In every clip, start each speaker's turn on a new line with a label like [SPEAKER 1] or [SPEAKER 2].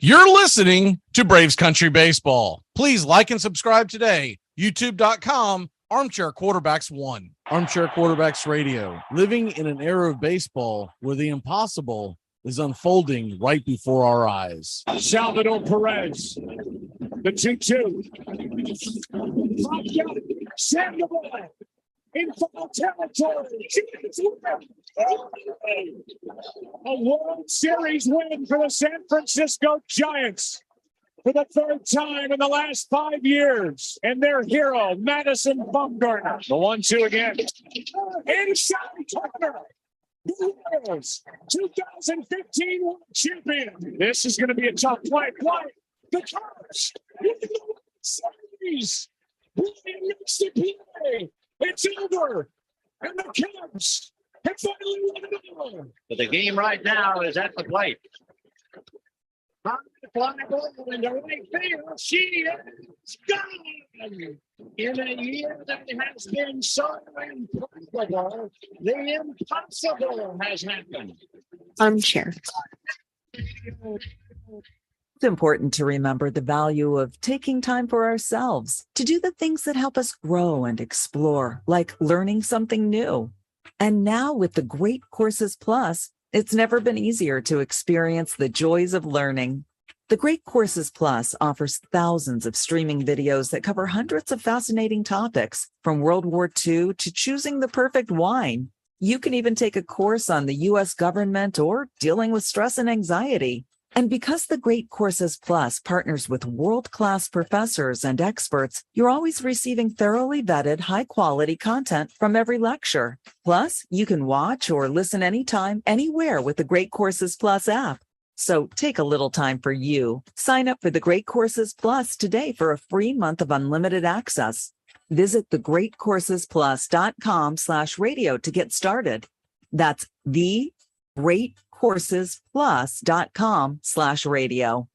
[SPEAKER 1] You're listening to Braves Country Baseball. Please like and subscribe today. YouTube.com, Armchair Quarterbacks 1. Armchair Quarterbacks Radio. Living in an era of baseball where the impossible is unfolding right before our eyes.
[SPEAKER 2] Salvador Perez, the 2-2. Send the ball in foul territory. A World Series win for the San Francisco Giants for the third time in the last 5 years. And their hero, Madison Bumgarner. The 1-2 again. Inside corner. The Royals, 2015 World Champion. This is going to be a tough play. Play. The Cubs. Series. It's over. And the Cubs have finally won it all.
[SPEAKER 3] But the game right now is at the plate. Fly ball into right field. She is gone. In a year that has been so impossible, the impossible has happened.
[SPEAKER 4] Armchair. It's important to remember the value of taking time for ourselves to do the things that help us grow and explore, like learning something new. And now with the Great Courses Plus, it's never been easier to experience the joys of learning. The Great Courses Plus offers thousands of streaming videos that cover hundreds of fascinating topics, from World War II to choosing the perfect wine. You can even take a course on the U.S. government or dealing with stress and anxiety. And because the Great Courses Plus partners with world-class professors and experts, you're always receiving thoroughly vetted, high-quality content from every lecture. Plus, you can watch or listen anytime, anywhere with the Great Courses Plus app. So take a little time for you. Sign up for the Great Courses Plus today for a free month of unlimited access. Visit thegreatcoursesplus.com/radio to get started. That's thegreatcoursesplus.com/radio.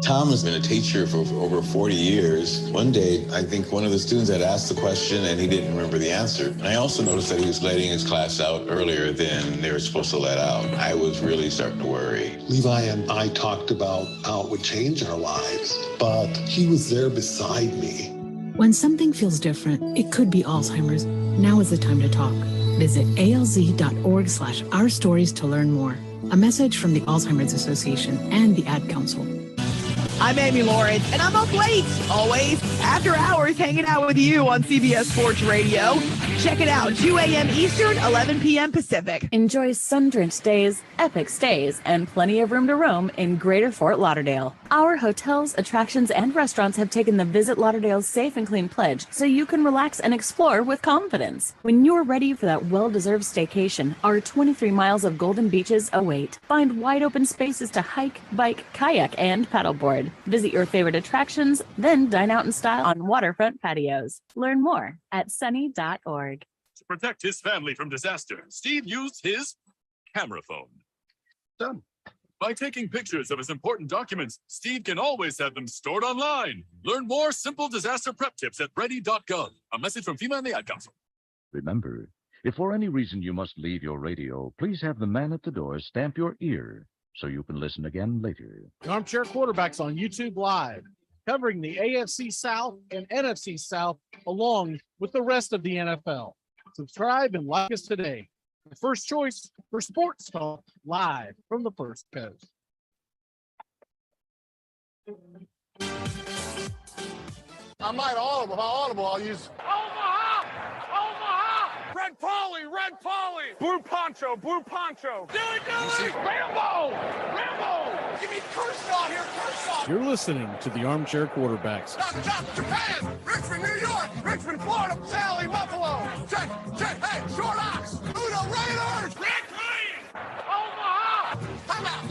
[SPEAKER 5] Tom has been a teacher for over 40 years. One day, I think one of the students had asked the question and he didn't remember the answer. And I also noticed that he was letting his class out earlier than they were supposed to let out. I was really starting to worry.
[SPEAKER 6] Levi and I talked about how it would change our lives, but he was there beside me.
[SPEAKER 7] When something feels different, it could be Alzheimer's. Now is the time to talk. Visit alz.org/ourstories to learn more. A message from the Alzheimer's Association and the Ad Council.
[SPEAKER 8] I'm Amy Lawrence, and I'm up late, always, after hours, hanging out with you on CBS Sports Radio. Check it out, 2 a.m. Eastern, 11 p.m. Pacific.
[SPEAKER 9] Enjoy sun-drenched days, epic stays, and plenty of room to roam in Greater Fort Lauderdale. Our hotels, attractions, and restaurants have taken the Visit Lauderdale's Safe and Clean pledge, so you can relax and explore with confidence. When you're ready for that well-deserved staycation, our 23 miles of golden beaches await. Find wide-open spaces to hike, bike, kayak, and paddleboard. Visit your favorite attractions, then dine out in style on waterfront patios. Learn more at sunny.org.
[SPEAKER 10] To protect his family from disaster, Steve used his camera phone. Done. By taking pictures of his important documents, Steve can always have them stored online. Learn more simple disaster prep tips at ready.gov. A message from FEMA and the Ad Council.
[SPEAKER 11] Remember, if for any reason you must leave your radio, please have the man at the door stamp your ear so you can listen again later.
[SPEAKER 1] The Armchair Quarterbacks on YouTube Live, covering the AFC South and NFC South along with the rest of the NFL. Subscribe and like us today. The first choice for sports talk live from the First Coast.
[SPEAKER 12] I'm not audible. How audible? I'll use
[SPEAKER 2] Omaha! Omaha! Red Polly! Blue Poncho! Dilly! Rambo! Give me Kershaw here, Kershaw!
[SPEAKER 1] You're listening to the Armchair Quarterbacks.
[SPEAKER 12] Stop, Japan! Richmond, New York! Richmond, Florida! Sally, Buffalo! Check! Hey, Short Ox! Uno Raiders!
[SPEAKER 2] Red Plains! Omaha!
[SPEAKER 12] Come out!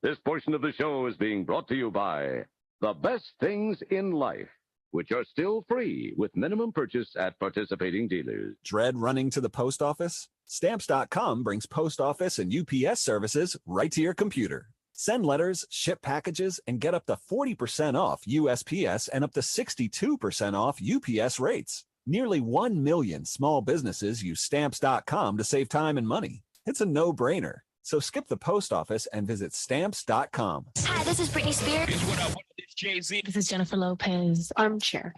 [SPEAKER 11] This portion of the show is being brought to you by The Best Things in Life, which are still free with minimum purchase at participating dealers.
[SPEAKER 13] Dread running to the post office? Stamps.com brings post office and UPS services right to your computer. Send letters, ship packages, and get up to 40% off USPS and up to 62% off UPS rates. Nearly 1 million small businesses use Stamps.com to save time and money. It's a no-brainer. So skip the post office and visit Stamps.com.
[SPEAKER 14] Hi, this is Britney Spears.
[SPEAKER 15] What up? This is Jay-Z.
[SPEAKER 14] This is Jennifer Lopez. Armchair.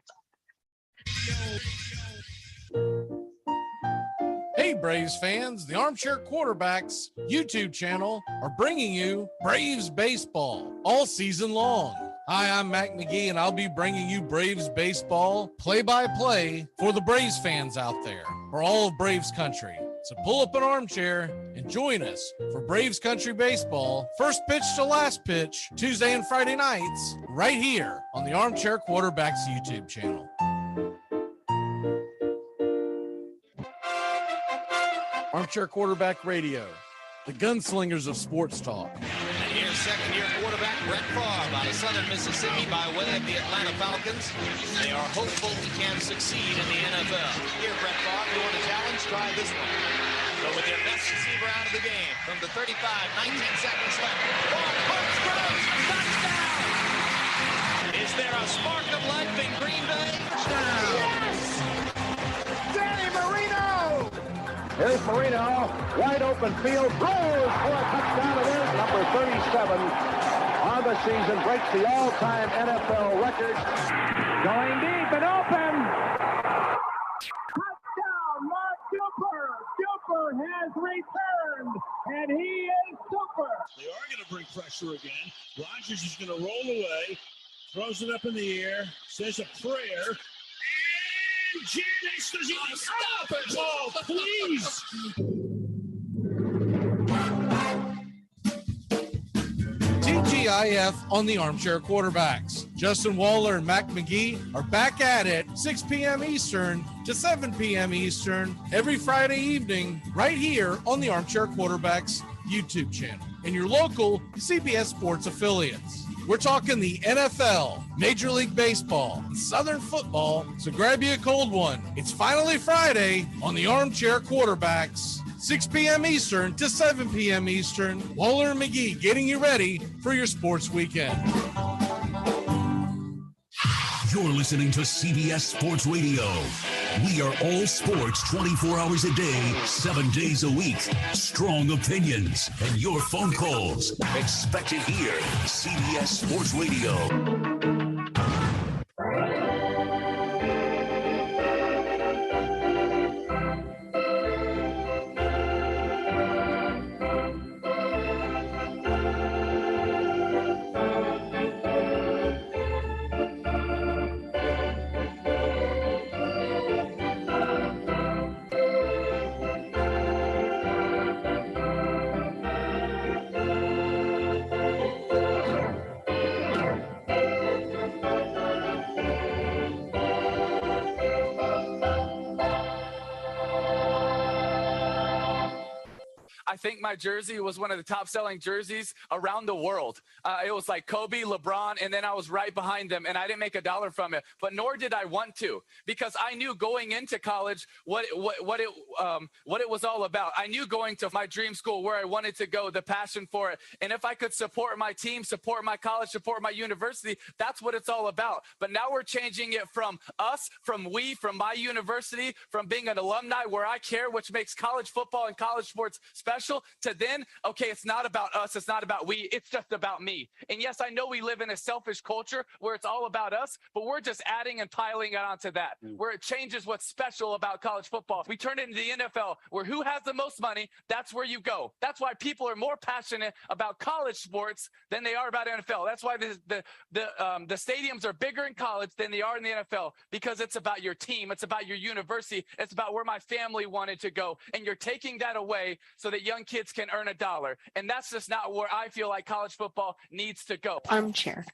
[SPEAKER 1] Hey, Braves fans, the Armchair Quarterbacks YouTube channel are bringing you Braves baseball all season long. Hi, I'm Mac McGee, and I'll be bringing you Braves baseball play-by-play for the Braves fans out there, for all of Braves country. So pull up an armchair and join us for Braves Country Baseball, first pitch to last pitch, Tuesday and Friday nights, right here on the Armchair Quarterbacks YouTube channel. Armchair Quarterback Radio, the gunslingers of sports talk.
[SPEAKER 16] And here's second-year quarterback Brett Favre out of southern Mississippi by way of the Atlanta Falcons. They are hopeful he can succeed in the NFL. Here, Brett Favre, you want a challenge? Try this one. So with their best receiver out of the game, from the 35, 19 seconds left. Ball pumps, throws, touchdown! Is there a spark of life in Green Bay? Touchdown!
[SPEAKER 12] Yes! Danny Marino!
[SPEAKER 2] Here's Marino, wide open field, throws for a touchdown. It is number 37 on the season, breaks the all-time NFL record. Going deep and open. Touchdown, Mark Cooper. Cooper has returned, and he is super.
[SPEAKER 10] They are going to bring pressure again. Rodgers is going to roll away, throws it up in the air, says a prayer. Janice, does he stop it? Oh, please.
[SPEAKER 1] TGIF on the Armchair Quarterbacks. Justin Waller and Mac McGee are back at it 6 p.m. Eastern to 7 p.m. Eastern every Friday evening right here on the Armchair Quarterbacks YouTube channel and your local CBS Sports affiliates. We're talking the NFL, Major League Baseball, and Southern football, so grab you a cold one. It's finally Friday on the Armchair Quarterbacks, 6 p.m. Eastern to 7 p.m. Eastern. Waller and McGee getting you ready for your sports weekend.
[SPEAKER 15] You're listening to CBS Sports Radio. We are all sports 24 hours a day, 7 days a week. Strong opinions and your phone calls. Expect it here. CBS Sports Radio.
[SPEAKER 17] I think my jersey was one of the top selling jerseys around the world. It was like Kobe, LeBron, and then I was right behind them, and I didn't make a dollar from it, but nor did I want to, because I knew going into college what it was all about. I knew going to my dream school where I wanted to go, the passion for it. And if I could support my team, support my college, support my university, that's what it's all about. But now we're changing it from us, from my university, from being an alumni where I care, which makes college football and college sports special, to then, okay, it's not about us, it's not about we, it's just about me. And yes, I know we live in a selfish culture where it's all about us, but we're just adding and piling onto that, where it changes what's special about college football. We turn it into the NFL, where who has the most money, that's where you go. That's why people are more passionate about college sports than they are about NFL. That's why the stadiums are bigger in college than they are in the NFL, because it's about your team, it's about your university, it's about where my family wanted to go. And you're taking that away so that young kids can earn $1. And that's just not where I feel like college football needs to go.
[SPEAKER 14] Armchair.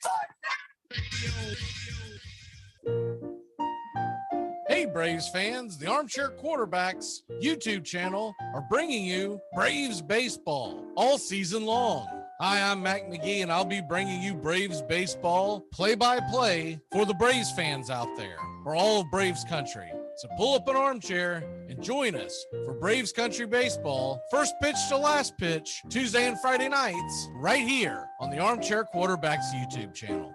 [SPEAKER 1] Hey, Braves fans, the Armchair Quarterbacks YouTube channel are bringing you Braves baseball all season long. Hi, I'm Mac McGee, and I'll be bringing you Braves baseball play-by-play for the Braves fans out there, for all of Braves country. So pull up an armchair and join us for Braves Country Baseball, first pitch to last pitch, Tuesday and Friday nights, right here on the Armchair Quarterbacks YouTube channel.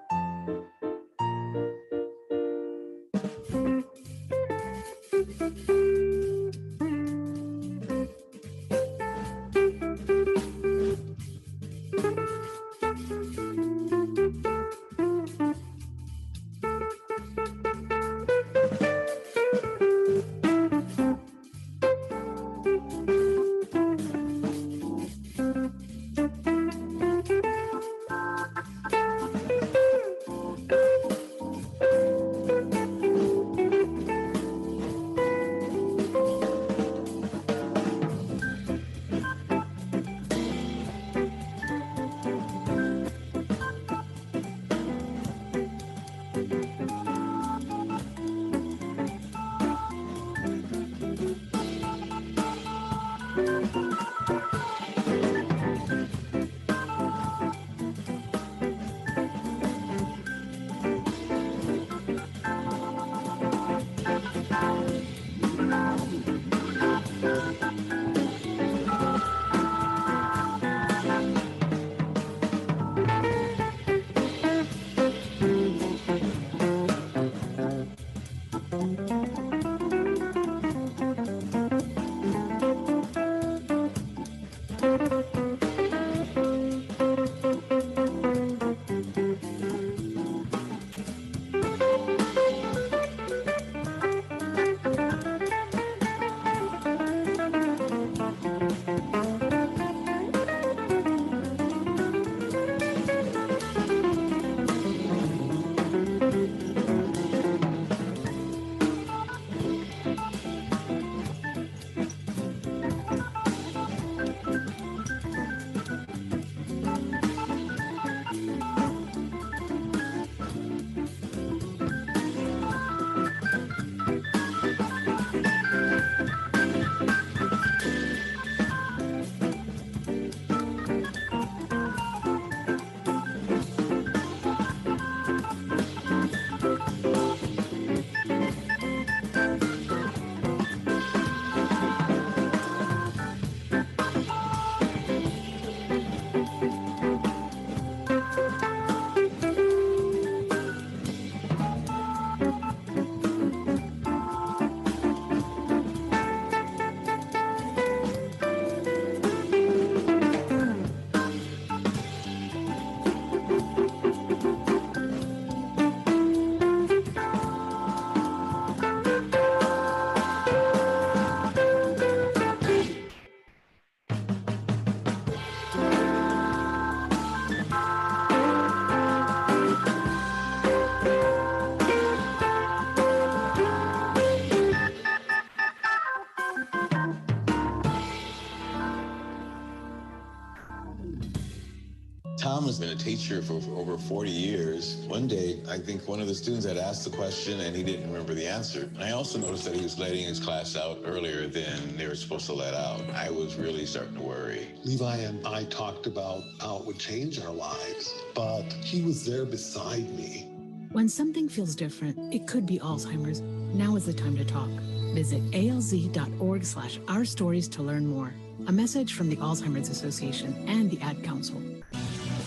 [SPEAKER 5] been a teacher for over 40 years. One day, I think one of the students had asked the question and he didn't remember the answer. And I also noticed that he was letting his class out earlier than they were supposed to let out. I was really starting to worry.
[SPEAKER 6] Levi and I talked about how it would change our lives, but he was there beside me.
[SPEAKER 7] When something feels different, it could be Alzheimer's. Now is the time to talk. Visit alz.org/our stories to learn more. A message from the Alzheimer's Association and the Ad Council.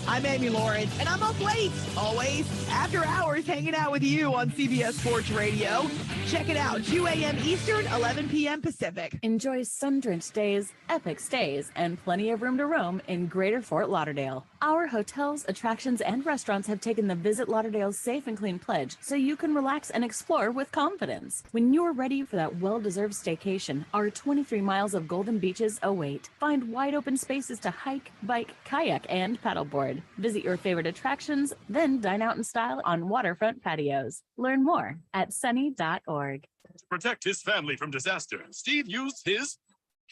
[SPEAKER 8] I'm Amy Lawrence, and I'm up late, always, after hours, hanging out with you on CBS Sports Radio. Check it out, 2 a.m. Eastern, 11 p.m. Pacific.
[SPEAKER 9] Enjoy sun-drenched days, epic stays, and plenty of room to roam in Greater Fort Lauderdale. Our hotels, attractions, and restaurants have taken the Visit Lauderdale's Safe and Clean pledge, so you can relax and explore with confidence. When you're ready for that well-deserved staycation, our 23 miles of golden beaches await. Find wide-open spaces to hike, bike, kayak, and paddleboard. Visit your favorite attractions, then dine out in style on waterfront patios. Learn more at sunny.org.
[SPEAKER 10] To protect his family from disaster, Steve used his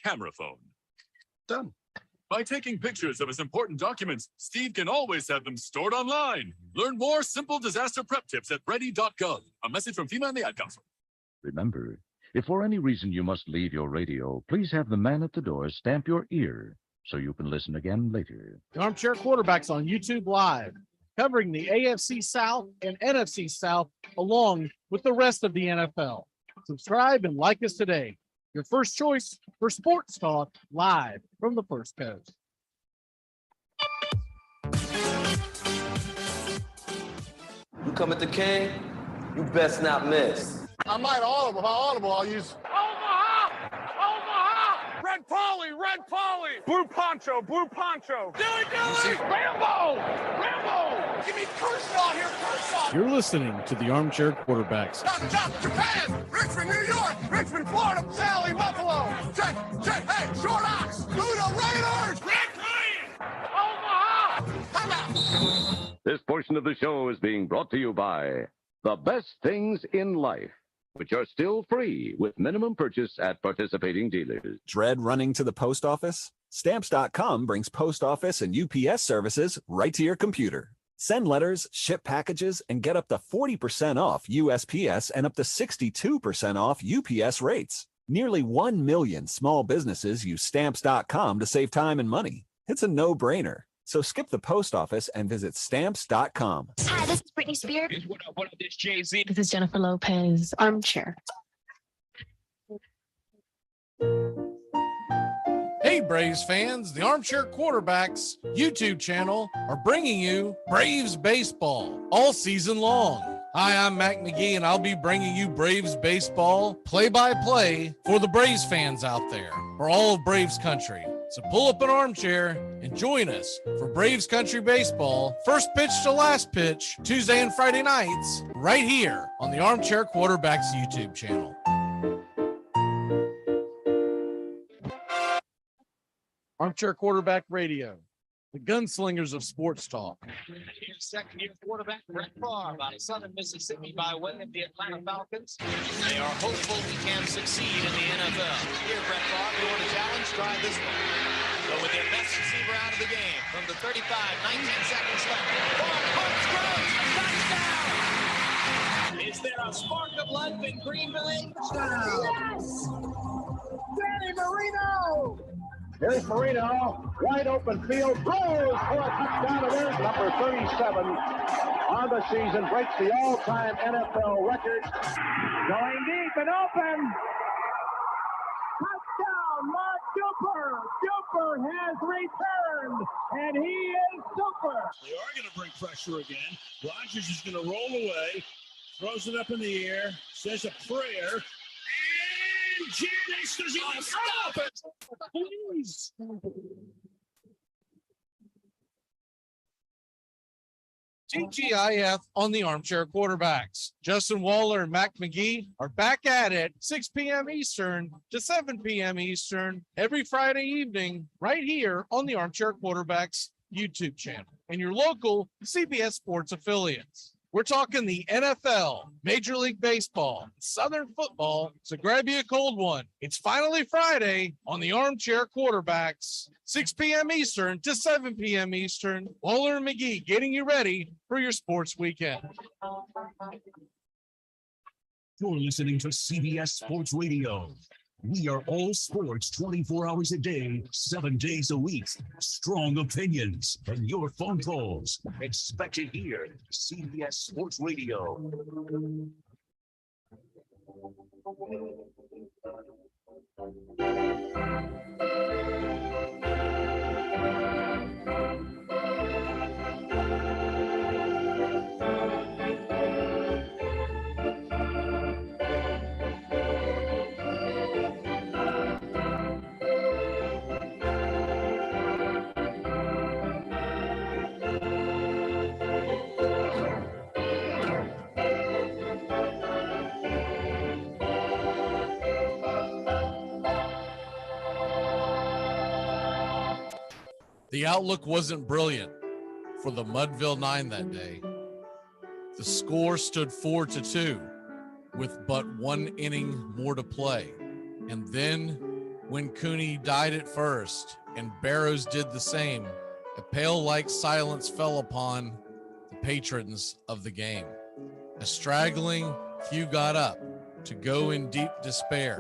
[SPEAKER 10] camera phone. Done. By taking pictures of his important documents, Steve can always have them stored online. Learn more simple disaster prep tips at ready.gov. A message from FEMA and the Ad Council.
[SPEAKER 11] Remember, if for any reason you must leave your radio, please have the man at the door stamp your ear so you can listen again later.
[SPEAKER 1] The Armchair Quarterbacks on YouTube Live, covering the AFC South and NFC South along with the rest of the NFL. Subscribe and like us today. Your first choice for sports talk live from the First Coast.
[SPEAKER 18] You come at the king, you best not miss.
[SPEAKER 12] I might audible. If I audible, I'll use Omaha! Omaha! Red Polly! Blue poncho! Dilly! Rambo! Give me Kershaw here, Kershaw!
[SPEAKER 1] You're listening to the Armchair Quarterbacks.
[SPEAKER 12] Chop, Japan! Richmond, New York! Richmond, Florida! Sally, Buffalo! Check! Hey, Short Ox! Luda Raiders! Red Lion! Omaha! Come out!
[SPEAKER 11] This portion of the show is being brought to you by The Best Things in Life, which are still free with minimum purchase at participating dealers.
[SPEAKER 13] Dread running to the post office? Stamps.com brings post office and UPS services right to your computer. Send letters, ship packages, and get up to 40% off USPS and up to 62% off UPS rates. Nearly 1 million small businesses use Stamps.com to save time and money. It's a no-brainer. So skip the post office and visit Stamps.com.
[SPEAKER 14] Hi, this is Britney Spears.
[SPEAKER 3] What up, this Jay-Z?
[SPEAKER 14] This is Jennifer Lopez. Armchair.
[SPEAKER 1] Hey, Braves fans, the Armchair Quarterbacks YouTube channel are bringing you Braves baseball all season long. Hi, I'm Mac McGee, and I'll be bringing you Braves baseball play-by-play for the Braves fans out there, for all of Braves country. So pull up an armchair and join us for Braves Country Baseball, first pitch to last pitch, Tuesday and Friday nights, right here on the Armchair Quarterbacks YouTube channel. Armchair Quarterback Radio, the gunslingers of sports talk.
[SPEAKER 16] Here's second-year quarterback Brett Favre out of Southern Mississippi by way of the Atlanta Falcons. They are hopeful he can succeed in the NFL. Here, Brett Favre, you want a challenge? Try this one. So with their best receiver out of the game from the 35, 19 seconds left. Favre pumps, throws, touchdown! Is there a spark of life in Green Bay?
[SPEAKER 12] Yes! Danny Marino! Here's Marino, wide open field, throws for a touchdown, and there's number 37 on the season, breaks the all-time NFL record. Going deep and open. Touchdown, Mark Duper. Duper has returned, and he is super.
[SPEAKER 2] They are going to bring pressure again. Rodgers is going to roll away, throws it up in the air, says a prayer. And Janice does not stop it. Please.
[SPEAKER 1] TGIF on the Armchair Quarterbacks. Justin Waller and Mac McGee are back at it 6 p.m. Eastern to 7 p.m. Eastern every Friday evening right here on the Armchair Quarterbacks YouTube channel and your local CBS Sports affiliates. We're talking the NFL, Major League Baseball, Southern football, so grab you a cold one. It's finally Friday on the Armchair Quarterbacks, 6 p.m. Eastern to 7 p.m. Eastern. Waller and McGee getting you ready for your sports weekend.
[SPEAKER 15] You're listening to CBS Sports Radio. We are all sports 24 hours a day, 7 days a week. Strong opinions and your phone calls. Expect it here. CBS Sports Radio.
[SPEAKER 1] The outlook wasn't brilliant for the Mudville Nine that day. The score stood 4-2 with but one inning more to play. And then when Cooney died at first and Barrows did the same, a pale-like silence fell upon the patrons of the game. A straggling few got up to go in deep despair.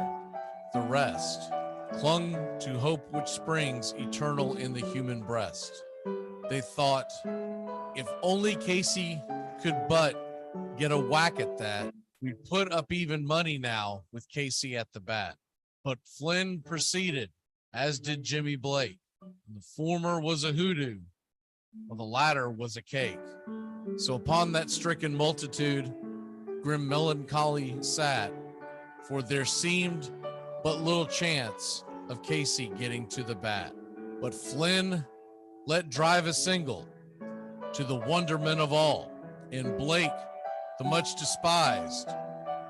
[SPEAKER 1] The rest clung to hope which springs eternal in the human breast. They thought, if only Casey could but get a whack at that, we'd put up even money now with Casey at the bat. But Flynn proceeded, as did Jimmy Blake. The former was a hoodoo, while the latter was a cake. So upon that stricken multitude, grim melancholy sat, for there seemed but little chance of Casey getting to the bat. But Flynn let drive a single to the wonderment of all, and Blake, the much despised,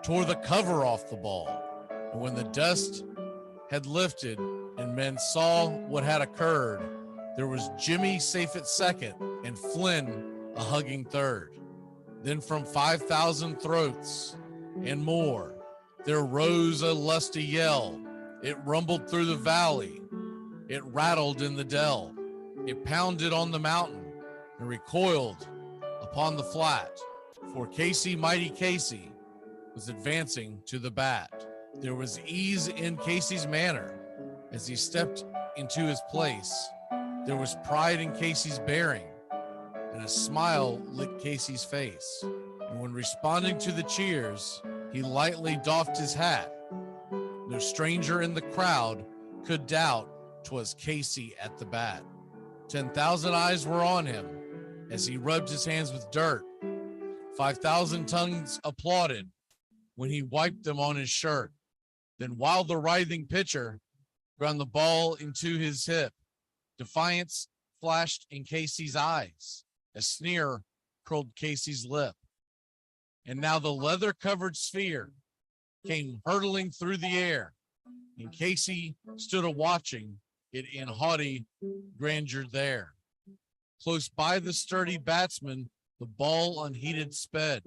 [SPEAKER 1] tore the cover off the ball. And when the dust had lifted and men saw what had occurred, there was Jimmy safe at second and Flynn a hugging third. Then from 5,000 throats and more, there rose a lusty yell. It rumbled through the valley. It rattled in the dell. It pounded on the mountain and recoiled upon the flat. For Casey, mighty Casey, was advancing to the bat. There was ease in Casey's manner as he stepped into his place. There was pride in Casey's bearing, and a smile lit Casey's face. And when responding to the cheers, he lightly doffed his hat. No stranger in the crowd could doubt 'twas Casey at the bat. 10,000 eyes were on him as he rubbed his hands with dirt. 5,000 tongues applauded when he wiped them on his shirt. Then while the writhing pitcher ground the ball into his hip, defiance flashed in Casey's eyes. A sneer curled Casey's lip. And now the leather-covered sphere came hurtling through the air, and Casey stood a-watching it in haughty grandeur there. Close by the sturdy batsman, the ball unheeded sped.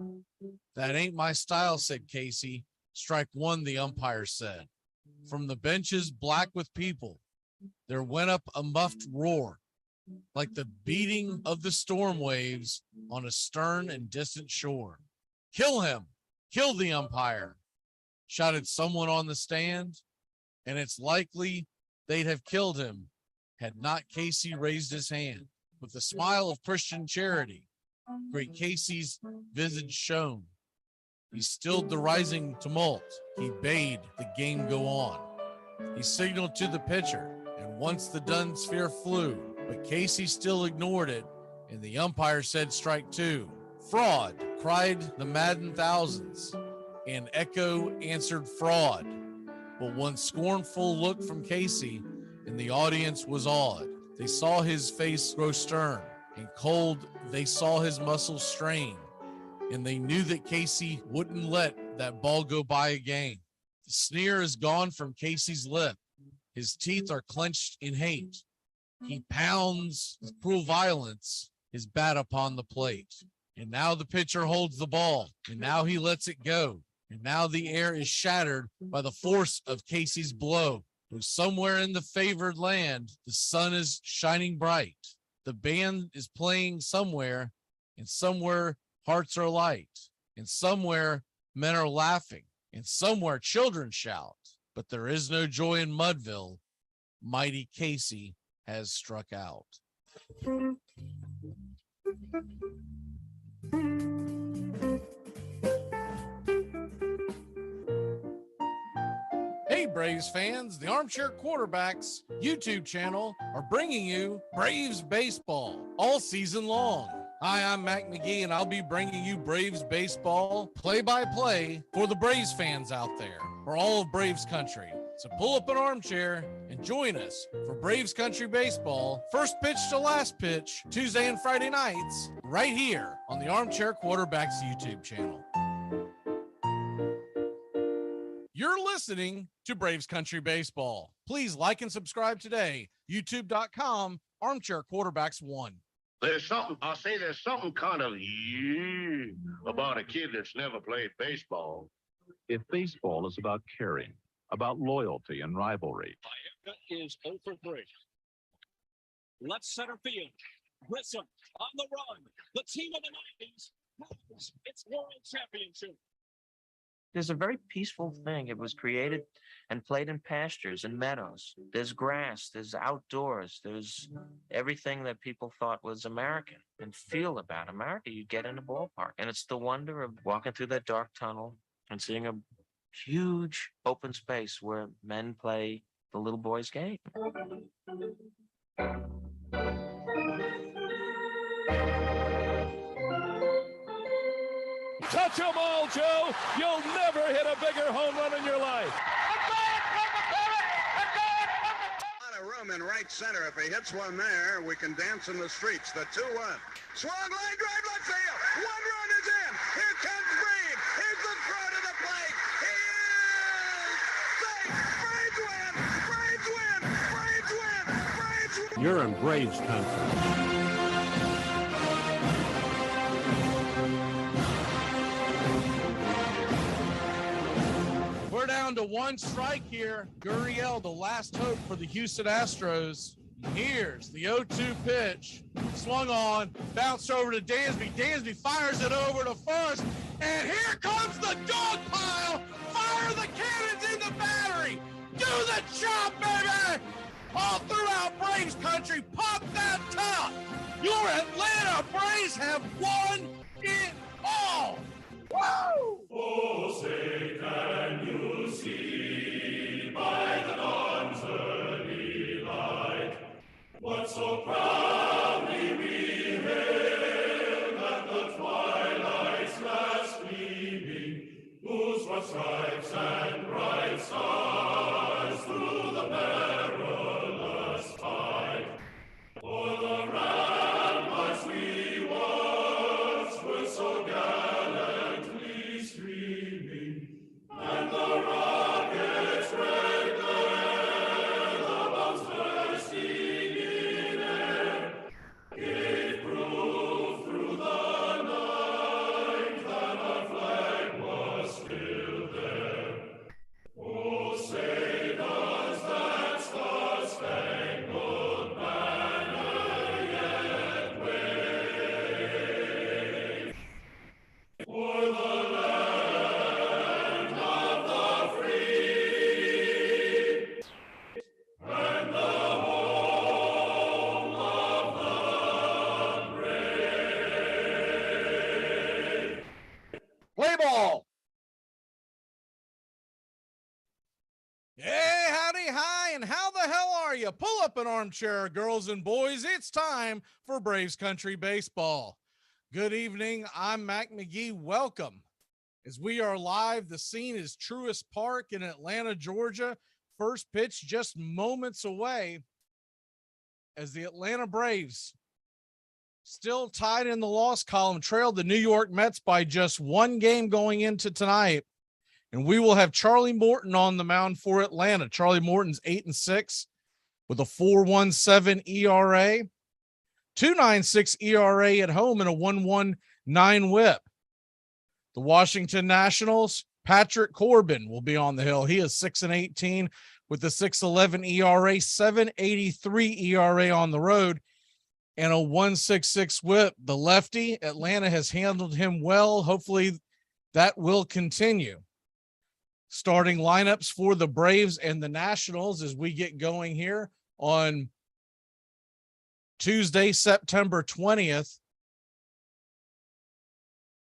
[SPEAKER 1] That ain't my style, said Casey. Strike one, the umpire said. From the benches black with people, there went up a muffled roar, like the beating of the storm waves on a stern and distant shore. Kill him! Kill the umpire! Shouted someone on the stand, and it's likely they'd have killed him had not Casey raised his hand. With a smile of Christian charity, great Casey's visage shone. He stilled the rising tumult. He bade the game go on. He signaled to the pitcher, and once the dun sphere flew, but Casey still ignored it, and the umpire said strike two. Fraud, cried the maddened thousands, and echo answered fraud. But one scornful look from Casey, and the audience was awed. They saw his face grow stern and cold. They saw his muscles strain, and they knew that Casey wouldn't let that ball go by again. The sneer is gone from Casey's lip. His teeth are clenched in hate. He pounds with cruel violence his bat upon the plate. And now the pitcher holds the ball, and now he lets it go. And now the air is shattered by the force of Casey's blow. Somewhere in the favored land, the sun is shining bright. The band is playing somewhere, and somewhere hearts are light. And somewhere men are laughing, and somewhere children shout. But there is no joy in Mudville. Mighty Casey has struck out. Hey, Braves fans, the Armchair Quarterbacks YouTube channel are bringing you Braves baseball all season long. Hi, I'm Mac McGee, and I'll be bringing you Braves baseball play-by-play for the Braves fans out there, for all of Braves country. So pull up an armchair and join us for Braves country baseball, first pitch to last pitch, Tuesday and Friday nights, right here on the Armchair Quarterbacks YouTube channel. You're listening to Braves Country Baseball. Please like and subscribe today. YouTube.com, Armchair Quarterbacks 1.
[SPEAKER 12] There's something kind of about a kid that's never played baseball.
[SPEAKER 19] If baseball is about caring, about loyalty and rivalry.
[SPEAKER 2] Mayenga is 0 for 3. Left center field. Grissom on the run. The team of the 90s has its world championship.
[SPEAKER 20] There's a very peaceful thing. It was created and played in pastures and meadows. There's grass, there's outdoors, there's everything that people thought was American and feel about America. You get in a ballpark, and it's the wonder of walking through that dark tunnel and seeing a huge open space where men play the little boy's game.
[SPEAKER 2] Touch 'em all, Joe. You'll never hit a bigger home run in your life.
[SPEAKER 21] Lot of room in right center. If he hits one there, we can dance in the streets. The 2-1. Swung line drive left field. One run is in. Here comes Breed. Here's the throw to the plate. He is safe. Braves win. Braves win. Braves win. Braves win.
[SPEAKER 22] You're in Braves country.
[SPEAKER 1] We're down to one strike here. Gurriel, the last hope for the Houston Astros. Here's the 0-2 pitch. Swung on, bounced over to Dansby. Dansby fires it over to first. And here comes the dog pile. Fire the cannons in the battery. Do the job, baby. All throughout Braves country, pop that top. Your Atlanta Braves have won it all. Woo!
[SPEAKER 23] Oh, say, can you see by the dawn's early light what so proudly we hailed at the twilight's last gleaming, whose broad stripes and bright stars through the perilous fight for the ramparts we once were so gallantly streaming, and the rockets' red glare, the bombs bursting in air, gave proof through the night that our flag was still there. Oh, say does that star-spangled banner yet wave for the land of the free and the home of the brave?
[SPEAKER 2] Play ball.
[SPEAKER 1] Hey, howdy, hi, and how the hell are you? Pull up an armchair, girls and boys. It's time for Braves Country Baseball. Good evening. I'm Mac McGee. Welcome. As we are live, the scene is Truist Park in Atlanta, Georgia. First pitch just moments away as the Atlanta Braves, still tied in the loss column, trailed the New York Mets by just one game going into tonight. And we will have Charlie Morton on the mound for Atlanta. Charlie Morton's 8-6 with a 4.17 ERA, 2.96 ERA at home, and a 1.1 9 whip. The Washington Nationals, Patrick Corbin will be on the hill. He is 6-18 with a 6.11 ERA, 7.83 ERA on the road, and a 1.66 whip. The lefty, Atlanta has handled him well. Hopefully that will continue. Starting lineups for the Braves and the Nationals as we get going here on Tuesday, September 20th,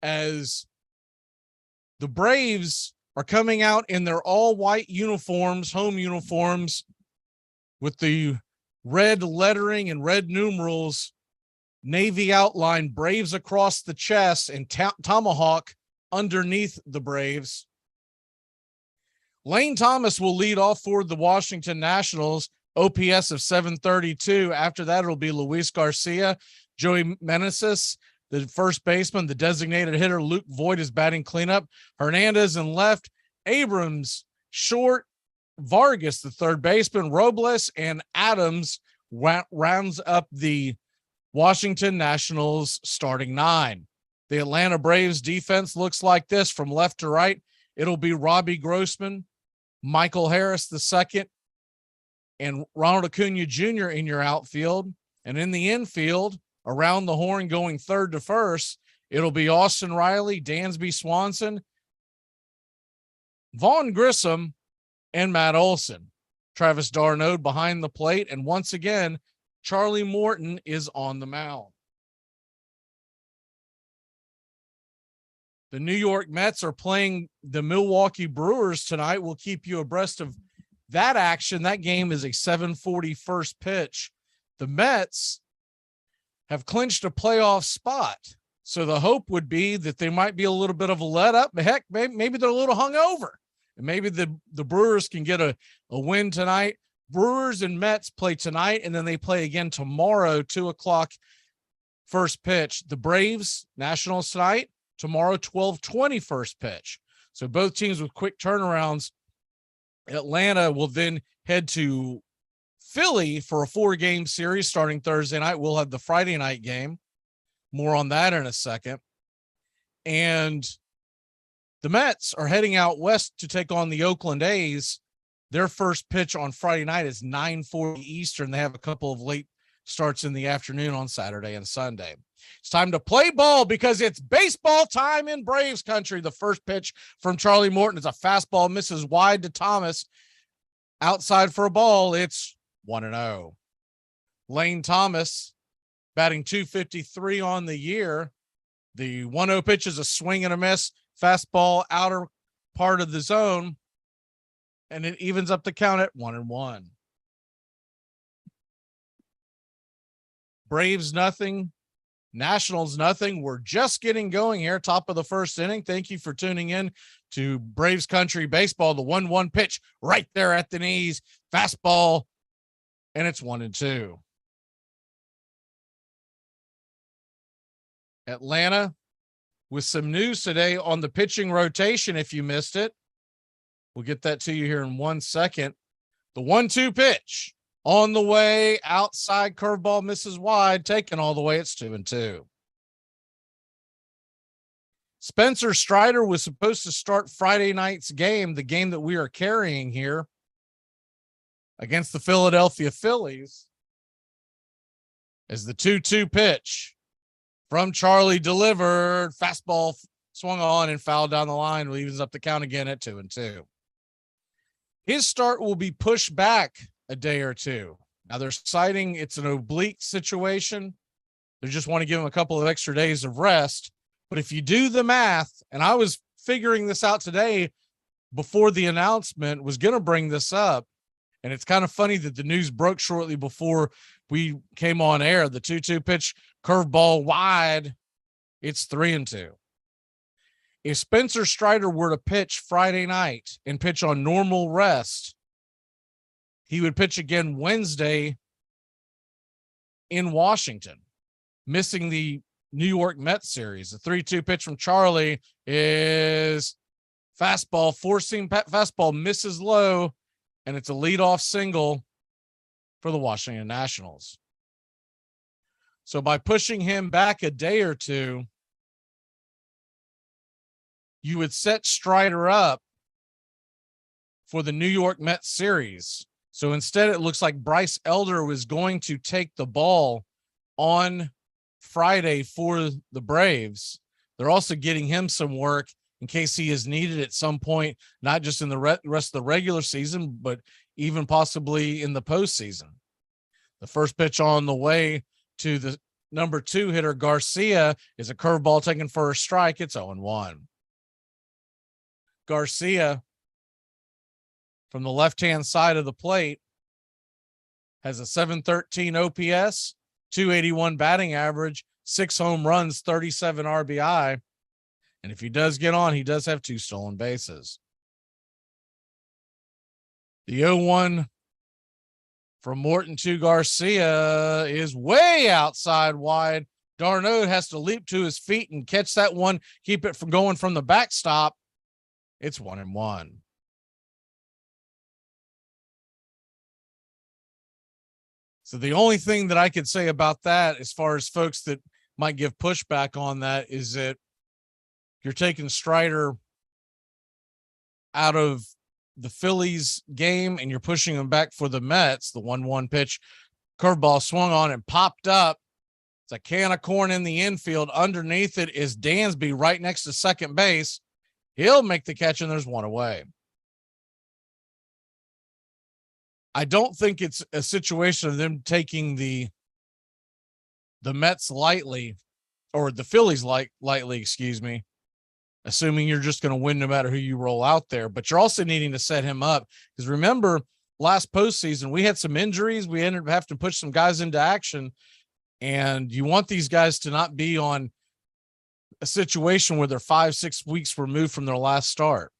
[SPEAKER 1] as the Braves are coming out in their all-white uniforms, home uniforms, with the red lettering and red numerals, navy outline, Braves across the chest, and tomahawk underneath the Braves. Lane Thomas will lead off for the Washington Nationals, OPS of 732. After that, it'll be Luis Garcia, Joey Meneses, the first baseman, the designated hitter. Luke Voigt is batting cleanup. Hernandez in left, Abrams short, Vargas, the third baseman, Robles and Adams rounds up the Washington Nationals starting 9. The Atlanta Braves defense looks like this from left to right. It'll be Robbie Grossman, Michael Harris II, and Ronald Acuna Jr. in your outfield. And in the infield, around the horn going third to first, it'll be Austin Riley, Dansby Swanson, Vaughn Grissom, and Matt Olson. Travis d'Arnaud behind the plate, and once again, Charlie Morton is on the mound. The New York Mets are playing the Milwaukee Brewers tonight. We'll keep you abreast of that action. That game is a 7:40 first pitch. The Mets have clinched a playoff spot, so the hope would be that they might be a little bit of a let up. Heck, maybe they're a little hungover, and maybe the Brewers can get a win tonight. Brewers and Mets play tonight, and then they play again tomorrow, 2:00 first pitch. The Braves, Nationals tonight, tomorrow, 12:20 first pitch. So both teams with quick turnarounds. Atlanta will then head to Philly for a 4-game series starting Thursday night. We'll have the Friday night game. More on that in a second. And the Mets are heading out west to take on the Oakland A's. Their first pitch on Friday night is 9:40 Eastern. They have a couple of late starts in the afternoon on Saturday and Sunday. It's time to play ball because it's baseball time in Braves country. The first pitch from Charlie Morton is a fastball, misses wide to Thomas. Outside for a ball, it's 1-0. Lane Thomas batting .253 on the year. The 1-0 pitch is a swing and a miss, fastball outer part of the zone, and it evens up the count at 1-1. Braves nothing, Nationals nothing. We're just getting going here, top of the first inning. Thank you for tuning in to Braves Country Baseball. The 1-1 pitch right there at the knees, fastball, and it's 1-2. Atlanta with some news today on the pitching rotation. If you missed it, we'll get that to you here in 1 second. The 1-2 pitch on the way, outside, curveball misses wide, taken all the way. It's 2-2. Spencer Strider was supposed to start Friday night's game, the game that we are carrying here against the Philadelphia Phillies, as the 2-2 pitch from Charlie delivered, fastball swung on and fouled down the line, leaves up the count again at 2-2. His start will be pushed back a day or two. Now they're citing it's an oblique situation. They just want to give him a couple of extra days of rest. But if you do the math, and I was figuring this out today before the announcement, was going to bring this up, and it's kind of funny that the news broke shortly before we came on air. The 2-2 pitch, curveball wide, it's 3-2. If Spencer Strider were to pitch Friday night and pitch on normal rest, he would pitch again Wednesday in Washington, missing the New York Mets series. The 3-2 pitch from Charlie is fastball, forcing fastball, misses low, and it's a leadoff single for the Washington Nationals. So by pushing him back a day or two, you would set Strider up for the New York Mets series. So instead, it looks like Bryce Elder was going to take the ball on Friday for the Braves. They're also getting him some work in case he is needed at some point, not just in the rest of the regular season, but even possibly in the postseason. The first pitch on the way to the number 2 hitter, Garcia, is a curveball taken for a strike. It's 0-1. Garcia, from the left-hand side of the plate, has a 713 OPS, 281 batting average, 6 home runs, 37 RBI. And if he does get on, he does have 2 stolen bases. The 0-1 from Morton to Garcia is way outside wide. Darno has to leap to his feet and catch that one, keep it from going from the backstop. It's 1-1. So the only thing that I could say about that, as far as folks that might give pushback on that, is that you're taking Strider out of the Phillies game and you're pushing him back for the Mets. The 1-1 pitch, curveball swung on and popped up. It's a can of corn in the infield. Underneath it is Dansby right next to second base. He'll make the catch, and there's one away. I don't think it's a situation of them taking the Mets lightly, or the Phillies lightly, excuse me, assuming you're just going to win no matter who you roll out there. But you're also needing to set him up, because remember, last postseason, we had some injuries. We ended up having to push some guys into action, and you want these guys to not be on a situation where they're 5-6 weeks removed from their last start.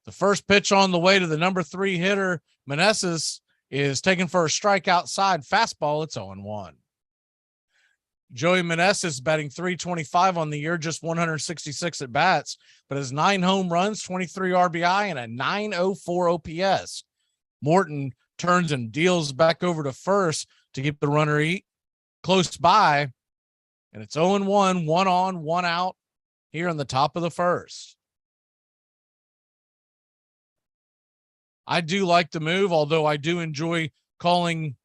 [SPEAKER 1] The first pitch on the way to the number 3 hitter, Meneses, is taken for a strike outside. Fastball, it's 0-1. Joey Meneses batting .325 on the year, just 166 at bats, but has 9 home runs, 23 RBI, and a .904 OPS. Morton turns and deals back over to first to keep the runner close by, and it's 0-1, 1 on, 1 out here on the top of the first. I do like the move, although I do enjoy calling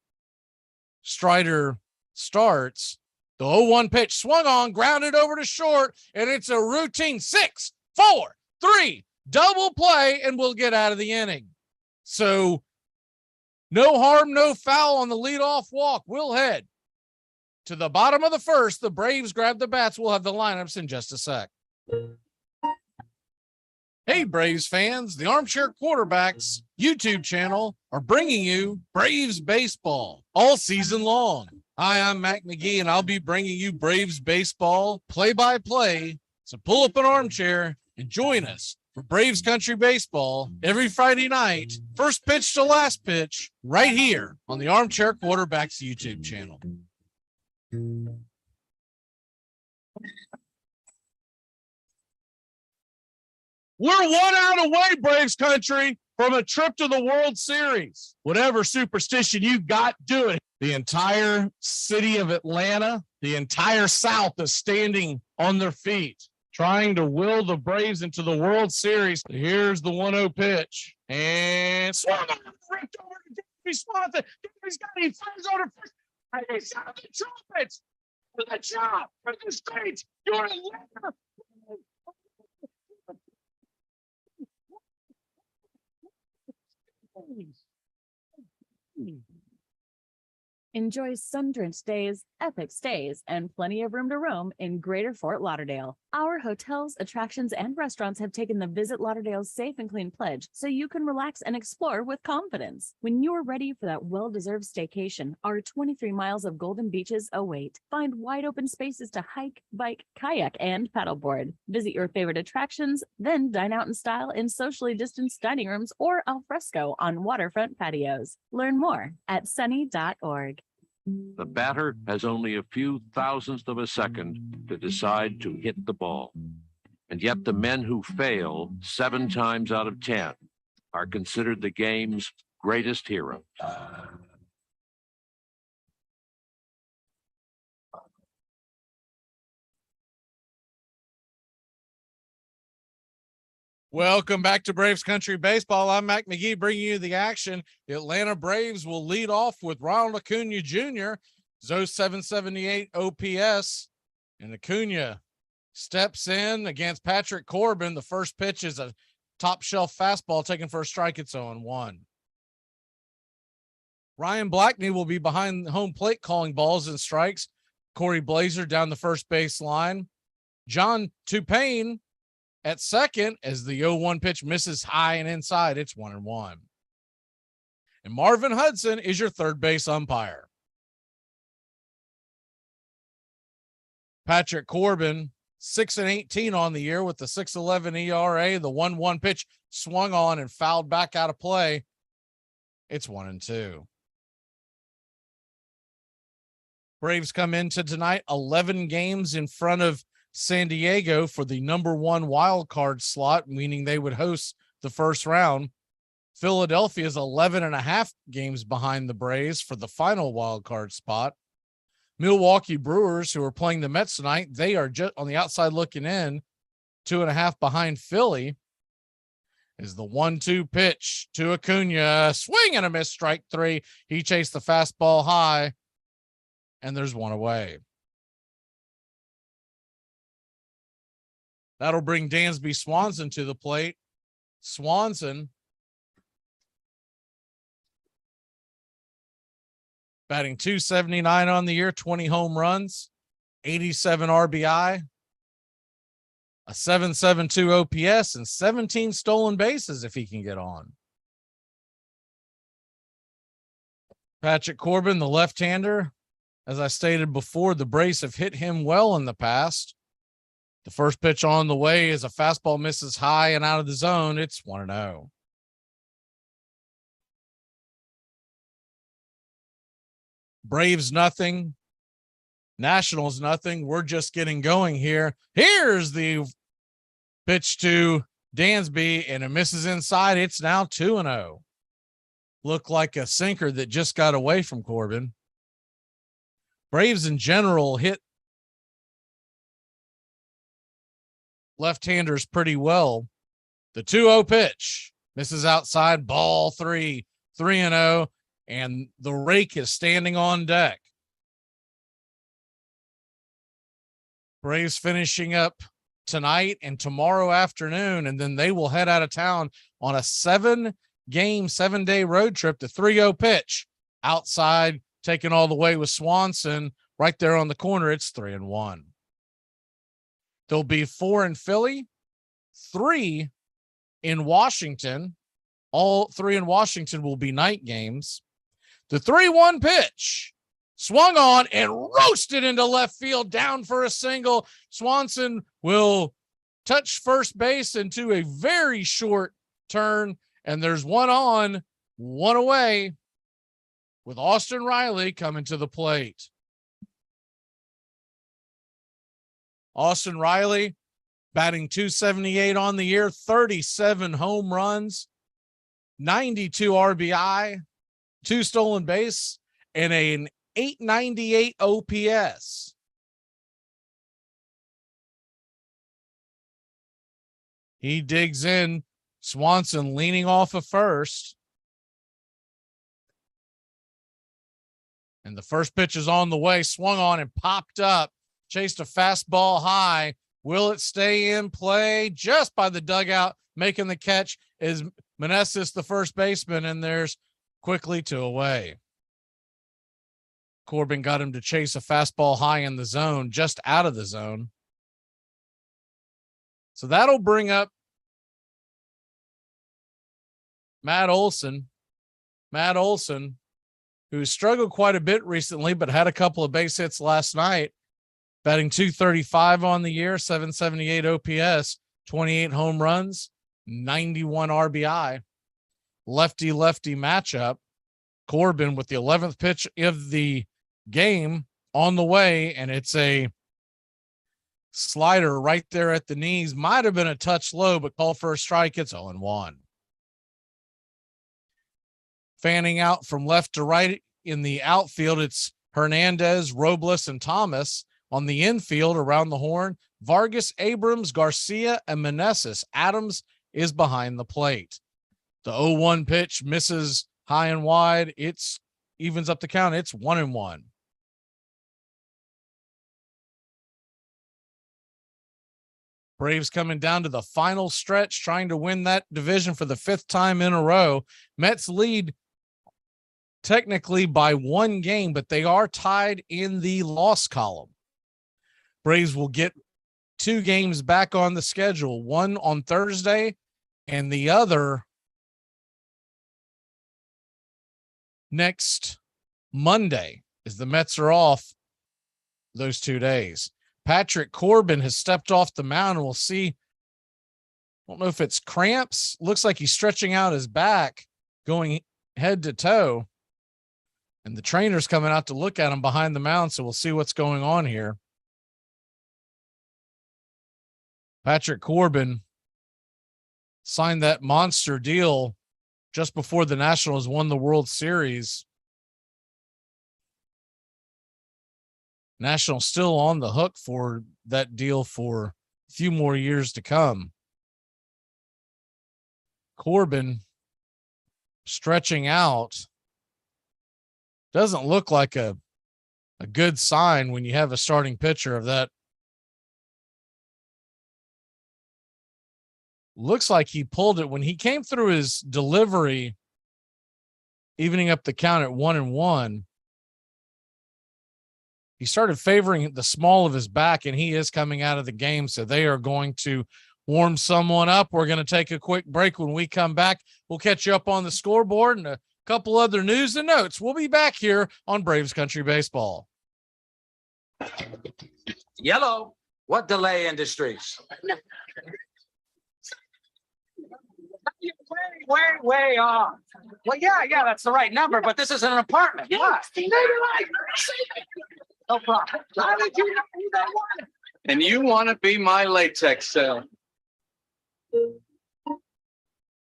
[SPEAKER 1] Strider starts. The 0-1 pitch swung on, grounded over to short, and it's a routine 6-4-3 double play, and we'll get out of the inning. So no harm, no foul on the leadoff walk. We'll head to the bottom of the first. The Braves grab the bats. We'll have the lineups in just a sec. Hey, Braves fans, the Armchair Quarterbacks YouTube channel are bringing you Braves baseball all season long. Hi, I'm Mac McGee, and I'll be bringing you Braves baseball play-by-play. So pull up an armchair and join us for Braves Country Baseball every Friday night, first pitch to last pitch, right here on the Armchair Quarterbacks YouTube channel. We're 1 out away, Braves country, from a trip to the World Series. Whatever superstition you got, do it. The entire city of Atlanta, the entire South is standing on their feet, trying to will the Braves into the World Series. Here's the 1-0 pitch. And swung on, ripped over to Davey Swanson. Davey's got him, fires on first. And he shot the trumpets for the chop, for the streets. You're Atlanta.
[SPEAKER 9] Enjoy sun-drenched days, epic stays, and plenty of room to roam in Greater Fort Lauderdale. Our hotels, attractions, and restaurants have taken the Visit Lauderdale's Safe and Clean pledge, so you can relax and explore with confidence. When you're ready for that well-deserved staycation, our 23 miles of golden beaches await. Find wide-open spaces to hike, bike, kayak, and paddleboard. Visit your favorite attractions, then dine out in style in socially distanced dining rooms or al fresco on waterfront patios. Learn more at sunny.org.
[SPEAKER 19] The batter has only a few thousandths of a second to decide to hit the ball. And yet the men who fail 7 times out of 10 are considered the game's greatest heroes.
[SPEAKER 1] Welcome back to Braves Country Baseball. I'm Mac McGee bringing you the action. The Atlanta Braves will lead off with Ronald Acuna Jr., his 778 OPS, and Acuna steps in against Patrick Corbin. The first pitch is a top shelf fastball taken for a strike. It's 0-1. Ryan Blackney will be behind home plate calling balls and strikes. Corey Blazer down the first base line. John Tupain at second as the 0-1 pitch misses high and inside. It's 1-1. And Marvin Hudson is your third base umpire. Patrick Corbin, 6-18 on the year with the 6.11 ERA. The 1-1 pitch swung on and fouled back out of play. It's 1-2. Braves come into tonight 11 games in front of San Diego for the number 1 wild card slot, meaning they would host the first round. Philadelphia is 11.5 games behind the Braves for the final wild card spot. Milwaukee Brewers, who are playing the Mets tonight, they are just on the outside looking in, 2.5 behind Philly. Is the 1-2 pitch to Acuna, swing and a miss, strike 3. He chased the fastball high, and there's one away. That'll bring Dansby Swanson to the plate. Swanson batting .279 on the year, 20 home runs, 87 RBI, a 7.72 OPS, and 17 stolen bases if he can get on. Patrick Corbin, the left-hander, as I stated before, the Braves have hit him well in the past. The first pitch on the way is a fastball misses high and out of the zone. It's 1-0. Braves nothing. Nationals nothing. We're just getting going here. Here's the pitch to Dansby, and it misses inside. It's now 2-0. Looked like a sinker that just got away from Corbin. Braves in general hit left-handers pretty well. The 2-0 pitch misses outside, ball 3, 3-0, and the rake is standing on deck. Braves finishing up tonight and tomorrow afternoon, and then they will head out of town on a 7-day road trip. The 3-0 pitch outside, taken all the way with Swanson right there on the corner. It's 3-1. There'll be 4 in Philly, 3 in Washington. All 3 in Washington will be night games. The 3-1 pitch swung on and roasted into left field, down for a single. Swanson will touch first base into a very short turn, and there's one on, one away, with Austin Riley coming to the plate. Austin Riley batting .278 on the year, 37 home runs, 92 RBI, 2 stolen base, and an .898 OPS. He digs in. Swanson leaning off of first. And the first pitch is on the way, swung on and popped up, chased a fastball high. Will it stay in play? Just by the dugout, making the catch is Meneses, the first baseman, and there's quickly 2 away. Corbin got him to chase a fastball high in the zone, just out of the zone. So that'll bring up Matt Olson. Matt Olson, who struggled quite a bit recently, but had a couple of base hits last night, batting .235 on the year, 778 OPS, 28 home runs, 91 RBI. Lefty-lefty matchup. Corbin with the 11th pitch of the game on the way, and it's a slider right there at the knees. Might have been a touch low, but called for a strike. It's 0-1. Fanning out from left to right in the outfield, it's Hernandez, Robles, and Thomas. On the infield, around the horn, Vargas, Abrams, Garcia, and Meneses. Adams is behind the plate. The 0-1 pitch misses high and wide. It's evens up the count. It's 1-1. Braves coming down to the final stretch, trying to win that division for the 5th time in a row. Mets lead technically by 1 game, but they are tied in the loss column. Braves will get 2 games back on the schedule, one on Thursday and the other next Monday, as the Mets are off those 2 days. Patrick Corbin has stepped off the mound, and we'll see. I don't know if it's cramps. Looks like he's stretching out his back, going head to toe. And the trainer's coming out to look at him behind the mound, so we'll see what's going on here. Patrick Corbin signed that monster deal just before the Nationals won the World Series. Nationals still on the hook for that deal for a few more years to come. Corbin stretching out doesn't look like a good sign when you have a starting pitcher of that. Looks like he pulled it when he came through his delivery, evening up the count at 1-1. He started favoring the small of his back, and he is coming out of the game. So they are going to warm someone up. We're going to take a quick break. When we come back, we'll catch you up on the scoreboard and a couple other news and notes. We'll be back here on Braves Country Baseball.
[SPEAKER 4] Yellow. What delay industries? Way off. Well, yeah, that's the right number, but this isn't an apartment. Yeah. No problem. How did you know who that was? And you want to be my latex cell.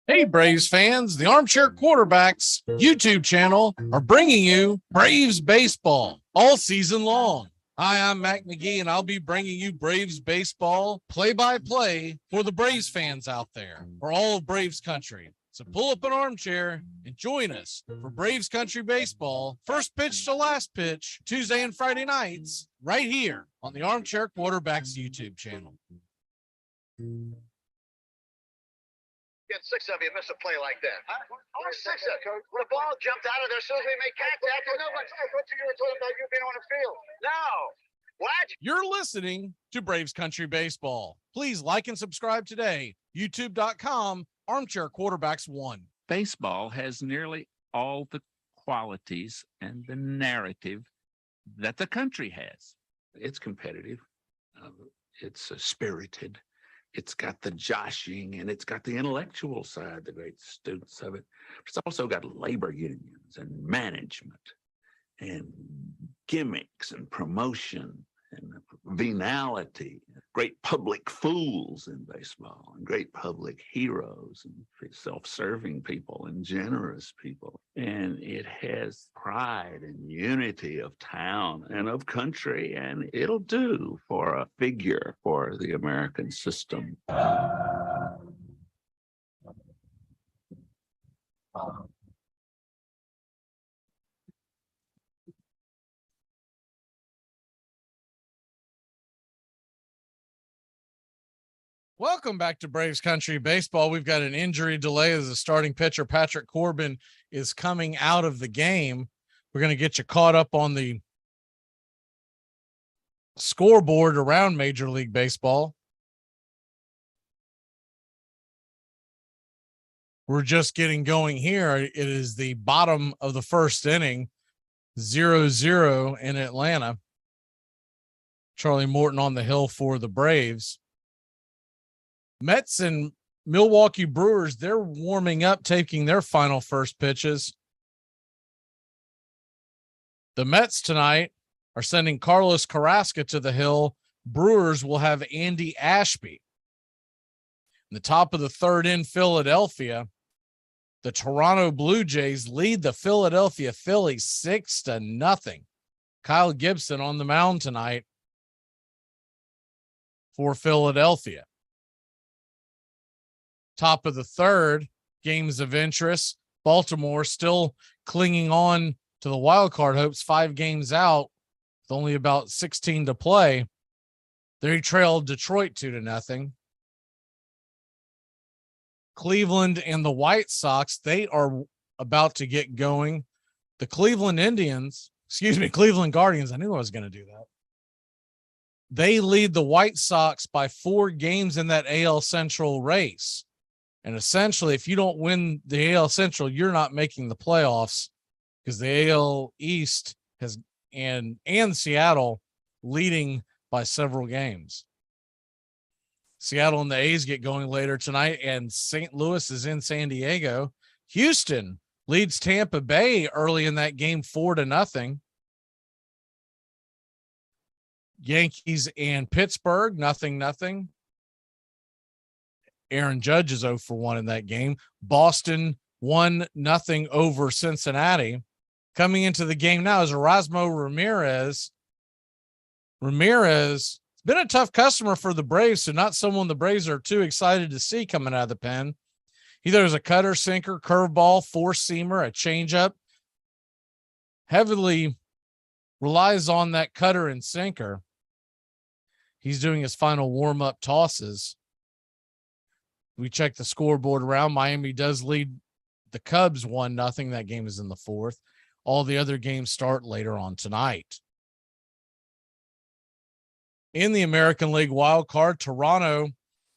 [SPEAKER 1] Hey, Braves fans, the Armchair Quarterbacks YouTube channel are bringing you Braves baseball all season long. Hi, I'm Mac McGee, and I'll be bringing you Braves baseball play-by-play for the Braves fans out there, for all of Braves country. So pull up an armchair and join us for Braves Country Baseball, first pitch to last pitch, Tuesday and Friday nights, right here on the Armchair Quarterbacks YouTube channel.
[SPEAKER 12] Get 6 of you miss a play like that. All 6 of you. The ball jumped out of there as soon as we made contact. No, but what you were talking about you being on the field. No. What?
[SPEAKER 1] You're listening to Braves Country Baseball. Please like and subscribe today. YouTube.com, Armchair Quarterbacks 1.
[SPEAKER 5] Baseball has nearly all the qualities and the narrative that the country has. It's competitive. It's spirited. It's got the joshing, and it's got the intellectual side, the great students of it. It's also got labor unions and management and gimmicks and promotion and venality, great public fools in baseball and great public heroes and self-serving people and generous people. And it has pride and unity of town and of country, and it'll do for a figure for the American system.
[SPEAKER 1] Welcome back to Braves Country Baseball. We've got an injury delay as the starting pitcher, Patrick Corbin, is coming out of the game. We're going to get you caught up on the scoreboard around Major League Baseball. We're just getting going here. It is the bottom of the first inning, 0-0 in Atlanta. Charlie Morton on the hill for the Braves. Mets and Milwaukee Brewers, they're warming up, taking their final first pitches. The Mets tonight are sending Carlos Carrasco to the hill. Brewers will have Andy Ashby. In the top of the third in Philadelphia, the Toronto Blue Jays lead the Philadelphia Phillies 6-0. Kyle Gibson on the mound tonight for Philadelphia. Top of the third, games of interest. Baltimore still clinging on to the wild card hopes, 5 games out with only about 16 to play. They trailed Detroit 2-0. Cleveland and the White Sox, they are about to get going. The Cleveland Guardians, I knew I was going to do that. They lead the White Sox by 4 games in that AL Central race. And essentially, if you don't win the AL Central, you're not making the playoffs, because the AL East has and Seattle leading by several games. Seattle and the A's get going later tonight, and St. Louis is in San Diego. Houston leads Tampa Bay early in that game 4-0. Yankees and Pittsburgh, 0-0. Aaron Judge is 0-1 in that game. Boston 1-0 over Cincinnati. Coming into the game now is Erasmo Ramirez. Ramirez has been a tough customer for the Braves, so not someone the Braves are too excited to see coming out of the pen. He throws a cutter, sinker, curveball, four-seamer, a changeup. Heavily relies on that cutter and sinker. He's doing his final warm-up tosses. We check the scoreboard around. Miami does lead the Cubs 1-0. That game is in the 4th. All the other games start later on tonight. In the American League wild card, Toronto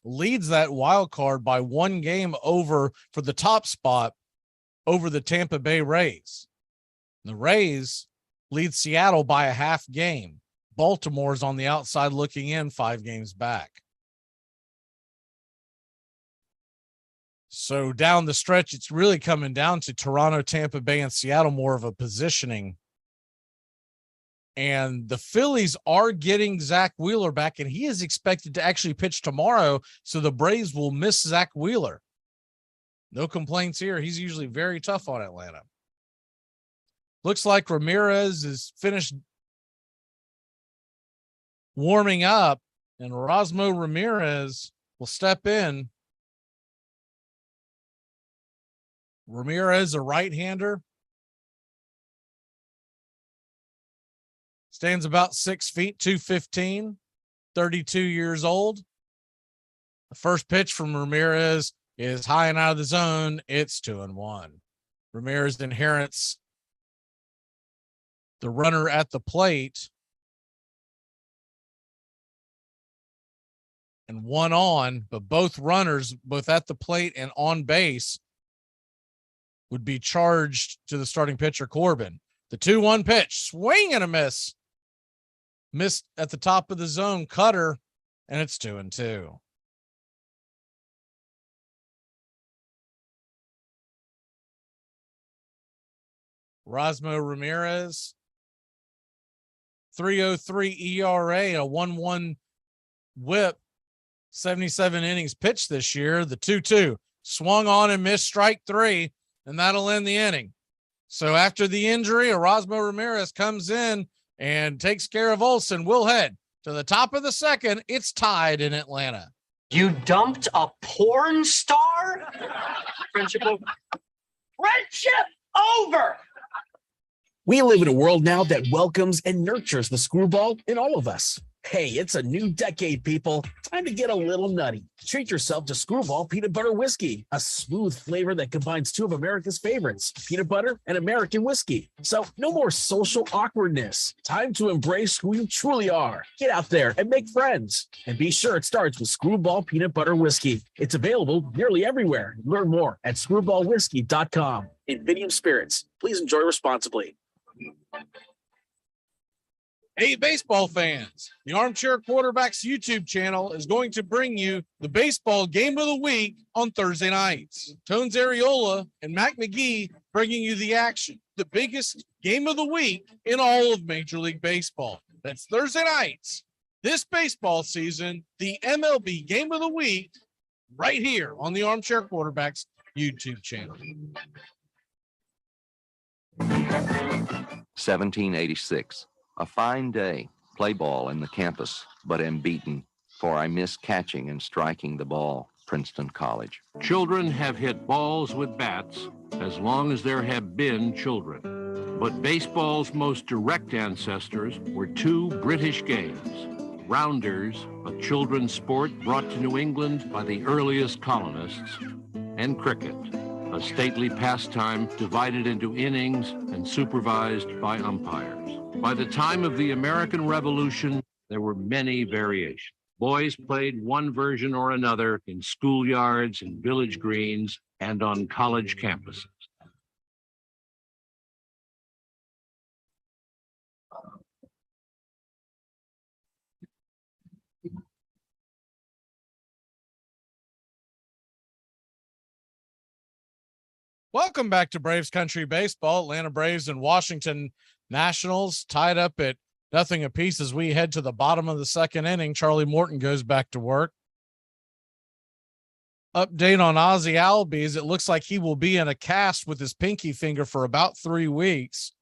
[SPEAKER 1] leads that wild card by 1 game over for the top spot over the Tampa Bay Rays. The Rays lead Seattle by a half game. Baltimore's on the outside looking in, 5 games back. So down the stretch, it's really coming down to Toronto, Tampa Bay, and Seattle, more of a positioning. And the Phillies are getting Zach Wheeler back, and he is expected to actually pitch tomorrow, so the Braves will miss Zach Wheeler. No complaints here. He's usually very tough on Atlanta. Looks like Ramirez is finished warming up, and Erasmo Ramirez will step in. Ramirez, a right-hander, stands about 6 feet, 215, 32 years old. The first pitch from Ramirez is high and out of the zone. It's 2-1. Ramirez inherits the runner at the plate, and 1 on, but both runners, both at the plate and on base, would be charged to the starting pitcher, Corbin. The 2-1 pitch, swing and a miss. Missed at the top of the zone, cutter, and it's 2-2. Erasmo Ramirez, 3.03 ERA, a 1.1 whip, 77 innings pitched this year. The 2-2 swung on and missed, strike 3, and that'll end the inning. So after the injury, Erasmo Ramirez comes in and takes care of Olsen. We'll head to the top of the 2nd. It's tied in Atlanta.
[SPEAKER 6] You dumped a porn star? Friendship over. Friendship over!
[SPEAKER 7] We live in a world now that welcomes and nurtures the screwball in all of us. Hey, it's a new decade, people. Time to get a little nutty. Treat yourself to Screwball Peanut Butter Whiskey, a smooth flavor that combines 2 of America's favorites, peanut butter and American whiskey. So no more social awkwardness. Time to embrace who you truly are. Get out there and make friends. And be sure it starts with Screwball Peanut Butter Whiskey. It's available nearly everywhere. Learn more at screwballwhiskey.com. Invidium Spirits. Please enjoy responsibly.
[SPEAKER 1] Hey, baseball fans, the Armchair Quarterbacks YouTube channel is going to bring you the baseball game of the week on Thursday nights. Tones Areola and Mac McGee bringing you the action, the biggest game of the week in all of Major League Baseball. That's Thursday nights this baseball season, the MLB game of the week, right here on the Armchair Quarterbacks YouTube channel.
[SPEAKER 17] 1786. A fine day. Play ball in the campus, but am beaten.
[SPEAKER 8] for I miss catching and striking the ball. Princeton College.
[SPEAKER 19] Children have hit balls with bats as long as there have been children. But baseball's most direct ancestors were two British games. Rounders, a children's sport brought to New England by the earliest colonists, and cricket, a stately pastime divided into innings and supervised by umpires. By the time of the American Revolution, there were many variations. Boys played one version or another in schoolyards and village greens and on college campuses.
[SPEAKER 1] Welcome back to Braves Country Baseball. Atlanta Braves and Washington Nationals tied up at nothing apiece as we head to the bottom of the second inning. Charlie Morton goes back to work. Update on Ozzie Albies. It looks like he will be in a cast with his pinky finger for about 3 weeks.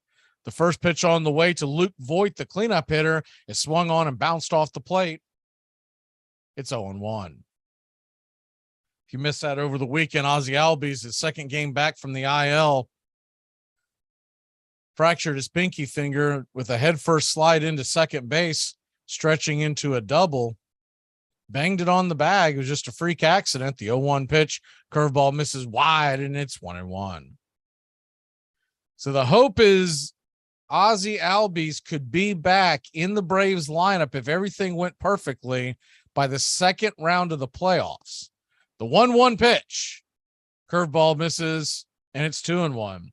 [SPEAKER 1] The first pitch on the way to Luke Voigt, the cleanup hitter, is swung on and bounced off the plate. It's 0-1. If you missed that over the weekend, Ozzie Albies, his second game back from the IL, fractured his pinky finger with a headfirst slide into second base, stretching into a double. Banged it on the bag. It was just a freak accident. The 0-1 pitch, curveball misses wide, and it's 1-1. So the hope is Ozzie Albies could be back in the Braves lineup if everything went perfectly by the second round of the playoffs. The 1-1 pitch, curveball misses, and it's 2-1,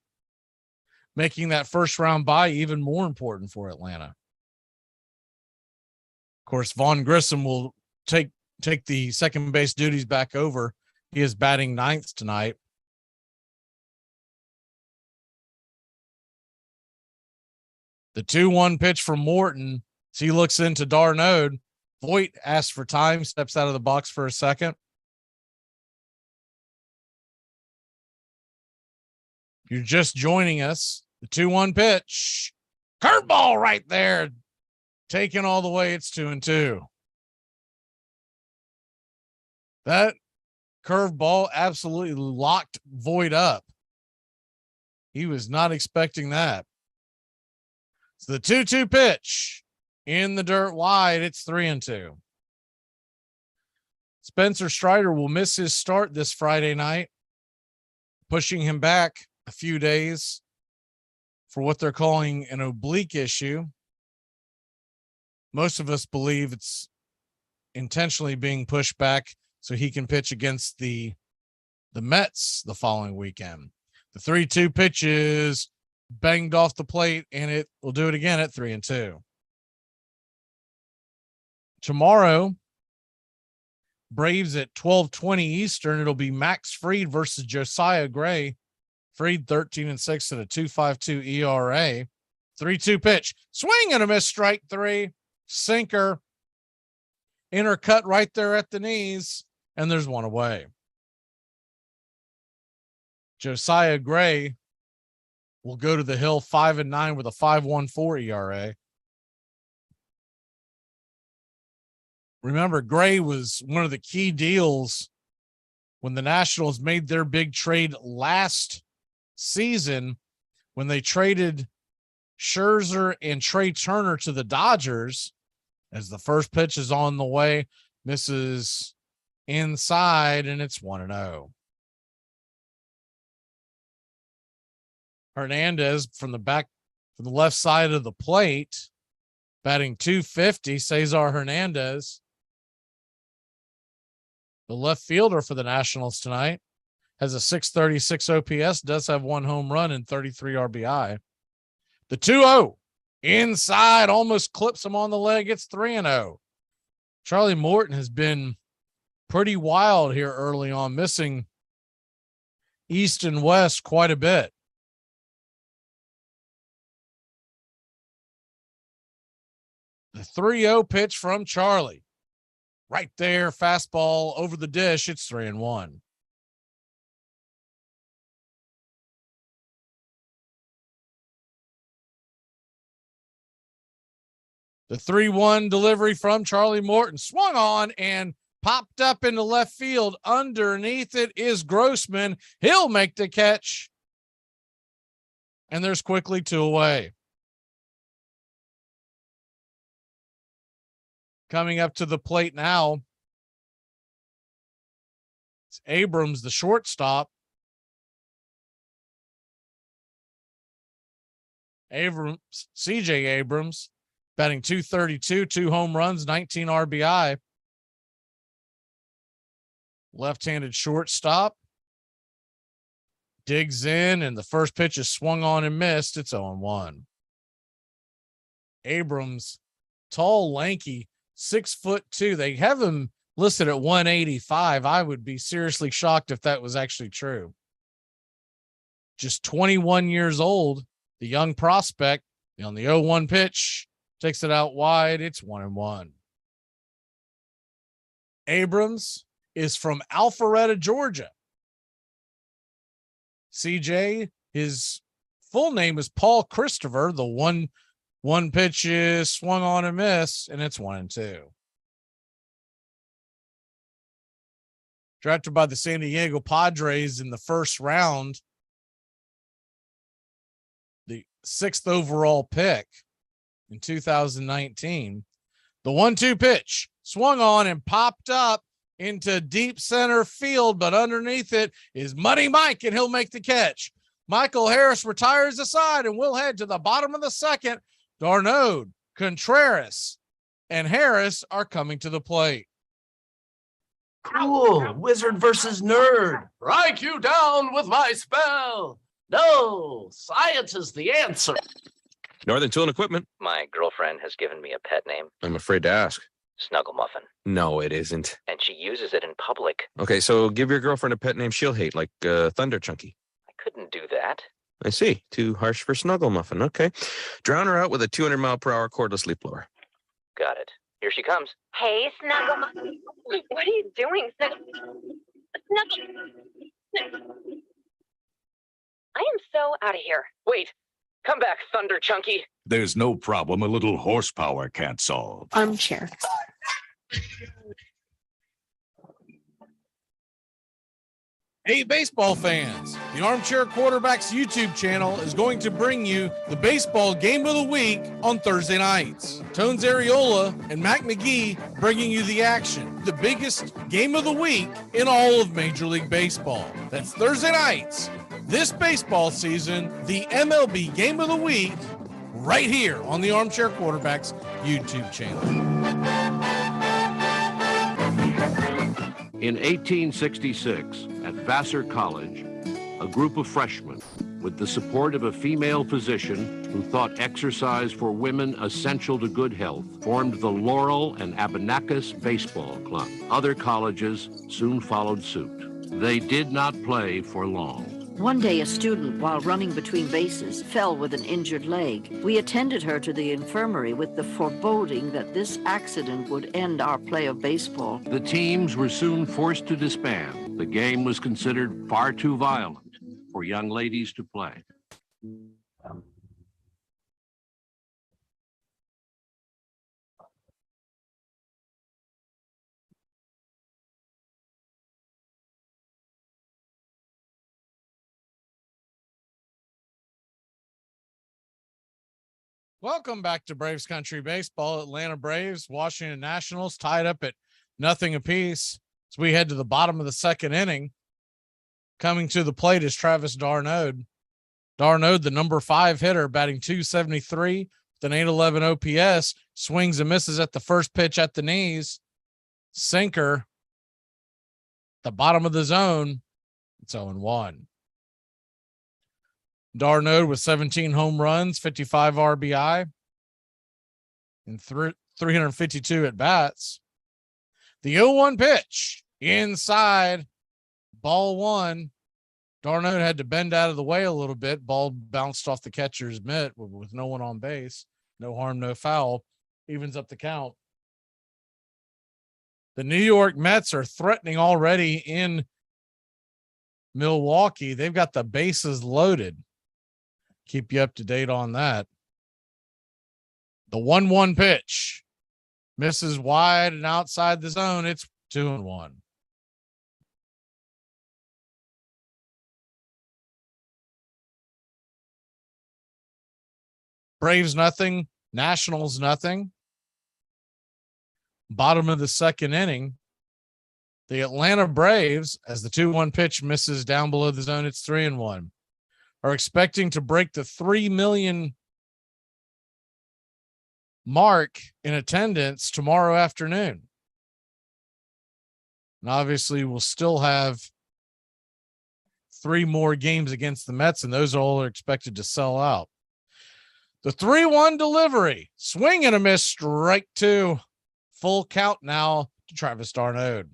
[SPEAKER 1] making that first round bye even more important for Atlanta. Of course, Vaughn Grissom will take the second base duties back over. He is batting ninth tonight. The 2-1 pitch from Morton. So he looks into Darno. Voigt asks for time, steps out of the box for a second. You're just joining us. The 2-1 pitch. Curveball right there. Taken all the way. It's 2-2. That curveball absolutely locked Voigt up. He was not expecting that. So the 2-2 pitch in the dirt wide. It's 3-2. Spencer Strider will miss his start this Friday night, pushing him back a few days for what they're calling an oblique issue. Most of us believe it's intentionally being pushed back so he can pitch against the Mets the following weekend. The 3-2 pitch is banged off the plate, and it will do it again at 3-2. Tomorrow, Braves at 12:20 Eastern. It'll be Max Fried versus Josiah Gray. Fried 13-6 at a 2.52 ERA. 3-2 pitch, swing and a miss, strike three, sinker, inner cut right there at the knees, and there's one away. Josiah Gray will go to the hill 5-9 with a 5.14 ERA. Remember, Gray was one of the key deals when the Nationals made their big trade last season, when they traded Scherzer and Trey Turner to the Dodgers. As the first pitch is on the way, misses inside, and it's 1-0. Hernandez from the left side of the plate, batting .250, Cesar Hernandez, the left fielder for the Nationals tonight, has a .636 OPS, does have one home run and 33 RBI. The 2-0 inside, almost clips him on the leg. It's 3-0. Charlie Morton has been pretty wild here early on, missing east and west quite a bit. The 3-0 pitch from Charlie. Right there, fastball over the dish. It's 3-1. The 3-1 delivery from Charlie Morton swung on and popped up into left field. Underneath it is Grossman. He'll make the catch. And there's quickly 2 away. Coming up to the plate now, it's Abrams, the shortstop. CJ Abrams, batting .232, 2 home runs, 19 RBI. Left-handed shortstop. Digs in, and the first pitch is swung on and missed. It's 0-1. Abrams, tall, lanky, 6'2". They have him listed at 185. I would be seriously shocked if that was actually true. Just 21 years old, the young prospect on the 0-1 pitch takes it out wide. It's 1-1. Abrams is from Alpharetta, Georgia. CJ, his full name is Paul Christopher. The one pitch is swung on and missed, and it's 1-2. Drafted by the San Diego Padres in the first round, the 6th overall pick in 2019. The 1-2 pitch swung on and popped up into deep center field, but underneath it is Muddy Mike, and he'll make the catch. Michael Harris retires aside, and we'll head to the bottom of the second. Darnode, Contreras, and Harris are coming to the plate.
[SPEAKER 10] Cool. Wizard versus nerd. Strike you down with my spell. No, science is the answer.
[SPEAKER 17] Northern Tool and Equipment.
[SPEAKER 18] My girlfriend has given me a pet name,
[SPEAKER 17] I'm afraid to ask.
[SPEAKER 18] Snuggle Muffin,
[SPEAKER 17] No, it isn't.
[SPEAKER 18] and she uses it in public.
[SPEAKER 17] Okay, so give your girlfriend a pet name she'll hate, like Thunder Chunky.
[SPEAKER 18] I couldn't do that.
[SPEAKER 17] I see. Too harsh for Snuggle Muffin. Okay. Drown her out with a 200-mile-per-hour cordless leaf blower.
[SPEAKER 18] Got it. Here she comes.
[SPEAKER 14] Hey, Snuggle Muffin. What are you doing, Snuggle? I am so out of here.
[SPEAKER 18] Wait, come back, Thunder Chunky.
[SPEAKER 15] There's no problem a little horsepower can't solve.
[SPEAKER 14] Armchair.
[SPEAKER 1] Hey, baseball fans, the Armchair Quarterbacks YouTube channel is going to bring you the baseball game of the week on Thursday nights. Tones Areola and Mac McGee bringing you the action, the biggest game of the week in all of Major League Baseball. That's Thursday nights. This baseball season, the MLB game of the week, right here on the Armchair Quarterbacks YouTube channel.
[SPEAKER 19] In 1866, at Vassar College, a group of freshmen, with the support of a female physician who thought exercise for women essential to good health, formed the Laurel and Abenakis Baseball Club. Other colleges soon followed suit. They did not play for long.
[SPEAKER 24] One day, a student, while running between bases, fell with an injured leg. We attended her to the infirmary with the foreboding that this accident would end our play of baseball.
[SPEAKER 19] The teams were soon forced to disband. The game was considered far too violent for young ladies to play.
[SPEAKER 1] Welcome back to Braves Country Baseball. Atlanta Braves, Washington Nationals tied up at 0 apiece as we head to the bottom of the second inning. Coming to the plate is Travis Darnode. Darnode, the number 5 hitter, batting .273 with an .811 OPS, swings and misses at the first pitch at the knees. Sinker, the bottom of the zone. It's 0-1. Darnode with 17 home runs, 55 RBI, and 352 at bats. The 0-1 pitch inside, ball 1. Darnode had to bend out of the way a little bit. Ball bounced off the catcher's mitt with no one on base. No harm, no foul. Evens up the count. The New York Mets are threatening already in Milwaukee. They've got the bases loaded. Keep you up to date on that. The 1-1 pitch misses wide and outside the zone. It's 2-1. Braves nothing, Nationals nothing. Bottom of the second inning. The Atlanta Braves, as the 2-1 pitch misses down below the zone, it's 3-1, are expecting to break the 3 million mark in attendance tomorrow afternoon. And obviously we'll still have 3 more games against the Mets, and those all are expected to sell out. The 3-1 delivery, swing and a miss, strike 2. Full count now to Travis d'Arnaud.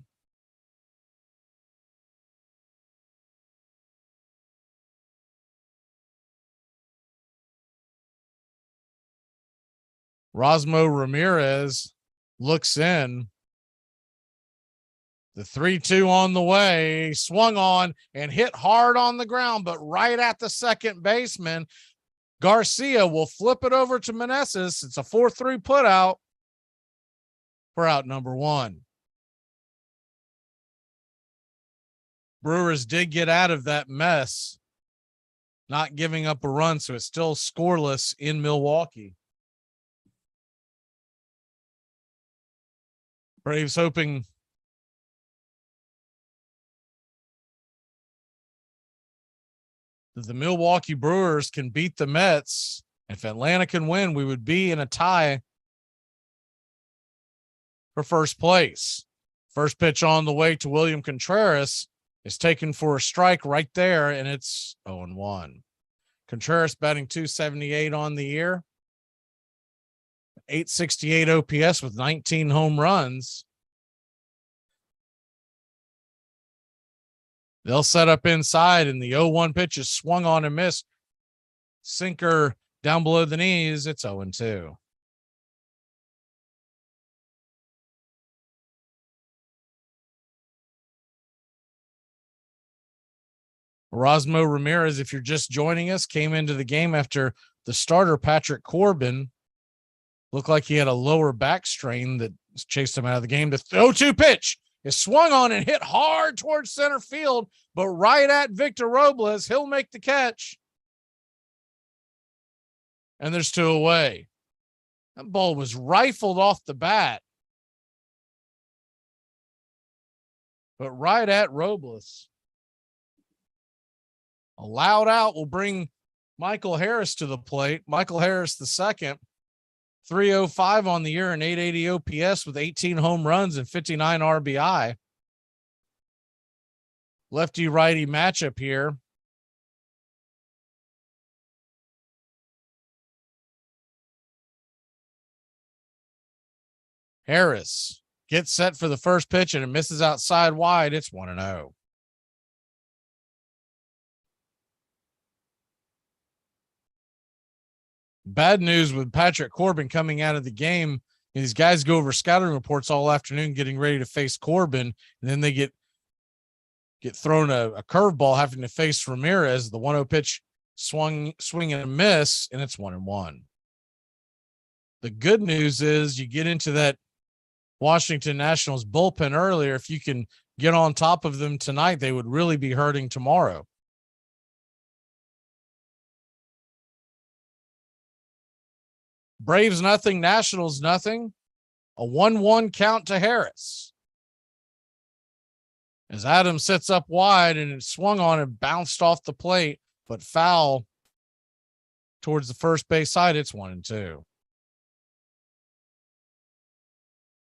[SPEAKER 1] Rosmo Ramirez looks in. The 3-2 on the way, swung on and hit hard on the ground, but right at the second baseman. Garcia will flip it over to Meneses. It's a 4-3 put out for out number 1. Brewers did get out of that mess, not giving up a run, so it's still scoreless in Milwaukee. Braves hoping that the Milwaukee Brewers can beat the Mets. If Atlanta can win, we would be in a tie for first place. First pitch on the way to William Contreras is taken for a strike right there, and it's 0-1. Contreras batting .278 on the year. 868 OPS with 19 home runs. They'll set up inside, and the 0-1 pitch is swung on and missed. Sinker down below the knees. It's 0-2. Rosmo Ramirez, if you're just joining us, came into the game after the starter, Patrick Corbin, looked like he had a lower back strain that chased him out of the game. The 0-2 pitch is swung on and hit hard towards center field, but right at Victor Robles. He'll make the catch. And there's 2 away. That ball was rifled off the bat, but right at Robles. A loud out will bring Michael Harris to the plate. Michael Harris, the second, 305 on the year and 880 OPS with 18 home runs and 59 RBI. Lefty righty matchup here. Harris gets set for the first pitch and it misses outside wide. It's 1-0. Bad news with Patrick Corbin coming out of the game. These guys go over scouting reports all afternoon getting ready to face Corbin, and then they get thrown a curveball having to face Ramirez. The 1-0 pitch swing and a miss, and it's 1-1. The good news is you get into that Washington Nationals bullpen earlier. If you can get on top of them tonight, they would really be hurting tomorrow. Braves nothing, Nationals nothing. A 1-1 count to Harris. As Adams sits up wide and it swung on and bounced off the plate, but foul towards the first base side. It's 1-2.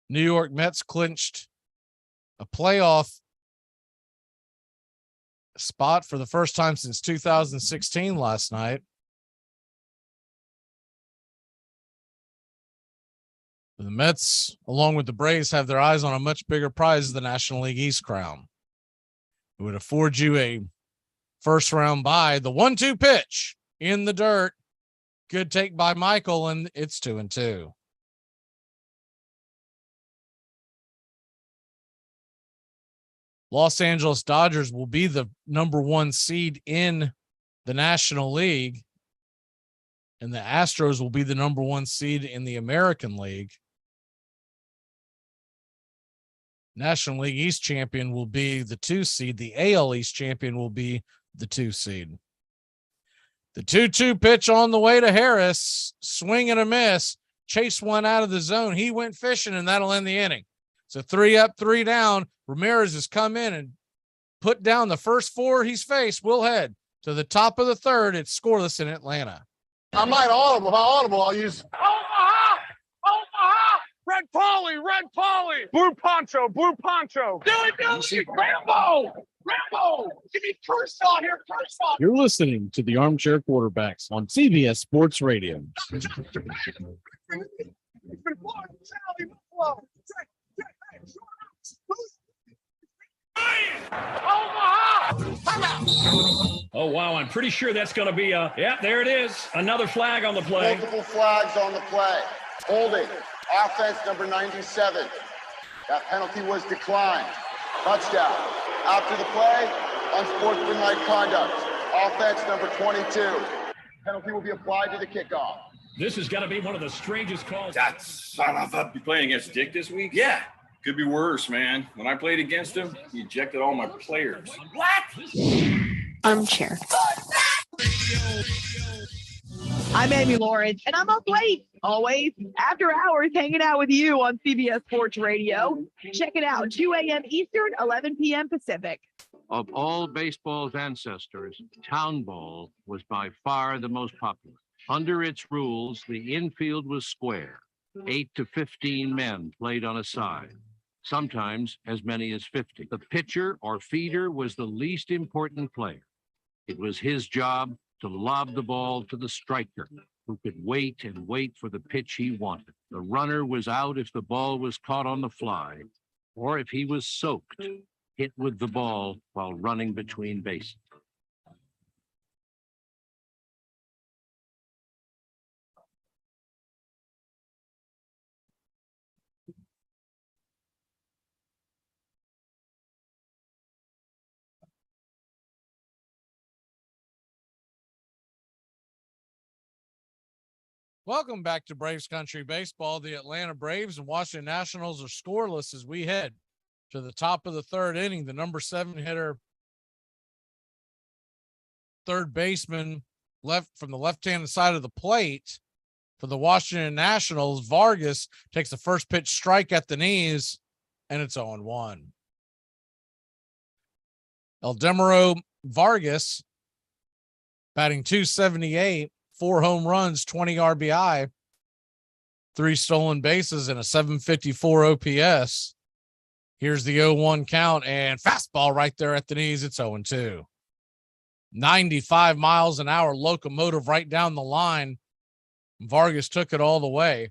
[SPEAKER 1] New York Mets clinched a playoff spot for the first time since 2016 last night. The Mets, along with the Braves, have their eyes on a much bigger prize, the National League East crown. It would afford you a first round bye. The 1-2 pitch in the dirt. Good take by Michael, and it's 2-2. Los Angeles Dodgers will be the number 1 seed in the National League. and the Astros will be the number 1 seed in the American League. National League East champion will be the 2 seed. The AL East champion will be the 2 seed. The 2-2 pitch on the way to Harris. Swing and a miss. Chase one out of the zone. He went fishing, and that'll end the inning. So 3 up, 3 down. Ramirez has come in and put down the first 4 he's faced. We'll head to the top of the 3rd. It's scoreless in Atlanta.
[SPEAKER 12] I might audible. If I audible, I'll use
[SPEAKER 2] Omaha! Omaha! Red Polly! Red Polly! Blue Poncho! Blue Poncho! Do it! Rambo! Rambo! Give me Kershaw here, Kershaw!
[SPEAKER 1] You're listening to the Armchair Quarterbacks on CBS Sports Radio.
[SPEAKER 3] Oh, wow. I'm pretty sure that's going to be there it is. Another flag on the play.
[SPEAKER 12] multiple flags on the play. Holding. Offense number 97. That penalty was declined. Touchdown. After the play, unsportsmanlike conduct. Offense number 22. Penalty will be applied to the kickoff.
[SPEAKER 3] This is going to be one of the strangest calls.
[SPEAKER 11] That son of a... You playing against Dick this week? Yeah. Could be worse, man. When I played against him, he ejected all my players.
[SPEAKER 13] Armchair.
[SPEAKER 16] I'm Amy Lawrence, and I'm up late, always, after hours, hanging out with you on CBS Sports Radio. Check it out, 2 a.m. Eastern, 11 p.m. Pacific.
[SPEAKER 19] Of all baseball's ancestors, town ball was by far the most popular. Under its rules, the infield was square. 8 to 15 men played on a side, sometimes as many as 50. The pitcher or feeder was the least important player. It was his job to lob the ball to the striker, who could wait and wait for the pitch he wanted. The runner was out if the ball was caught on the fly, or if he was soaked, hit with the ball while running between bases.
[SPEAKER 1] Welcome back to Braves Country Baseball. The Atlanta Braves and Washington Nationals are scoreless as we head to the top of the 3rd inning. The number 7 hitter, third baseman, left from the left-hand side of the plate for the Washington Nationals, Vargas, takes the first pitch strike at the knees, and it's 0-1. Eldemiro Vargas, batting .278, 4 home runs, 20 RBI, 3 stolen bases, and a .754 OPS. Here's the 0-1 count, and fastball right there at the knees. It's 0-2. 95 miles an hour locomotive right down the line. Vargas took it all the way.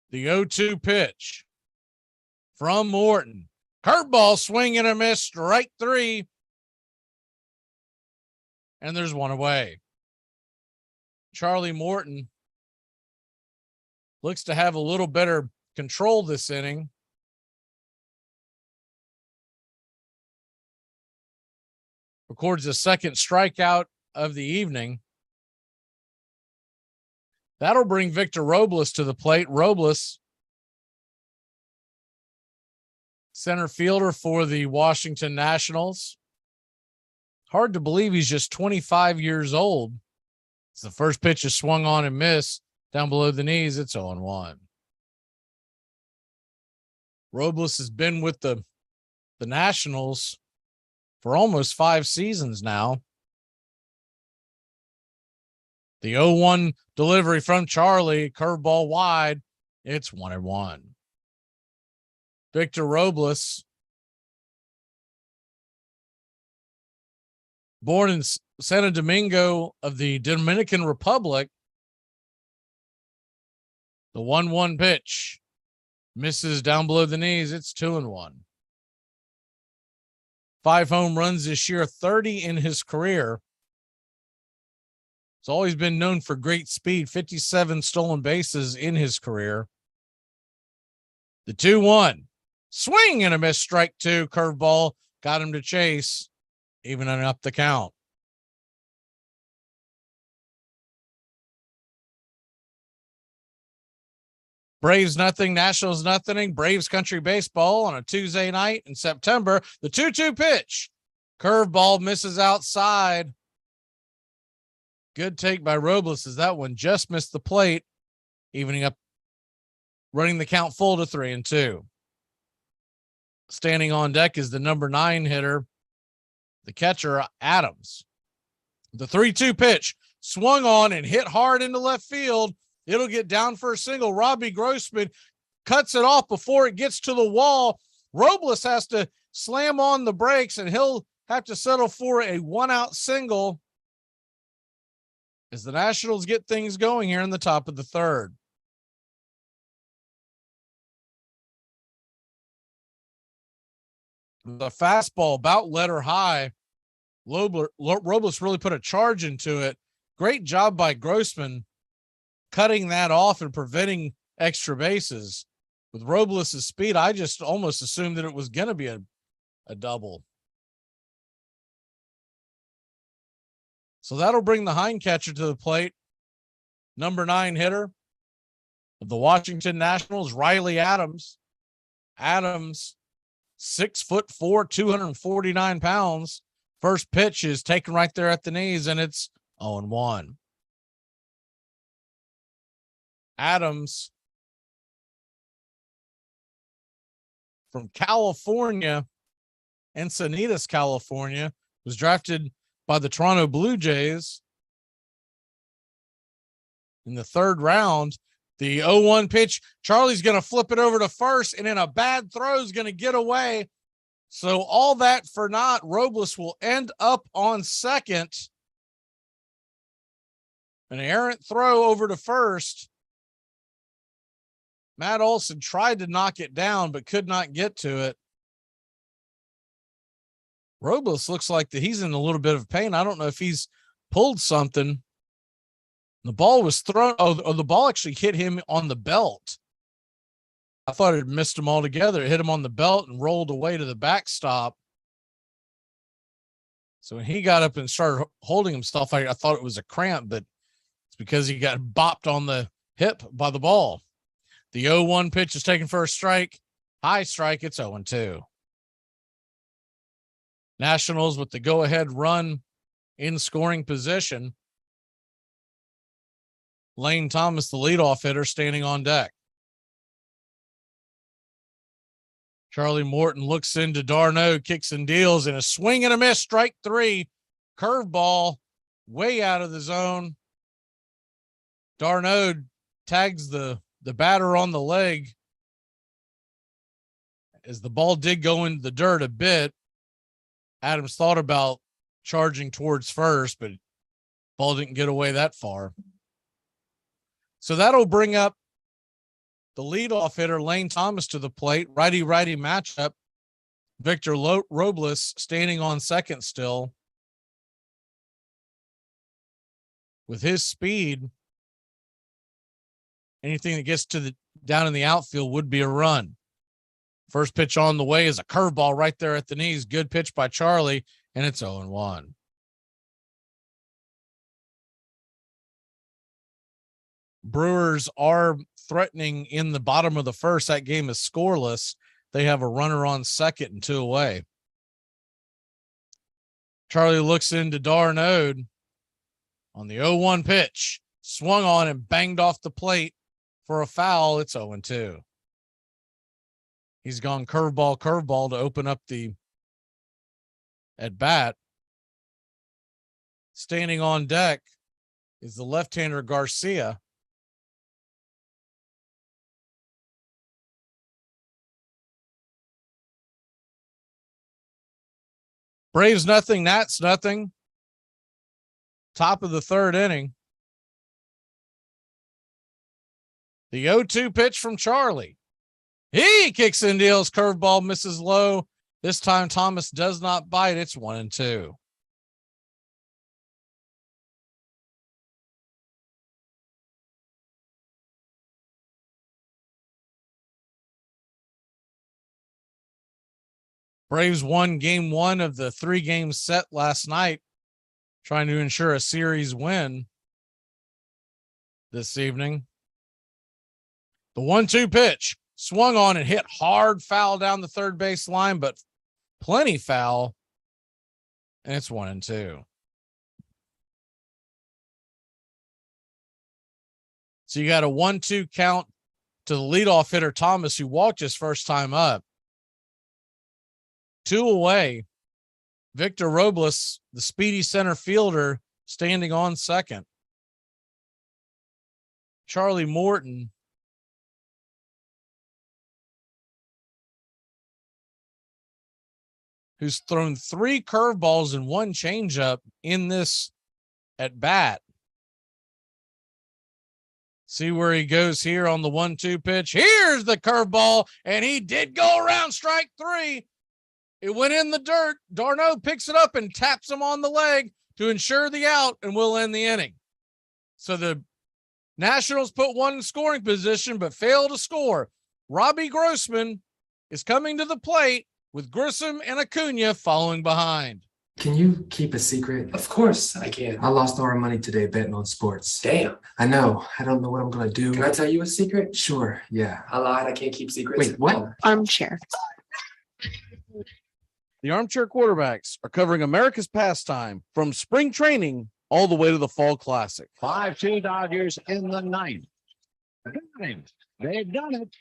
[SPEAKER 1] The 0-2 pitch from Morton. Curveball, swing and a miss, strike 3. And there's one away. Charlie Morton looks to have a little better control this inning. Records the second strikeout of the evening. That'll bring Victor Robles to the plate. Robles, center fielder for the Washington Nationals. Hard to believe he's just 25 years old. It's the first pitch is swung on and missed down below the knees. It's 0-1. Robles has been with the Nationals for almost 5 seasons now. The 0-1 delivery from Charlie, curveball wide. It's 1-1. Victor Robles, born in Santo Domingo of the Dominican Republic. The 1-1 pitch misses down below the knees. It's 2-1. 5 home runs this year, 30 in his career. He's always been known for great speed, 57 stolen bases in his career. The 2-1. Swing and a miss, strike 2, curveball, got him to chase. evening up the count. Braves nothing, Nationals nothing. Braves country baseball on a Tuesday night in September. The 2-2 pitch. Curveball misses outside. Good take by Robles as that one just missed the plate, evening up, running the count full to 3-2. Standing on deck is the number 9 hitter, the catcher, Adams. The 3-2 pitch swung on and hit hard into left field. It'll get down for a single. Robbie Grossman cuts it off before it gets to the wall. Robles has to slam on the brakes, and he'll have to settle for a 1-out single as the Nationals get things going here in the top of the third. The fastball about letter high. Robles really put a charge into it. Great job by Grossman cutting that off and preventing extra bases. With Robles' speed, I just almost assumed that it was going to be a double. So that'll bring the hind catcher to the plate. Number 9 hitter of the Washington Nationals, Riley Adams. Adams, 6'4", 249 pounds. First pitch is taken right there at the knees, and it's 0-1. Adams from California, Encinitas, California, was drafted by the Toronto Blue Jays in the 3rd round. The 0-1 pitch, Charlie's going to flip it over to first, and in a bad throw is going to get away. So all that for naught. Robles will end up on second. An errant throw over to first. Matt Olson tried to knock it down, but could not get to it. Robles looks like that he's in a little bit of pain. I don't know if he's pulled something. The ball was thrown. Oh, the ball actually hit him on the belt. I thought it missed him altogether. It hit him on the belt and rolled away to the backstop. So when he got up and started holding himself, I thought it was a cramp, but it's because he got bopped on the hip by the ball. The 0-1 pitch is taken for a strike. High strike. It's 0-2. Nationals with the go-ahead run in scoring position. Lane Thomas, the leadoff hitter, standing on deck. Charlie Morton looks into d'Arnaud, kicks and deals, and a swing and a miss. Strike 3. Curveball way out of the zone. d'Arnaud tags the batter on the leg as the ball did go into the dirt a bit. Adams thought about charging towards first, but ball didn't get away that far. So that'll bring up the leadoff hitter, Lane Thomas, to the plate. Righty-righty matchup. Victor Robles standing on second still. With his speed, anything that gets to the down in the outfield would be a run. First pitch on the way is a curveball right there at the knees. Good pitch by Charlie, and it's 0-1. Brewers are threatening in the bottom of the first. That game is scoreless. They have a runner on second and 2 away. Charlie looks into d'Arnaud on the 0-1 pitch. Swung on and banged off the plate for a foul. It's 0-2. He's gone curveball to open up the at bat. Standing on deck is the left-hander Garcia. Braves nothing, Nats nothing. Top of the 3rd inning. The 0-2 pitch from Charlie. He kicks and deals. Curveball misses low. This time Thomas does not bite. It's 1-2. Braves won game 1 of the 3-game set last night, trying to ensure a series win this evening. The 1-2 pitch swung on and hit hard, foul down the third base line, but plenty foul. And it's 1-2. So you got a 1-2 count to the leadoff hitter, Thomas, who walked his first time up. 2 away. Victor Robles, the speedy center fielder, standing on second. Charlie Morton who's thrown 3 curveballs and 1 changeup in this at bat. See where he goes here on the 1-2 pitch. Here's the curveball, and he did go around strike 3. It went in the dirt. Darno picks it up and taps him on the leg to ensure the out, and will end the inning. So the Nationals put 1 in scoring position, but fail to score. Robbie Grossman is coming to the plate with Grissom and Acuna following behind.
[SPEAKER 13] Can you keep a secret?
[SPEAKER 20] Of course I can.
[SPEAKER 13] I lost all our money today betting on sports.
[SPEAKER 20] Damn.
[SPEAKER 13] I know. I don't know what I'm going to do.
[SPEAKER 20] Can I tell you a secret?
[SPEAKER 13] Sure, yeah.
[SPEAKER 20] I lied. I can't keep secrets.
[SPEAKER 13] Wait, what?
[SPEAKER 16] Armchair.
[SPEAKER 1] The Armchair Quarterbacks are covering America's pastime from spring training all the way to the Fall Classic.
[SPEAKER 12] 5-2 Dodgers in the 9th. They've done it.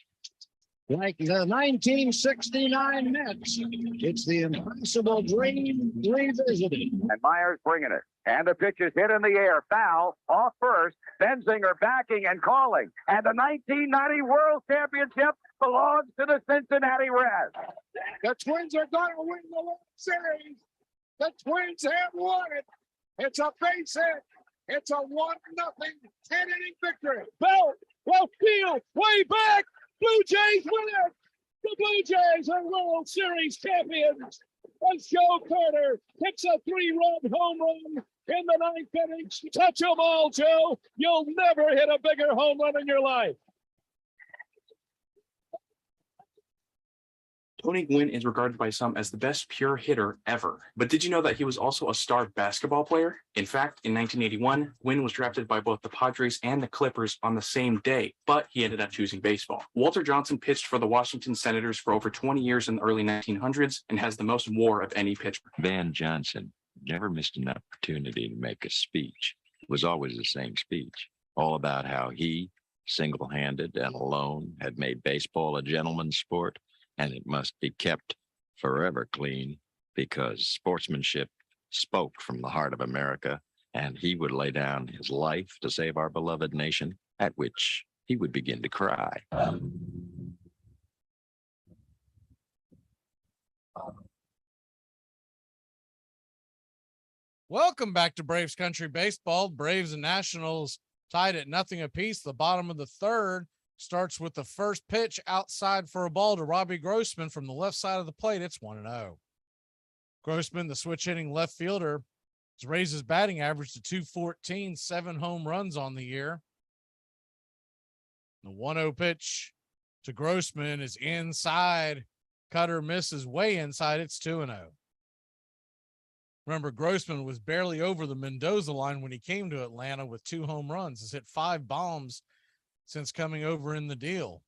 [SPEAKER 12] Like the 1969 Nets, it's the impossible dream revisited.
[SPEAKER 21] And Myers bringing it. And the pitch is hit in the air. Foul off first. Benzinger backing and calling. And the 1990 World Championship belongs to the Cincinnati Reds.
[SPEAKER 12] The Twins are going to win the World Series. The Twins have won it. It's a base hit. It's a 1-0 10-inning victory. Bell, left field, way back. Blue Jays win it. The Blue Jays are World Series champions. As Joe Carter hits a 3-run home run in the 9th inning. Touch them all, Joe. You'll never hit a bigger home run in your life.
[SPEAKER 22] Tony Gwynn is regarded by some as the best pure hitter ever. But did you know that he was also a star basketball player? In fact, in 1981, Gwynn was drafted by both the Padres and the Clippers on the same day, but he ended up choosing baseball. Walter Johnson pitched for the Washington Senators for over 20 years in the early 1900s and has the most WAR of any pitcher.
[SPEAKER 5] Van Johnson never missed an opportunity to make a speech. It was always the same speech, all about how he, single-handed and alone, had made baseball a gentleman's sport, and it must be kept forever clean because sportsmanship spoke from the heart of America, and he would lay down his life to save our beloved nation, at which he would begin to cry.
[SPEAKER 1] Welcome back to Braves Country Baseball. Braves and Nationals tied at 0 apiece. The bottom of the 3rd starts with the first pitch outside for a ball to Robbie Grossman from the left side of the plate. It's 1-0. Grossman, the switch hitting left fielder, has raised his batting average to 214, 7 home runs on the year. The 1-0 pitch to Grossman is inside. Cutter misses way inside. It's 2-0. Remember, Grossman was barely over the Mendoza line when he came to Atlanta with 2 home runs. Has hit 5 bombs since coming over in the deal.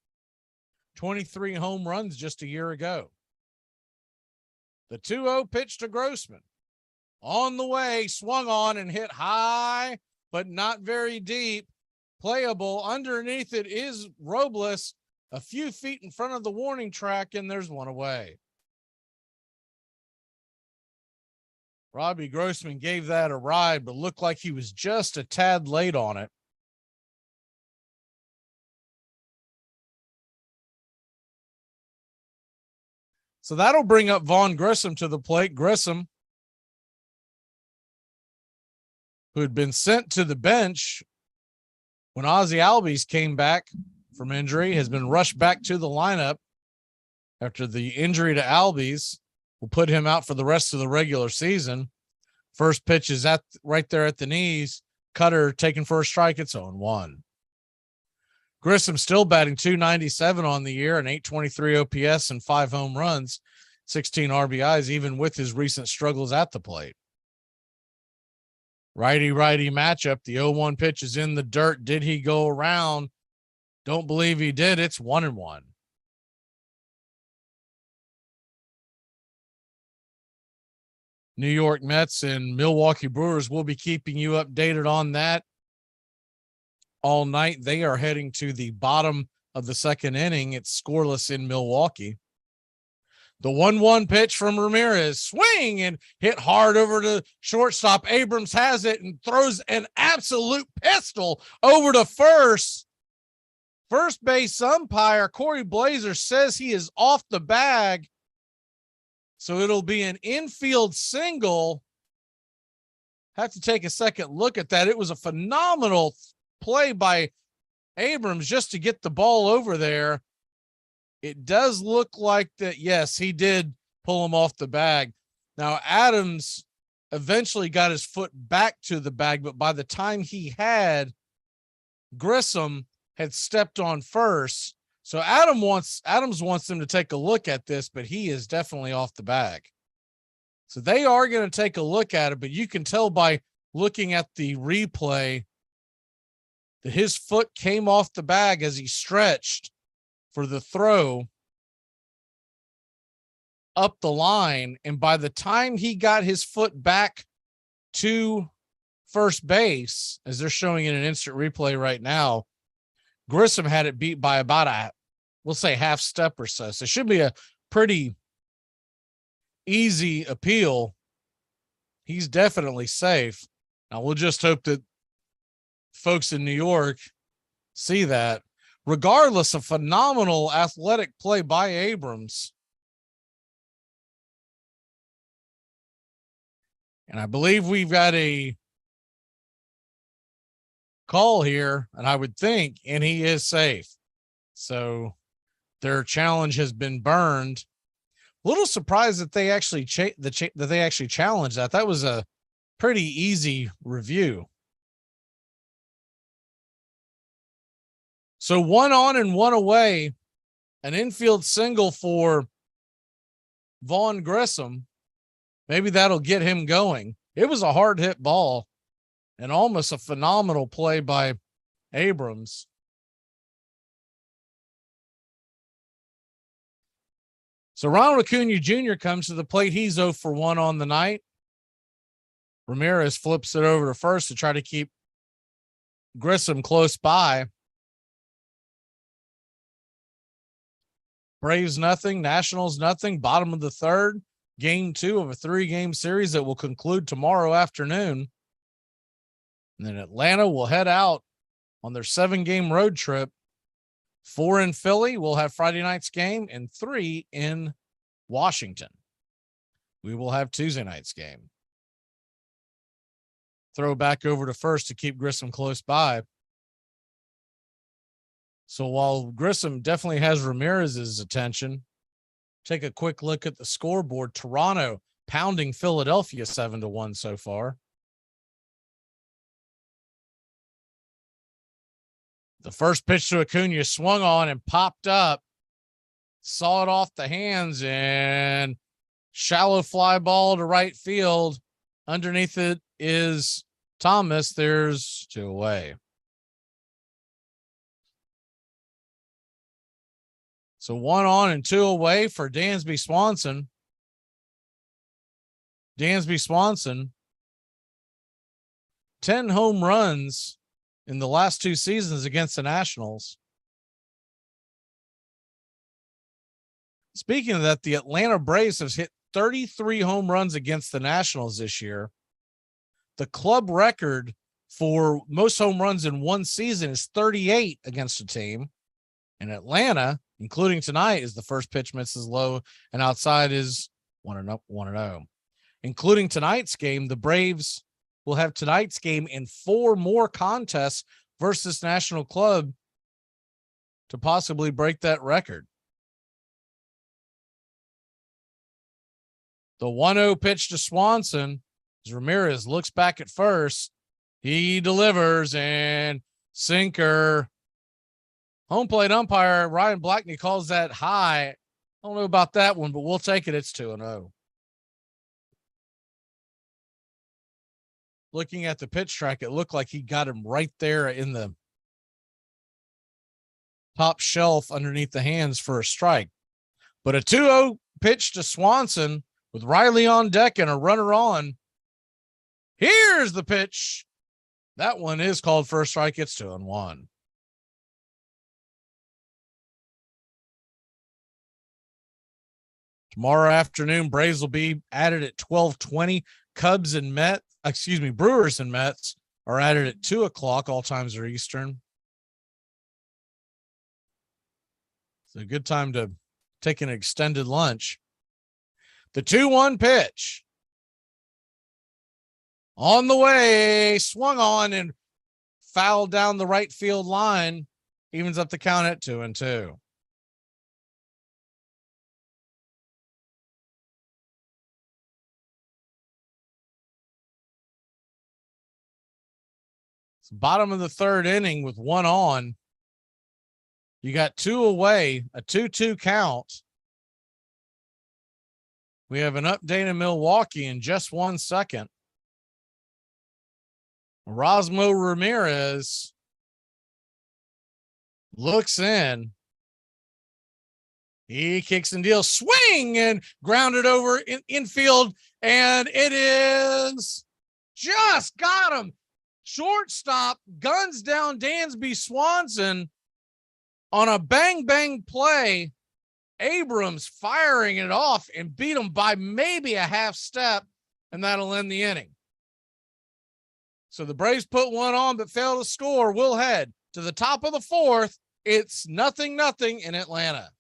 [SPEAKER 1] 23 home runs just a year ago. The 2-0 pitch to Grossman. On the way, swung on and hit high, but not very deep. Playable. Underneath it is Robles, a few feet in front of the warning track, and there's 1 away. Robbie Grossman gave that a ride, but looked like he was just a tad late on it. So that'll bring up Vaughn Grissom to the plate. Grissom, who had been sent to the bench when Ozzie Albies came back from injury, has been rushed back to the lineup after the injury to Albies. Will put him out for the rest of the regular season. First pitch is right there at the knees. Cutter taking for a strike. It's 0-1. Grissom still batting .297 on the year, an .823 OPS and 5 home runs. 16 RBIs, even with his recent struggles at the plate. Righty-righty matchup. The 0-1 pitch is in the dirt. Did he go around? Don't believe he did. It's 1-1. New York Mets and Milwaukee Brewers will be keeping you updated on that all night. They are heading to the bottom of the second inning. It's scoreless in Milwaukee. The 1-1 pitch from Ramirez, swing and hit hard over to shortstop. Abrams has it and throws an absolute pistol over to first. First base umpire Corey Blazer says he is off the bag. So it'll be an infield single. Have to take a second look at that. It was a phenomenal play by Abrams just to get the ball over there. It does look like that, yes, he did pull him off the bag. Now, Adams eventually got his foot back to the bag, but by the time he had, Grissom had stepped on first. So Adams wants them to take a look at this, but he is definitely off the bag. So they are going to take a look at it, but you can tell by looking at the replay that his foot came off the bag as he stretched for the throw up the line. And by the time he got his foot back to first base, as they're showing in an instant replay right now, Grissom had it beat by about we'll say half step or so. So it should be a pretty easy appeal. He's definitely safe. Now we'll just hope that folks in New York see that. Regardless, a phenomenal athletic play by Abrams. And I believe we've got a call here, and I would think, and he is safe. So their challenge has been burned. A little surprised that they actually challenged that. That was a pretty easy review. So 1 on and 1 away, an infield single for Vaughn Grissom. Maybe that'll get him going. It was a hard hit ball and almost a phenomenal play by Abrams. So Ronald Acuna Jr. comes to the plate. He's 0 for 1 on the night. Ramirez flips it over to first to try to keep Grissom close by. Braves nothing, Nationals nothing, bottom of the third, game 2 of a 3-game series that will conclude tomorrow afternoon. And then Atlanta will head out on their 7-game road trip. 4 in Philly. We'll have Friday night's game and 3 in Washington. We will have Tuesday night's game. Throw back over to first to keep Grissom close by. So while Grissom definitely has Ramirez's attention, take a quick look at the scoreboard. Toronto pounding Philadelphia 7-1 so far. The first pitch to Acuna swung on and popped up, saw it off the hands, and shallow fly ball to right field. Underneath it is Thomas. There's 2 away. So 1 on and 2 away for Dansby Swanson. Dansby Swanson, 10 home runs in the last 2 seasons against the Nationals. Speaking of that, the Atlanta Braves have hit 33 home runs against the Nationals this year. The club record for most home runs in one season is 38 against a team. And Atlanta, including tonight, is the first pitch misses low, and outside is 1-0. Including tonight's game, the Braves will have tonight's game in 4 more contests versus National Club to possibly break that record. The 1-0 pitch to Swanson as Ramirez looks back at first. He delivers and sinker. Home plate umpire Ryan Blackney calls that high I don't know about that one, but we'll take it. It's 2-0. Looking at the pitch track, it looked like he got him right there in the top shelf underneath the hands for a strike. But a 2-0 pitch to Swanson with Riley on deck and a runner on. Here's the pitch. That one is called for a strike. It's 2-1. Tomorrow afternoon, Braves will be at it at 12:20. Brewers and Mets are at it at 2:00. All times are Eastern. It's a good time to take an extended lunch. The 2-1 pitch. On the way, swung on and fouled down the right field line. Evens up the count at 2-2. It's bottom of the third inning with one on. You got two away, a 2-2 count. We have an update in Milwaukee in just 1 second. Erasmo Ramirez looks in. He kicks and deals, swing and grounded over infield, and it is just got him. Shortstop guns down Dansby Swanson on a bang play. Abrams firing it off and beat him by maybe a half step, and that'll end the inning. So the Braves put one on but fail to score. We'll head to the top of the fourth. It's 0-0 in Atlanta.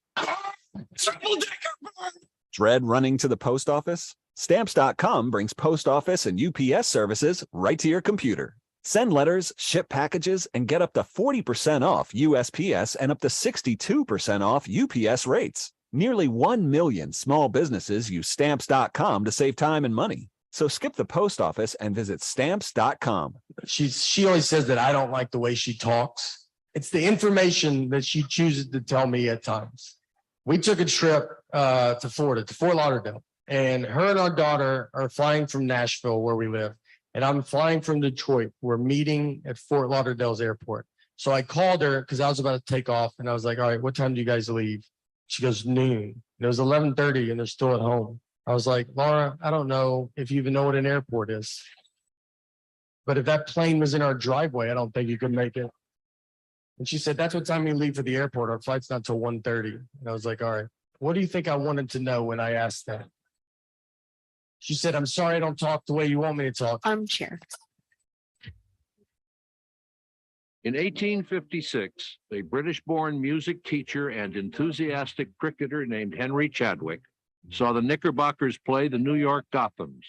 [SPEAKER 4] Dread running to the post office? Stamps.com brings post office and UPS services right to your computer. Send letters, ship packages, and get up to 40% off USPS and up to 62% off UPS rates. Nearly 1 million small businesses use Stamps.com to save time and money. So skip the post office and visit Stamps.com.
[SPEAKER 6] She always says that I don't like the way she talks. It's the information that she chooses to tell me at times. We took a trip to Florida, to Fort Lauderdale, and her and our daughter are flying from Nashville, where we live, and I'm flying from Detroit. We're meeting at Fort Lauderdale's airport. So I called her because I was about to take off, and I was like, all right, what time do you guys leave? She goes, noon. And it was 11:30, and they're still at home. I was like, Laura, I don't know if you even know what an airport is. But if that plane was in our driveway, I don't think you could make it. And she said, that's what time we leave for the airport. Our flight's not till 1:30. And I was like, all right, what do you think I wanted to know when I asked that? She said, I'm sorry I don't talk the way you want me to talk.
[SPEAKER 14] Armchair.
[SPEAKER 19] In 1856, a British-born music teacher and enthusiastic cricketer named Henry Chadwick saw the Knickerbockers play the New York Gothams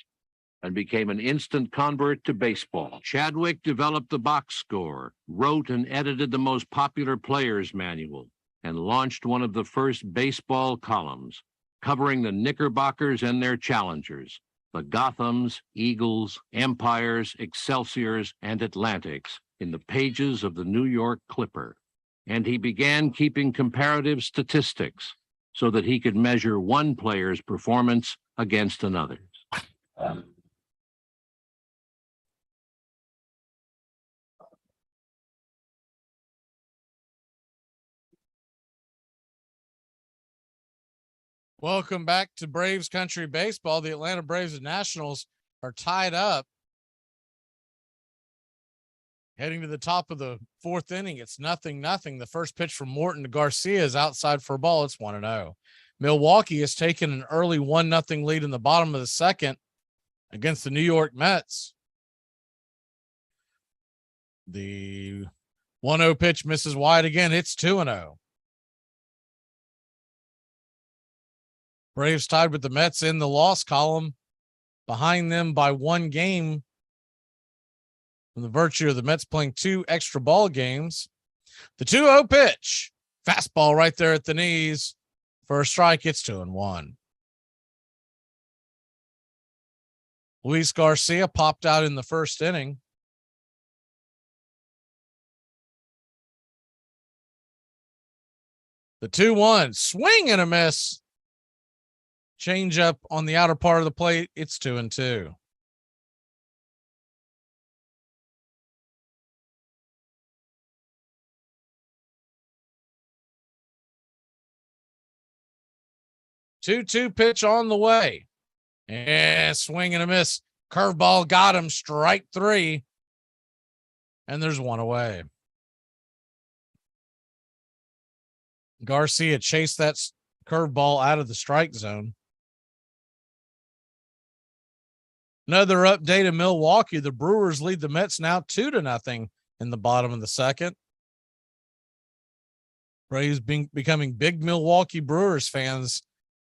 [SPEAKER 19] and became an instant convert to baseball. Chadwick developed the box score, wrote and edited the most popular players' manual, and launched one of the first baseball columns, covering the Knickerbockers and their challengers, the Gothams, Eagles, Empires, Excelsiors, and Atlantics, in the pages of the New York Clipper. And he began keeping comparative statistics so that he could measure one player's performance against another's.
[SPEAKER 1] Welcome back to Braves Country Baseball. The Atlanta Braves and Nationals are tied up. Heading to the top of the fourth inning, it's 0-0. The first pitch from Morton to Garcia is outside for a ball. It's 1-0. Milwaukee has taken an early 1-0 lead in the bottom of the second against the New York Mets. The 1-0 pitch misses wide again. It's 2-0. Braves tied with the Mets in the loss column, behind them by 1 game. From the virtue of the Mets playing 2 extra ball games. The 2-0 pitch. Fastball right there at the knees. For a strike, it's 2-1. Luis Garcia popped out in the first inning. The 2-1. Swing and a miss. Change up on the outer part of the plate. It's 2-2. Two pitch on the way. And swing and a miss. Curveball got him. Strike 3. And there's one away. Garcia chased that curveball out of the strike zone. Another update in Milwaukee. The Brewers lead the Mets now 2-0 in the bottom of the second. Braves becoming big Milwaukee Brewers fans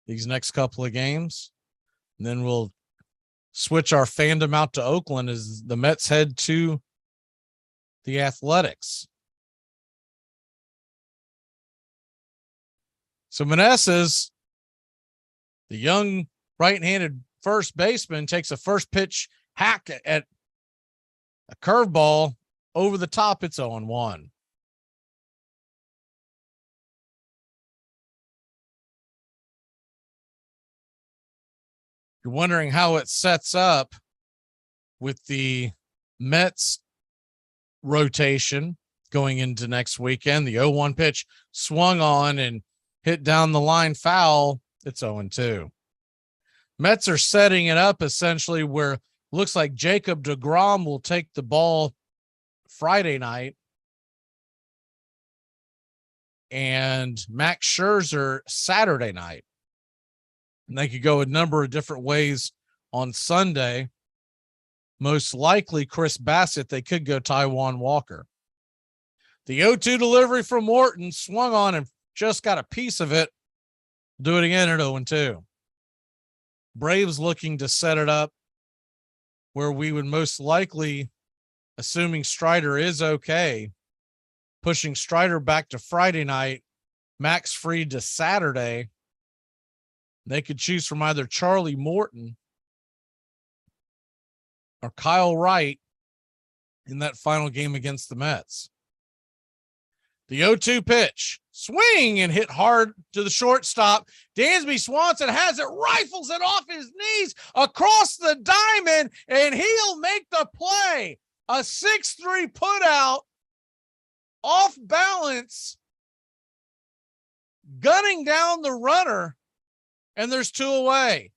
[SPEAKER 1] these next couple of games. And then we'll switch our fandom out to Oakland as the Mets head to the Athletics. So Meneses, the young right-handed first baseman, takes a first pitch hack at a curveball over the top. It's 0-1. You're wondering how it sets up with the Mets rotation going into next weekend. The 0-1 pitch swung on and hit down the line foul. It's 0-2. Mets are setting it up essentially where looks like Jacob deGrom will take the ball Friday night and Max Scherzer Saturday night. And they could go a number of different ways on Sunday. Most likely Chris Bassett. They could go Taijuan Walker. The 0-2 delivery from Morton swung on and just got a piece of it. Do it again at 0-2. Braves looking to set it up where we would most likely, assuming Strider is okay, pushing Strider back to Friday night, Max Fried to Saturday. They could choose from either Charlie Morton or Kyle Wright in that final game against the Mets. The 0-2 pitch, swing and hit hard to the shortstop. Dansby Swanson has it, rifles it off his knees across the diamond, and he'll make the play. A 6-3 put out, off balance, gunning down the runner, and there's 2 away.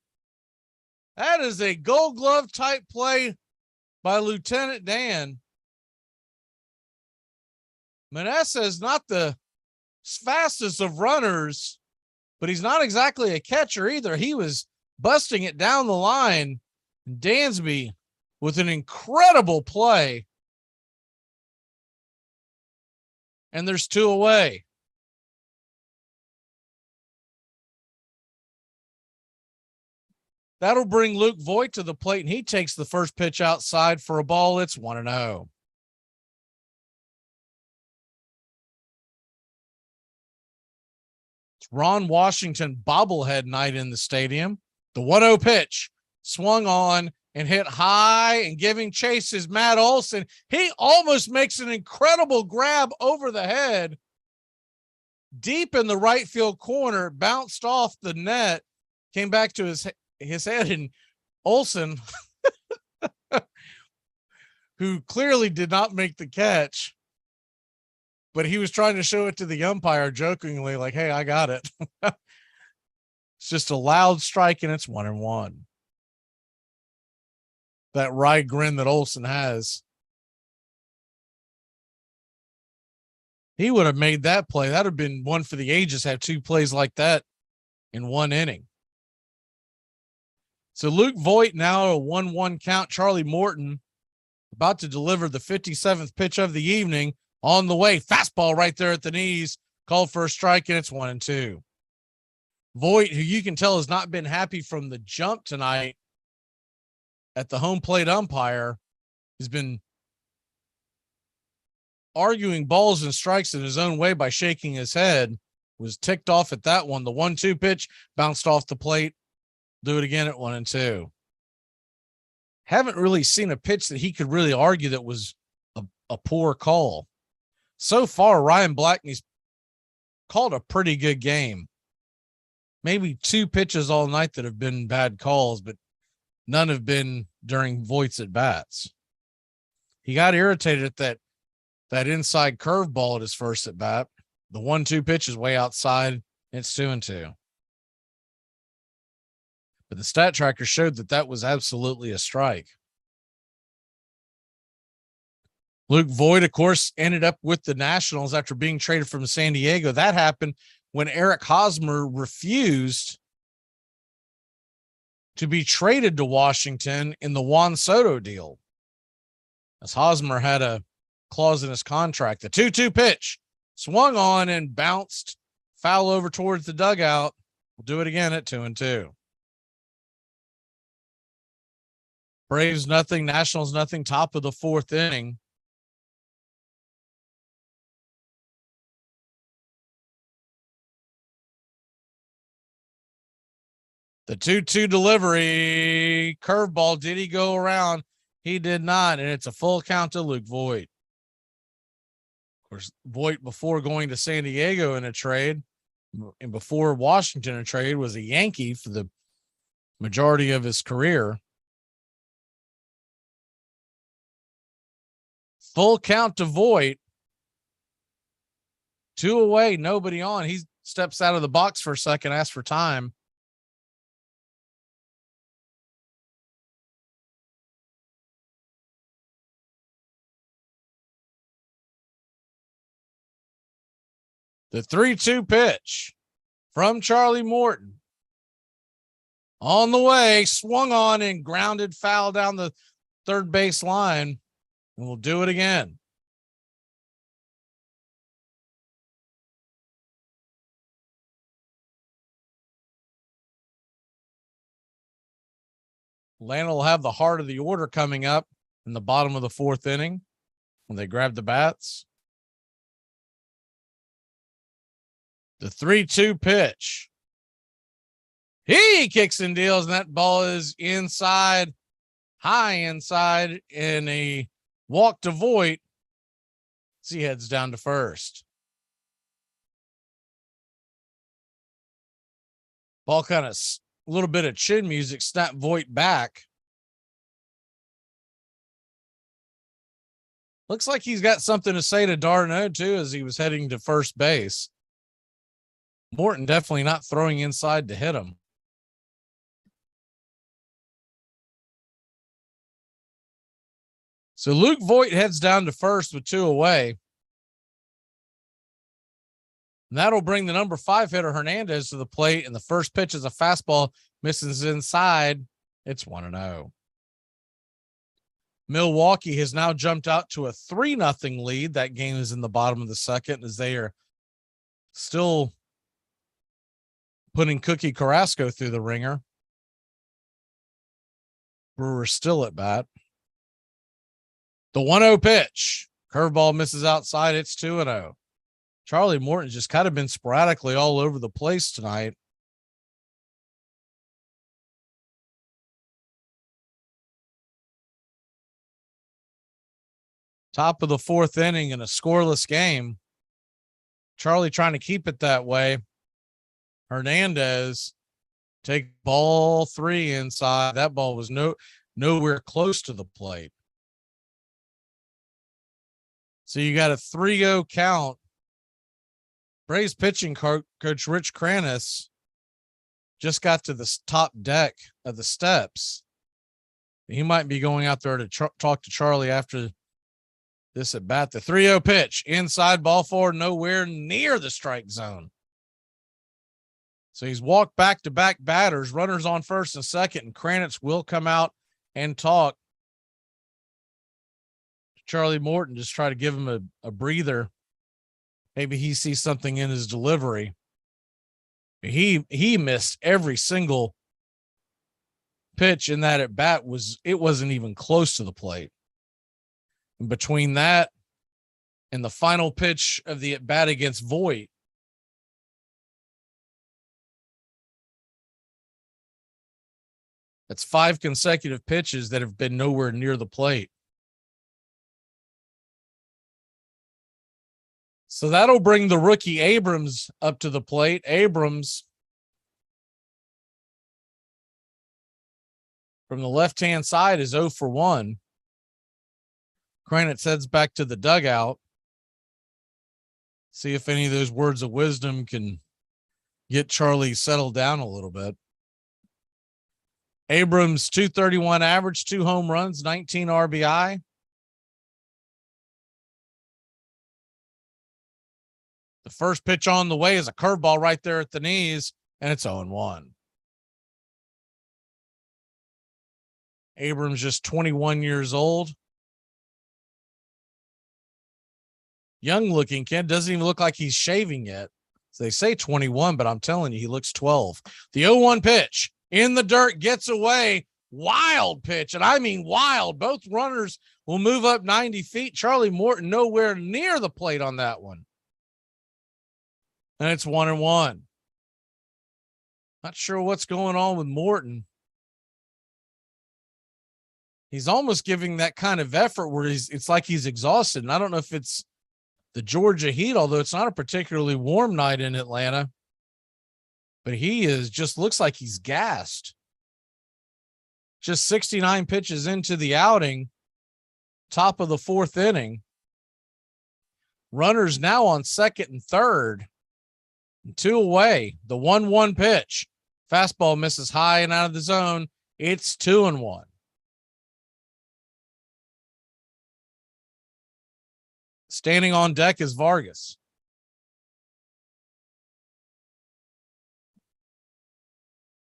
[SPEAKER 1] That is a Gold Glove type play by Lieutenant Dan. Meneses is not the fastest of runners, but he's not exactly a catcher either. He was busting it down the line. Dansby with an incredible play. And there's 2 away. That'll bring Luke Voit to the plate, and he takes the first pitch outside for a ball. It's 1-0. Ron Washington bobblehead night in the stadium. The 1-0 pitch swung on and hit high, and giving chase is Matt Olson. He almost makes an incredible grab over the head. Deep in the right field corner, bounced off the net, came back to his head, and Olson, who clearly did not make the catch, but he was trying to show it to the umpire jokingly, like, hey, I got it. It's just a loud strike, and it's 1-1. That wry grin that Olson has. He would have made that play. That would have been one for the ages, have 2 plays like that in 1 inning. So Luke Voit now a 1-1 count. Charlie Morton about to deliver the 57th pitch of the evening. On the way, fastball right there at the knees, called for a strike, and it's 1-2. Voit, who you can tell has not been happy from the jump tonight at the home plate umpire, has been arguing balls and strikes in his own way by shaking his head, was ticked off at that one. The 1-2 pitch bounced off the plate. Do it again at 1-2. Haven't really seen a pitch that he could really argue that was a poor call. So far, Ryan Blackney's called a pretty good game. maybe 2 pitches all night that have been bad calls, but none have been during Voigt's at bats. He got irritated at that inside curveball at his first at bat. The 1-2 pitch is way outside. It's 2-2. But the stat tracker showed that was absolutely a strike. Luke Voigt, of course, ended up with the Nationals after being traded from San Diego. That happened when Eric Hosmer refused to be traded to Washington in the Juan Soto deal, as Hosmer had a clause in his contract. The 2-2 pitch swung on and bounced foul over towards the dugout. We'll do it again at 2-2. Braves nothing, Nationals nothing, top of the 4th inning. The 2-2 delivery, curveball. Did he go around? He did not, and it's a full count to Luke Voigt. Of course, Voigt, before going to San Diego in a trade, and before Washington in a trade, was a Yankee for the majority of his career. Full count to Voigt. 2 away, nobody on. He steps out of the box for a second, asks for time. The 3-2 pitch from Charlie Morton. On the way, swung on and grounded foul down the third base line. And we'll do it again. Atlanta will have the heart of the order coming up in the bottom of the 4th inning when they grab the bats. The 3-2 pitch. He kicks and deals, and that ball is inside, high inside, in a walk to Voigt as he heads down to first. Ball kind of a little bit of chin music, snap Voigt back. Looks like he's got something to say to d'Arnaud too as he was heading to first base. Morton definitely not throwing inside to hit him. So Luke Voigt heads down to first with 2 away. And that'll bring the number 5 hitter Hernandez to the plate. And the first pitch is a fastball, misses inside. It's 1-0. Milwaukee has now jumped out to a 3-0 lead. That game is in the bottom of the 2nd as they are still putting Cookie Carrasco through the ringer. Brewers still at bat. The 1-0 pitch. Curveball misses outside. It's 2-0. Charlie Morton's just kind of been sporadically all over the place tonight. Top of the 4th inning in a scoreless game. Charlie trying to keep it that way. Hernandez take ball 3 inside. That ball was nowhere close to the plate. So you got a 3-0 count. Braves pitching coach Rich Kranis just got to the top deck of the steps. He might be going out there to talk to Charlie after this at bat. The 3-0 pitch, inside, ball 4, nowhere near the strike zone. So he's walked back-to-back batters, runners on first and second, and Kranitz will come out and talk to Charlie Morton, just try to give him a breather. Maybe he sees something in his delivery. He missed every single pitch in that at bat. It wasn't even close to the plate. And between that and the final pitch of the at bat against Voigt, that's 5 consecutive pitches that have been nowhere near the plate. So that'll bring the rookie Abrams up to the plate. Abrams from the left-hand side is 0 for 1. Kranitz heads back to the dugout. See if any of those words of wisdom can get Charlie settled down a little bit. Abrams, 231 average, 2 home runs, 19 RBI. The first pitch on the way is a curveball right there at the knees, and it's 0-1. Abrams just 21 years old. Young looking kid, doesn't even look like he's shaving yet. So they say 21, but I'm telling you, he looks 12. The 0-1 pitch in the dirt, gets away. Wild pitch, and I mean wild. Both runners will move up 90 feet. Charlie Morton nowhere near the plate on that one. And it's 1-1. Not sure what's going on with Morton. He's almost giving that kind of effort where it's like he's exhausted. And I don't know if it's the Georgia heat, although it's not a particularly warm night in Atlanta, but he just looks like he's gassed. Just 69 pitches into the outing, top of the 4th inning. Runners now on second and third. 2 away. The 1-1 pitch. Fastball misses high and out of the zone. It's 2-1. Standing on deck is Vargas.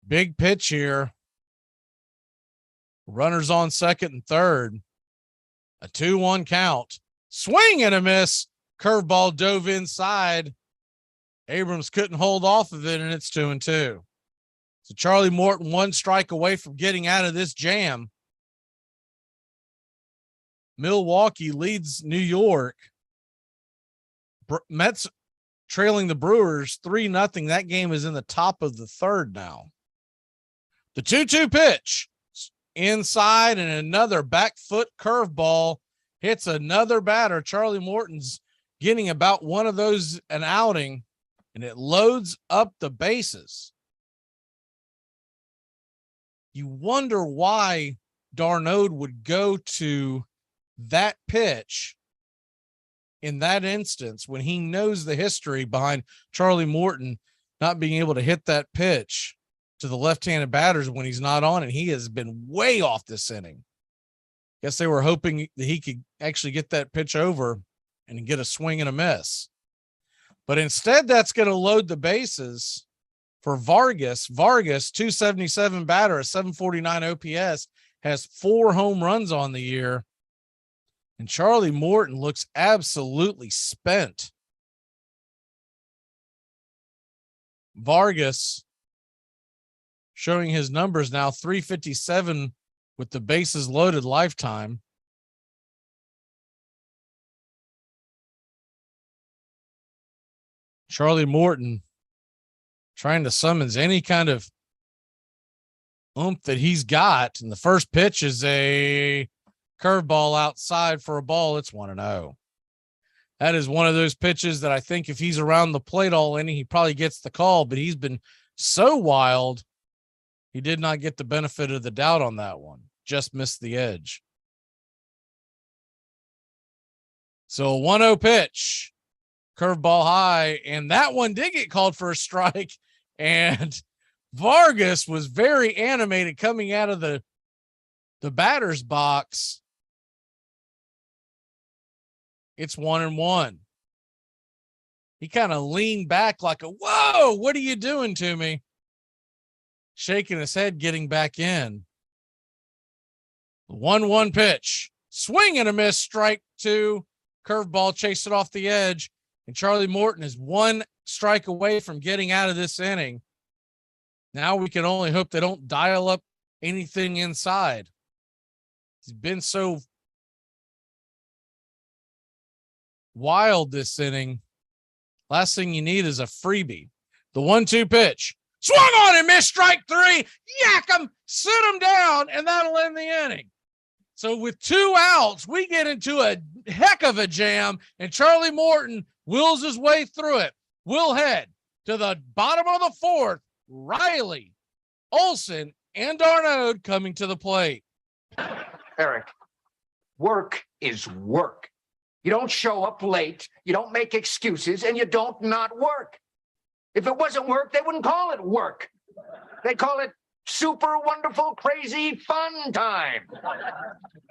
[SPEAKER 1] Big pitch here. Runners on second and third. A 2-1 count. Swing and a miss. Curveball dove inside. Abrams couldn't hold off of it, and it's 2-2. So Charlie Morton 1 strike away from getting out of this jam. Milwaukee leads New York. Mets trailing the Brewers 3-0. That game is in the top of the third now. The 2-2 pitch inside, and another back foot curveball hits another batter. Charlie Morton's getting about one of those an outing, and it loads up the bases. You wonder why Darnode would go to that pitch in that instance when he knows the history behind Charlie Morton not being able to hit that pitch to the left-handed batters when he's not on, and he has been way off this inning. Guess they were hoping that he could actually get that pitch over and get a swing and a miss. But instead, that's going to load the bases for Vargas. Vargas, 277 batter, a 749 OPS, has 4 home runs on the year. And Charlie Morton looks absolutely spent. Vargas showing his numbers now, 357 with the bases loaded lifetime. Charlie Morton trying to summons any kind of oomph that he's got. And the first pitch is a curveball outside for a ball. It's 1-0. That is one of those pitches that I think if he's around the plate all inning, he probably gets the call, but he's been so wild. He did not get the benefit of the doubt on that one. Just missed the edge. So a 1-0 pitch, curveball high, and that one did get called for a strike. And Vargas was very animated coming out of the batter's box. It's 1-1. He kind of leaned back like a, whoa, what are you doing to me? Shaking his head, getting back in. 1-1 pitch. Swing and a miss, strike 2. Curveball chased it off the edge. And Charlie Morton is 1 strike away from getting out of this inning. Now we can only hope they don't dial up anything inside. He's been so wild this inning. Last thing you need is a freebie. The 1-2 pitch. Swung on and missed, strike 3. Yak him, sit him down, and that'll end the inning. So with 2 outs, we get into a heck of a jam, and Charlie Morton wills his way through it. We'll head to the bottom of the 4th. Riley, Olson, and Darnode coming to the plate.
[SPEAKER 7] Eric, work is work. You don't show up late, you don't make excuses, and you don't not work. If it wasn't work, they wouldn't call it work. They call it super wonderful, crazy fun time.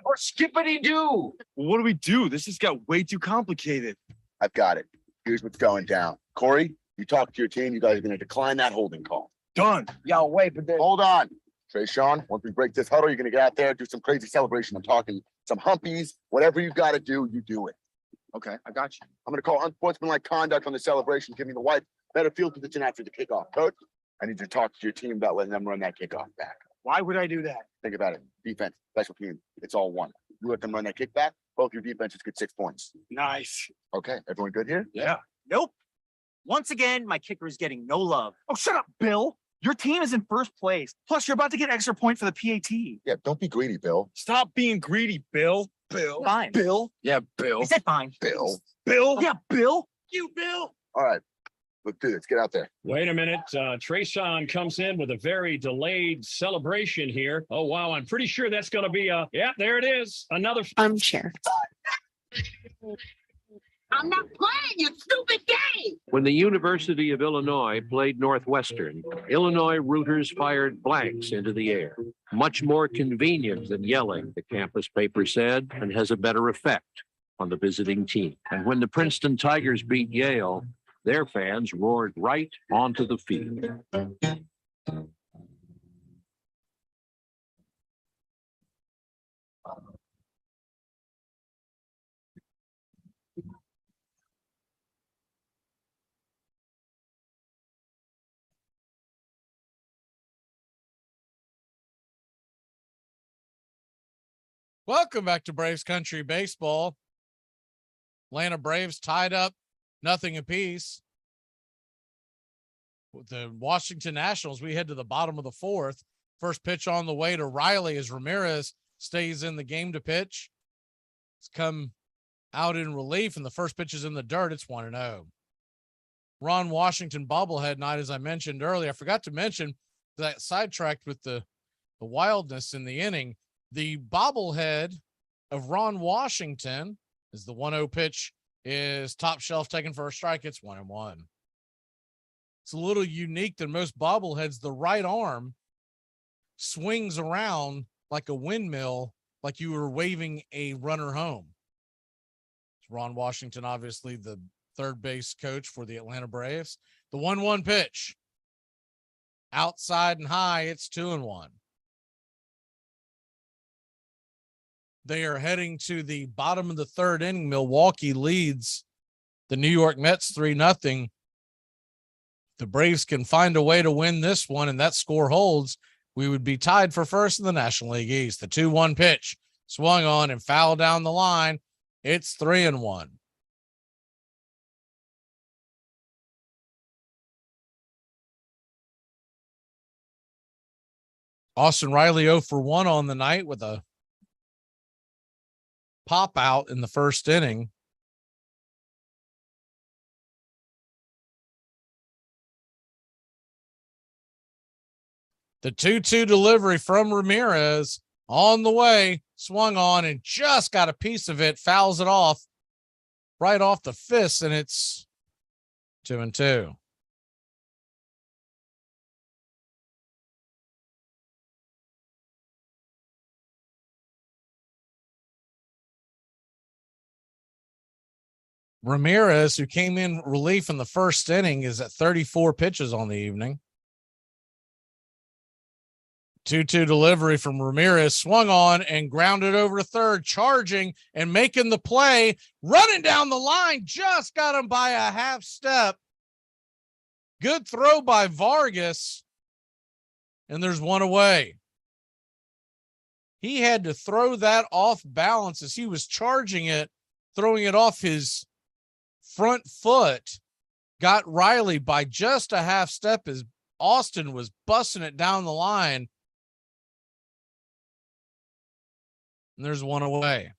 [SPEAKER 7] Or skippity-doo.
[SPEAKER 8] What do we do? This just got way too complicated.
[SPEAKER 9] I've got it. Here's what's going down. Corey, you talk to your team. You guys are going to decline that holding call.
[SPEAKER 8] Done.
[SPEAKER 6] Yo, wait, but then...
[SPEAKER 9] Hold on. Trey Sean, once we break this huddle, you're going to get out there, do some crazy celebration. I'm talking some humpies. Whatever you got to do, you do it.
[SPEAKER 8] Okay, I got you.
[SPEAKER 9] I'm going to call unsportsmanlike conduct on the celebration. Give me the white better field position after the kickoff. Coach, I need you to talk to your team about letting them run that kickoff back.
[SPEAKER 8] Why would I do that?
[SPEAKER 9] Think about it. Defense, special team, it's all one. You let them run that kickback, both your defenses get 6 points.
[SPEAKER 8] Nice.
[SPEAKER 9] Okay, everyone good here?
[SPEAKER 8] Yeah.
[SPEAKER 23] Nope. Once again, my kicker is getting no love.
[SPEAKER 8] Oh, shut up, Bill. Your team is in first place. Plus, you're about to get extra point for the PAT.
[SPEAKER 9] Yeah, don't be greedy, Bill.
[SPEAKER 8] Stop being greedy, Bill. Bill.
[SPEAKER 23] Fine.
[SPEAKER 8] Bill. Yeah, Bill.
[SPEAKER 23] I said fine.
[SPEAKER 9] Bill.
[SPEAKER 8] Bill.
[SPEAKER 23] Yeah, Bill.
[SPEAKER 8] You, Bill.
[SPEAKER 9] All right, let's do this. Get out there.
[SPEAKER 3] Wait a minute. Trayshawn comes in with a very delayed celebration here. Oh, wow. I'm pretty sure that's going to be yeah, there it is. Another
[SPEAKER 25] armchair.
[SPEAKER 14] I'm not playing, you stupid game.
[SPEAKER 19] When the University of Illinois played Northwestern, Illinois rooters fired blanks into the air. Much more convenient than yelling, the campus paper said, and has a better effect on the visiting team. And when the Princeton Tigers beat Yale, their fans roared right onto the field.
[SPEAKER 1] Welcome back to Braves Country Baseball. Atlanta Braves tied up 0 apiece. With the Washington Nationals, we head to the bottom of the fourth. First pitch on the way to Riley as Ramirez stays in the game to pitch. It's come out in relief, and the first pitch is in the dirt. It's 1-0. Ron Washington bobblehead night, as I mentioned earlier. I forgot to mention that sidetracked with the wildness in the inning. The bobblehead of Ron Washington is the 1-0 pitch is top shelf taken for a strike. It's 1-1. It's a little unique than most bobbleheads. The right arm swings around like a windmill, like you were waving a runner home. It's Ron Washington, obviously the third base coach for the Atlanta Braves. The 1-1 pitch outside and high. It's 2-1. They are heading to the bottom of the third inning. Milwaukee leads the New York Mets 3-0. The Braves can find a way to win this one, and that score holds. We would be tied for first in the National League East. The 2-1 pitch swung on and fouled down the line. It's 3-1. Austin Riley 0 for 1 on the night with a pop out in the first inning. The 2-2 delivery from Ramirez on the way, swung on and just got a piece of it, fouls it off right off the fist, and it's 2-2. Ramirez, who came in relief in the first inning, is at 34 pitches on the evening. 2-2 delivery from Ramirez, swung on and grounded over to third, charging and making the play, running down the line, just got him by a half step. Good throw by Vargas, and there's one away. He had to throw that off balance as he was charging it, throwing it off his front foot, got Riley by just a half step as Austin was busting it down the line. And there's one away.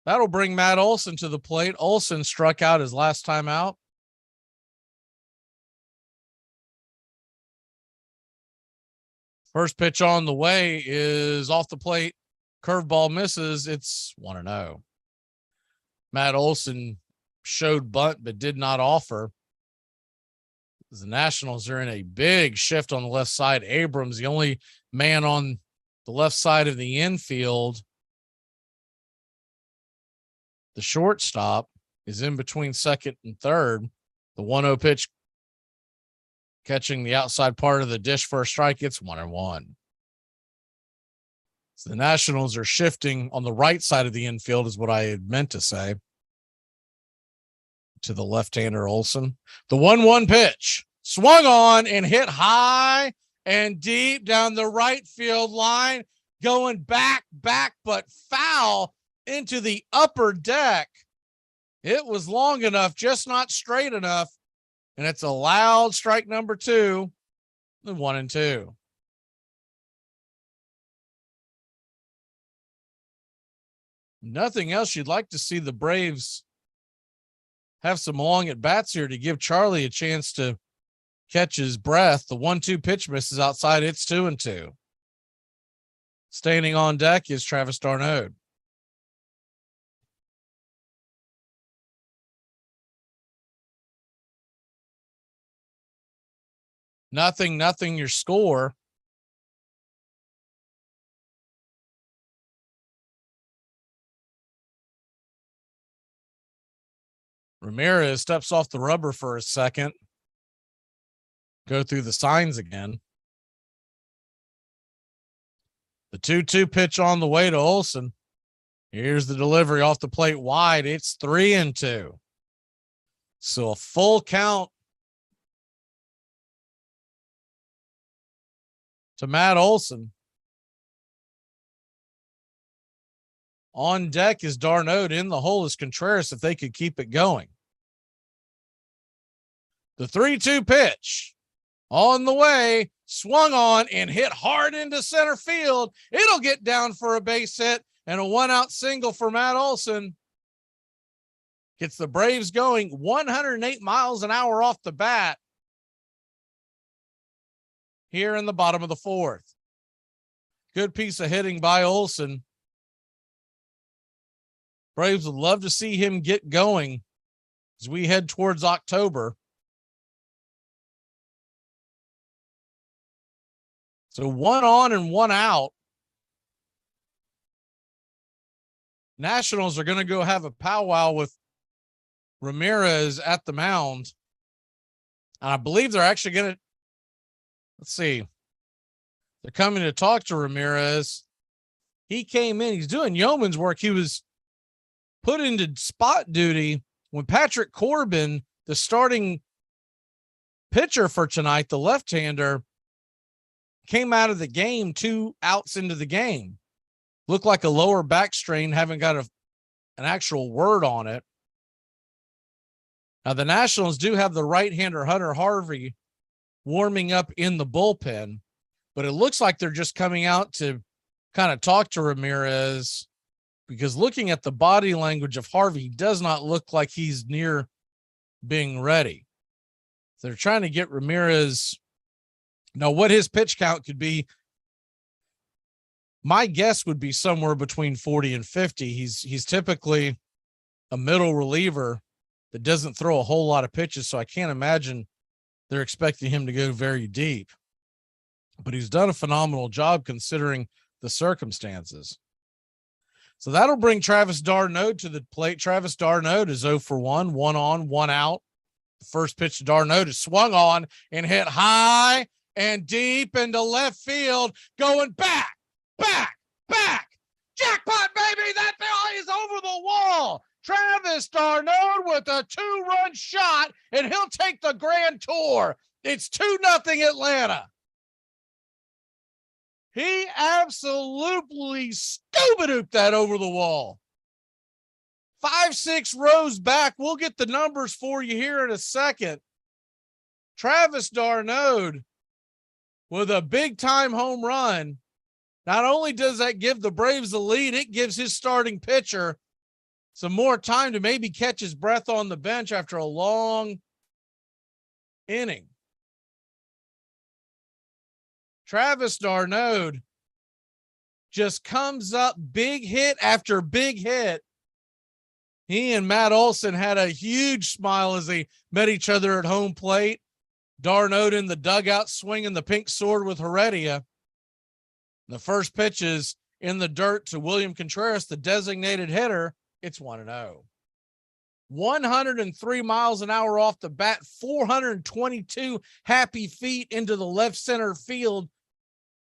[SPEAKER 1] That'll bring Matt Olson to the plate. Olson struck out his last time out. First pitch on the way is off the plate. Curveball misses. It's 1-0. Matt Olson showed bunt but did not offer. The Nationals are in a big shift on the left side. Abrams, the only man on the left side of the infield. The shortstop is in between second and third. The 1-0 pitch catching the outside part of the dish for a strike. It's 1-1. So the Nationals are shifting on the right side of the infield is what I had meant to say. To the left-hander Olson. The 1-1 pitch swung on and hit high and deep down the right field line, going back, but foul into the upper deck. It was long enough, just not straight enough. And it's a loud strike number 2, the 1-2. Nothing else. You'd like to see the Braves have some long at bats here to give Charlie a chance to catch his breath. The 1-2 pitch misses outside. It's 2-2. Standing on deck is Travis d'Arnaud. Nothing, your score. Ramirez steps off the rubber for a second. Go through the signs again. The 2-2 pitch on the way to Olson. Here's the delivery off the plate wide. It's 3-2. So a full count to Matt Olson. On deck is d'Arnaud. In the hole is Contreras if they could keep it going. The 3-2 pitch on the way, swung on and hit hard into center field. It'll get down for a base hit and a 1-out single for Matt Olson. Gets the Braves going 108 miles an hour off the bat here in the bottom of the 4th. Good piece of hitting by Olson. Braves would love to see him get going as we head towards October. So 1 on and 1 out. Nationals are going to go have a powwow with Ramirez at the mound. And I believe they're actually going to, let's see. They're coming to talk to Ramirez. He came in, he's doing yeoman's work. He was put into spot duty when Patrick Corbin, the starting pitcher for tonight, the left-hander, came out of the game 2 outs into the game. Looked like a lower back strain, haven't got an actual word on it. Now, the Nationals do have the right-hander Hunter Harvey warming up in the bullpen, but it looks like they're just coming out to kind of talk to Ramirez, because looking at the body language of Harvey does not look like he's near being ready. They're trying to get Ramirez. Now, what his pitch count could be, my guess would be somewhere between 40 and 50. He's typically a middle reliever that doesn't throw a whole lot of pitches, so I can't imagine they're expecting him to go very deep. But he's done a phenomenal job considering the circumstances. So that'll bring Travis d'Arnaud to the plate. Travis d'Arnaud is 0 for 1, 1 on, 1 out. The first pitch to d'Arnaud is swung on and hit high and deep into left field, going back. Jackpot, baby! That ball is over the wall. Travis d'Arnaud with a 2-run shot, and he'll take the grand tour. It's 2-0 Atlanta. He absolutely stupid-ooped that over the wall. 5-6 rows back. We'll get the numbers for you here in a second. Travis d'Arnaud with a big-time home run. Not only does that give the Braves the lead, it gives his starting pitcher some more time to maybe catch his breath on the bench after a long inning. Travis d'Arnaud just comes up big hit after big hit. He and Matt Olson had a huge smile as they met each other at home plate. d'Arnaud in the dugout swinging the pink sword with Heredia. The first pitch is in the dirt to William Contreras, the designated hitter. It's 1-0. 103 miles an hour off the bat, 422 happy feet into the left center field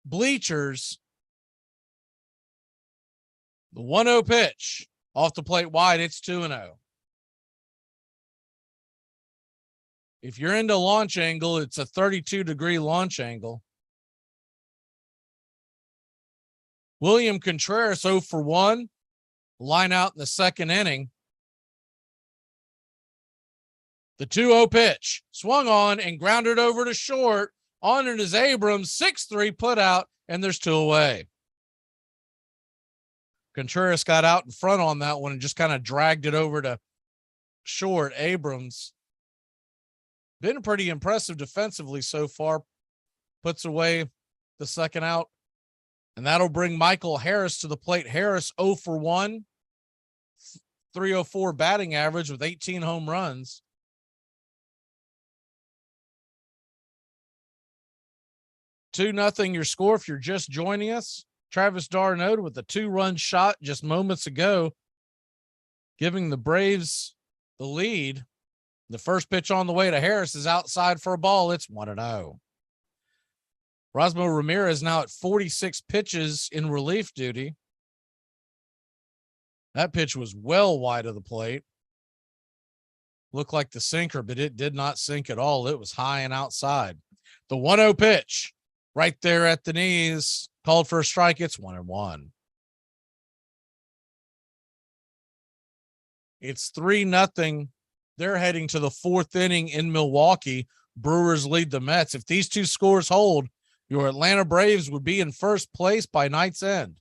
[SPEAKER 1] bleachers. The 1-0 pitch off the plate wide. It's 2-0. If you're into launch angle, it's a 32-degree launch angle. William Contreras 0 for 1. Line out in the second inning. The 2-0 pitch swung on and grounded over to short. On it is Abrams, 6-3 put out, and there's 2 away. Contreras got out in front on that one and just kind of dragged it over to short. Abrams been pretty impressive defensively so far. Puts away the second out, and that'll bring Michael Harris to the plate. Harris 0 for 1, 304 batting average with 18 home runs. 2-0 your score if you're just joining us. Travis d'Arnaud with a 2-run shot just moments ago, giving the Braves the lead. The first pitch on the way to Harris is outside for a ball. It's 1-0. Rosmo Ramirez now at 46 pitches in relief duty. That pitch was well wide of the plate. Looked like the sinker, but it did not sink at all. It was high and outside. The 1-0 pitch right there at the knees, called for a strike. It's 1-1. It's 3-0. They're heading to the fourth inning in Milwaukee. Brewers lead the Mets. If these two scores hold, your Atlanta Braves would be in first place by night's end.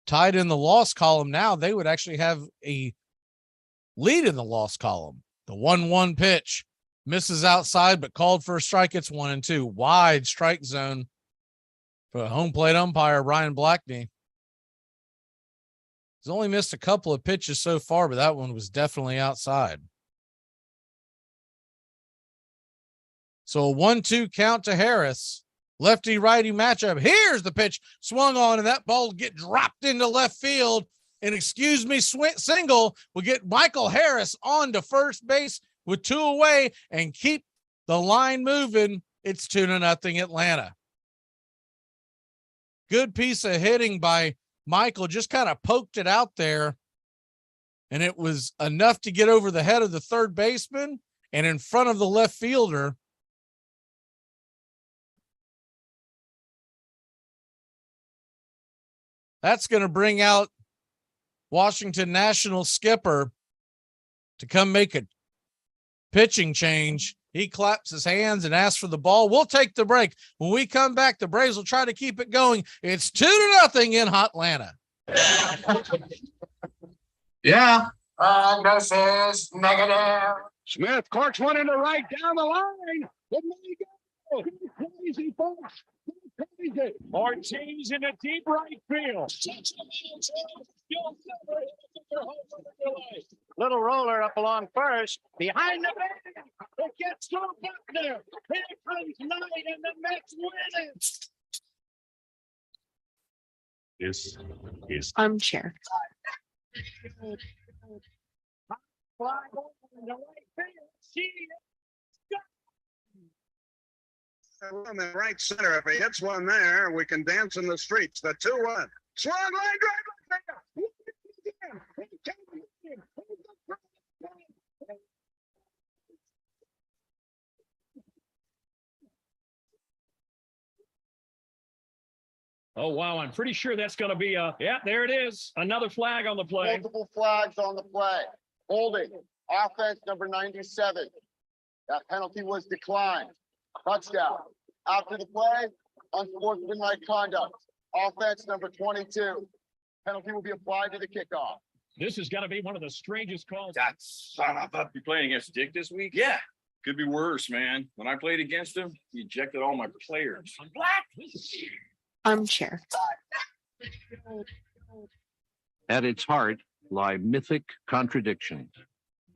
[SPEAKER 1] Tied in the loss column now, they would actually have a lead in the loss column. The 1-1 pitch misses outside, but called for a strike. It's 1-2. Wide strike zone for home plate umpire Ryan Blackney. He's only missed a couple of pitches so far, but that one was definitely outside. So a 1-2 count to Harris. Lefty-righty matchup. Here's the pitch swung on, and that ball will get dropped into left field. An excuse me single will get Michael Harris on to first base with 2 away and keep the line moving. It's 2-0 Atlanta. Good piece of hitting by Michael, just kind of poked it out there, and it was enough to get over the head of the third baseman and in front of the left fielder. That's going to bring out Washington Nationals skipper to come make a pitching change. He claps his hands and asks for the ball. We'll take the break. When we come back, the Braves will try to keep it going. It's 2-0 in Hotlanta.
[SPEAKER 12] Yeah. This is negative. Smith corks one into right down the line. It may go. Crazy, folks. Crazy.
[SPEAKER 2] Ortiz in a deep right field.
[SPEAKER 12] Little roller up along first. Behind the bag. It gets to Buckner. Here comes Knight, and the Mets win it.
[SPEAKER 2] This is
[SPEAKER 16] Armchair.
[SPEAKER 12] Fly ball in the right field. She
[SPEAKER 10] In the right center. If he hits one there, we can dance in the streets. The 2-1. Swung line drive.
[SPEAKER 3] Oh, wow. I'm pretty sure that's going to be yeah, there it is. Another flag on the play.
[SPEAKER 9] Multiple flags on the play. Holding. Offense number 97. That penalty was declined. Touchdown. After the play, unsportsmanlike conduct. Offense number 22. Penalty will be applied to the kickoff.
[SPEAKER 3] This is going to be one of the strangest calls.
[SPEAKER 11] That son of a... You playing against Dick this week? Yeah. Could be worse, man. When I played against him, he ejected all my players.
[SPEAKER 14] Armchair.
[SPEAKER 19] At its heart lie mythic contradictions.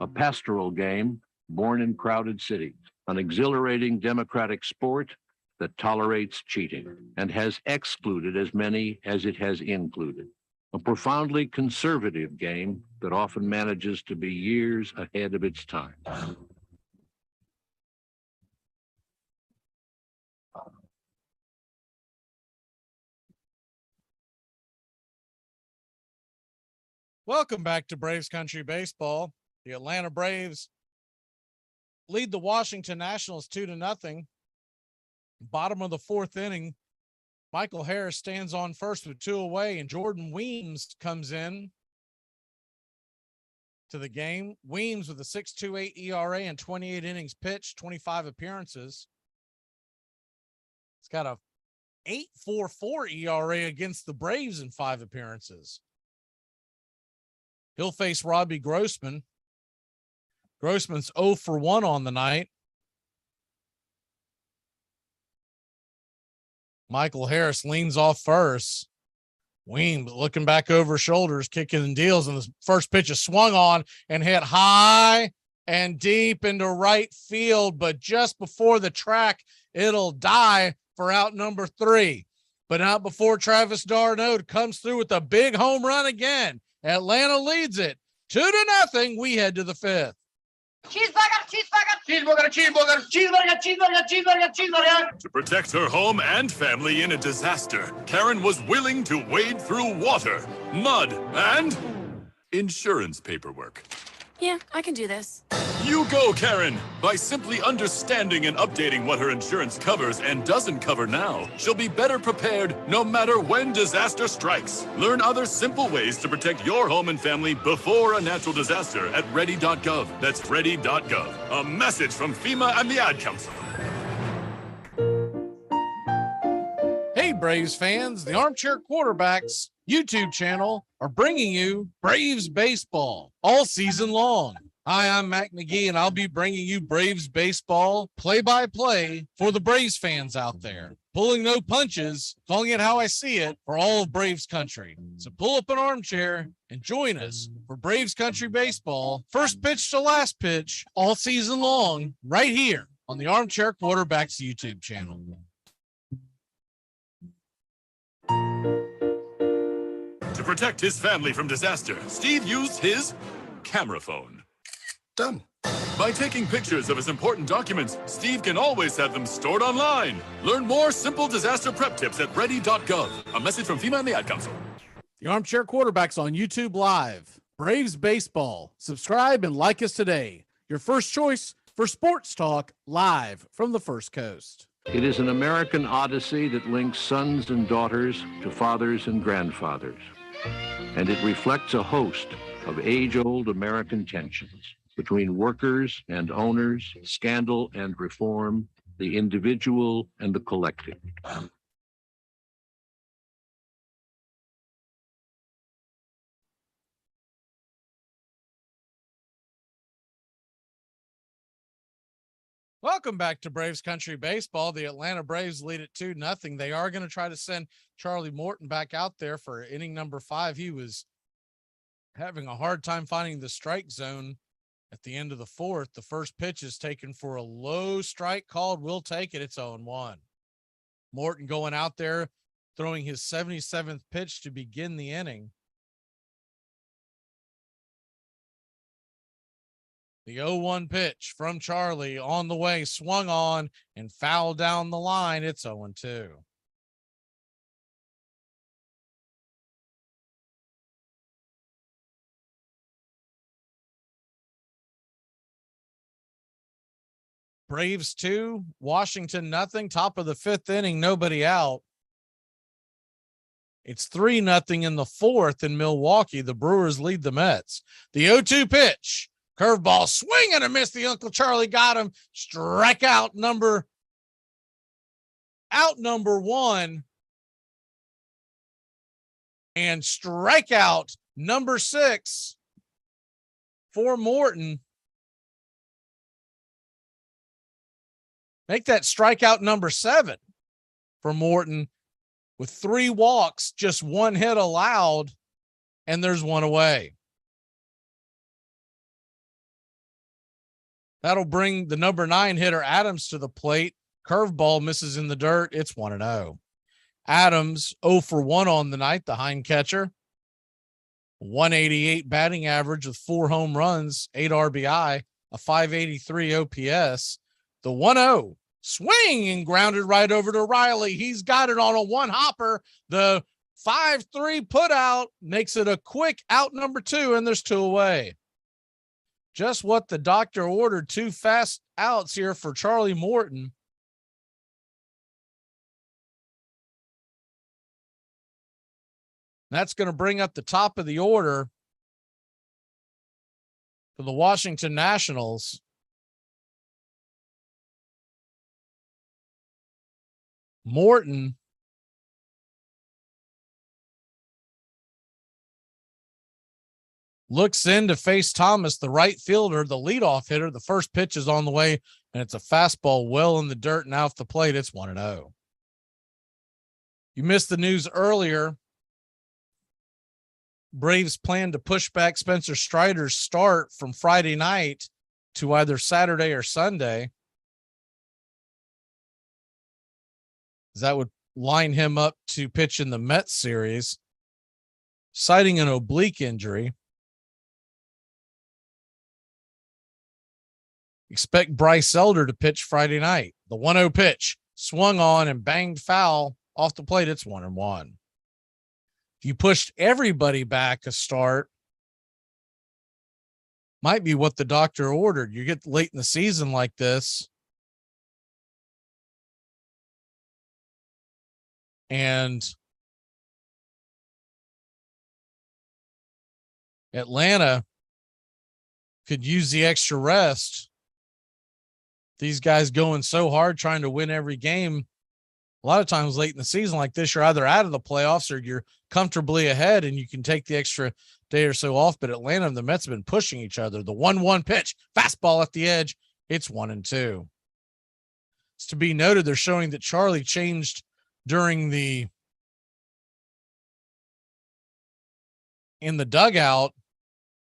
[SPEAKER 19] A pastoral game born in crowded cities, an exhilarating democratic sport that tolerates cheating and has excluded as many as it has included. A profoundly conservative game that often manages to be years ahead of its time.
[SPEAKER 1] Welcome back to Braves Country Baseball. The Atlanta Braves lead the Washington Nationals 2-0. Bottom of the fourth inning, Michael Harris stands on first with 2 away, and Jordan Weems comes in to the game. Weems with a 6.28 ERA and 28 innings pitched, 25 appearances. It's got a 8.44 ERA against the Braves in 5 appearances. He'll face Robbie Grossman. Grossman's 0 for 1 on the night. Michael Harris leans off first. Weems looking back over shoulders, kicking and deals, and the first pitch is swung on and hit high and deep into right field, but just before the track, it'll die for out number 3. But not before Travis d'Arnaud comes through with a big home run again. Atlanta leads it 2-0. We head to the 5th.
[SPEAKER 15] Cheeseburger. To protect her home and family in a disaster, Karen was willing to wade through water, mud, and insurance paperwork.
[SPEAKER 14] Yeah, I can do this.
[SPEAKER 15] You go, Karen! By simply understanding and updating what her insurance covers and doesn't cover now, she'll be better prepared no matter when disaster strikes. Learn other simple ways to protect your home and family before a natural disaster at ready.gov. That's ready.gov. A message from FEMA and the Ad Council.
[SPEAKER 1] Hey, Braves fans, the Armchair Quarterbacks YouTube channel are bringing you Braves baseball all season long. Hi, I'm Mac McGee, and I'll be bringing you Braves baseball play-by-play for the Braves fans out there. Pulling no punches, calling it how I see it for all of Braves country. So pull up an armchair and join us for Braves country baseball, first pitch to last pitch, all season long, right here on the Armchair Quarterbacks YouTube channel.
[SPEAKER 15] To protect his family from disaster, Steve used his camera phone. Done. By taking pictures of his important documents, Steve can always have them stored online. Learn more simple disaster prep tips at ready.gov. A message from FEMA and the Ad Council.
[SPEAKER 1] The Armchair Quarterbacks on YouTube Live. Braves baseball. Subscribe and like us today. Your first choice for sports talk live from the First Coast.
[SPEAKER 19] It is an American odyssey that links sons and daughters to fathers and grandfathers. And it reflects a host of age-old American tensions between workers and owners, scandal and reform, the individual and the collective.
[SPEAKER 1] Welcome back to Braves Country Baseball. The Atlanta Braves lead it 2-0. They are going to try to send Charlie Morton back out there for inning number 5. He was having a hard time finding the strike zone at the end of the 4th. The first pitch is taken for a low strike called. We'll take it. It's 0-1. Morton going out there, throwing his 77th pitch to begin the inning. The 0-1 pitch from Charlie on the way, swung on and fouled down the line. It's 0-2. Braves 2, Washington nothing. Top of the 5th inning, nobody out. It's 3-0 in the 4th in Milwaukee. The Brewers lead the Mets. The 0-2 pitch. Curveball, swing and a miss. The Uncle Charlie got him. Strikeout number 1. And strikeout number 6 for Morton. Make that strikeout number 7 for Morton with 3 walks, just 1 hit allowed, and there's 1 away. That'll bring the number 9 hitter Adams to the plate. Curveball misses in the dirt. It's 1-0. Adams 0 for 1 on the night, the Hind catcher. 188 batting average with 4 home runs, 8 RBI, a 583 OPS. The 1-0 swing and grounded right over to Riley. He's got it on a 1-hopper. The 5-3 put out makes it a quick out number 2, and there's 2 away. Just what the doctor ordered, 2 fast outs here for Charlie Morton. That's going to bring up the top of the order for the Washington Nationals. Morton looks in to face Thomas, the right fielder, the leadoff hitter. The first pitch is on the way, and it's a fastball well in the dirt and off the plate. It's 1-0. You missed the news earlier. Braves plan to push back Spencer Strider's start from Friday night to either Saturday or Sunday. That would line him up to pitch in the Mets series, citing an oblique injury. Expect Bryce Elder to pitch Friday night. The 1-0 pitch swung on and banged foul off the plate. It's 1-1. If you pushed everybody back a start, might be what the doctor ordered. You get late in the season like this, and Atlanta could use the extra rest. These guys going so hard trying to win every game. A lot of times late in the season like this, you're either out of the playoffs or you're comfortably ahead and you can take the extra day or so off. But Atlanta and the Mets have been pushing each other. The 1-1 pitch, fastball at the edge. It's 1-2. It's to be noted, they're showing that Charlie changed during in the dugout.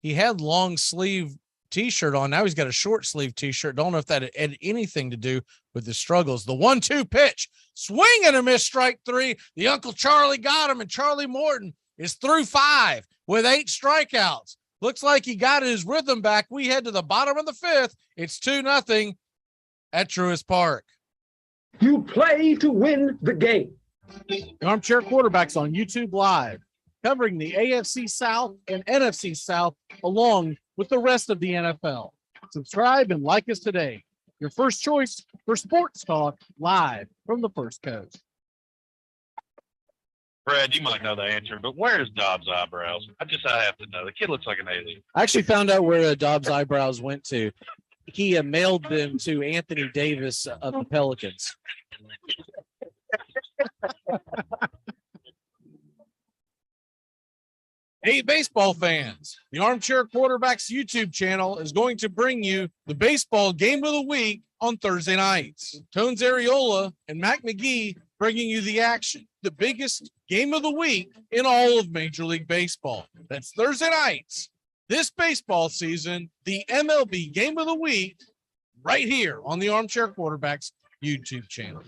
[SPEAKER 1] He had long sleeve t-shirt on. Now he's got a short sleeve t-shirt. Don't know if that had anything to do with the struggles. The 1-2 pitch, swing and a miss, strike 3. The Uncle Charlie got him, and Charlie Morton is through 5 with 8 strikeouts. Looks like he got his rhythm back. We head to the bottom of the 5th. It's 2-0 at Truist Park.
[SPEAKER 17] You play to win the game.
[SPEAKER 1] The Armchair Quarterbacks on YouTube Live, covering the AFC South and NFC South along with the rest of the NFL. Subscribe and like us today. Your first choice for sports talk live from the First Coast.
[SPEAKER 18] Brad, you might know the answer, but where's Dobbs' eyebrows? I have to know. The kid looks like an alien.
[SPEAKER 1] I actually found out where Dobbs' eyebrows went to. He mailed them to Anthony Davis of the Pelicans. Hey, baseball fans, the Armchair Quarterbacks YouTube channel is going to bring you the baseball game of the week on Thursday nights. Tones Areola and Mac McGee bringing you the action, the biggest game of the week in all of Major League Baseball. That's Thursday nights. This baseball season, the MLB game of the week, right here on the Armchair Quarterbacks YouTube channel.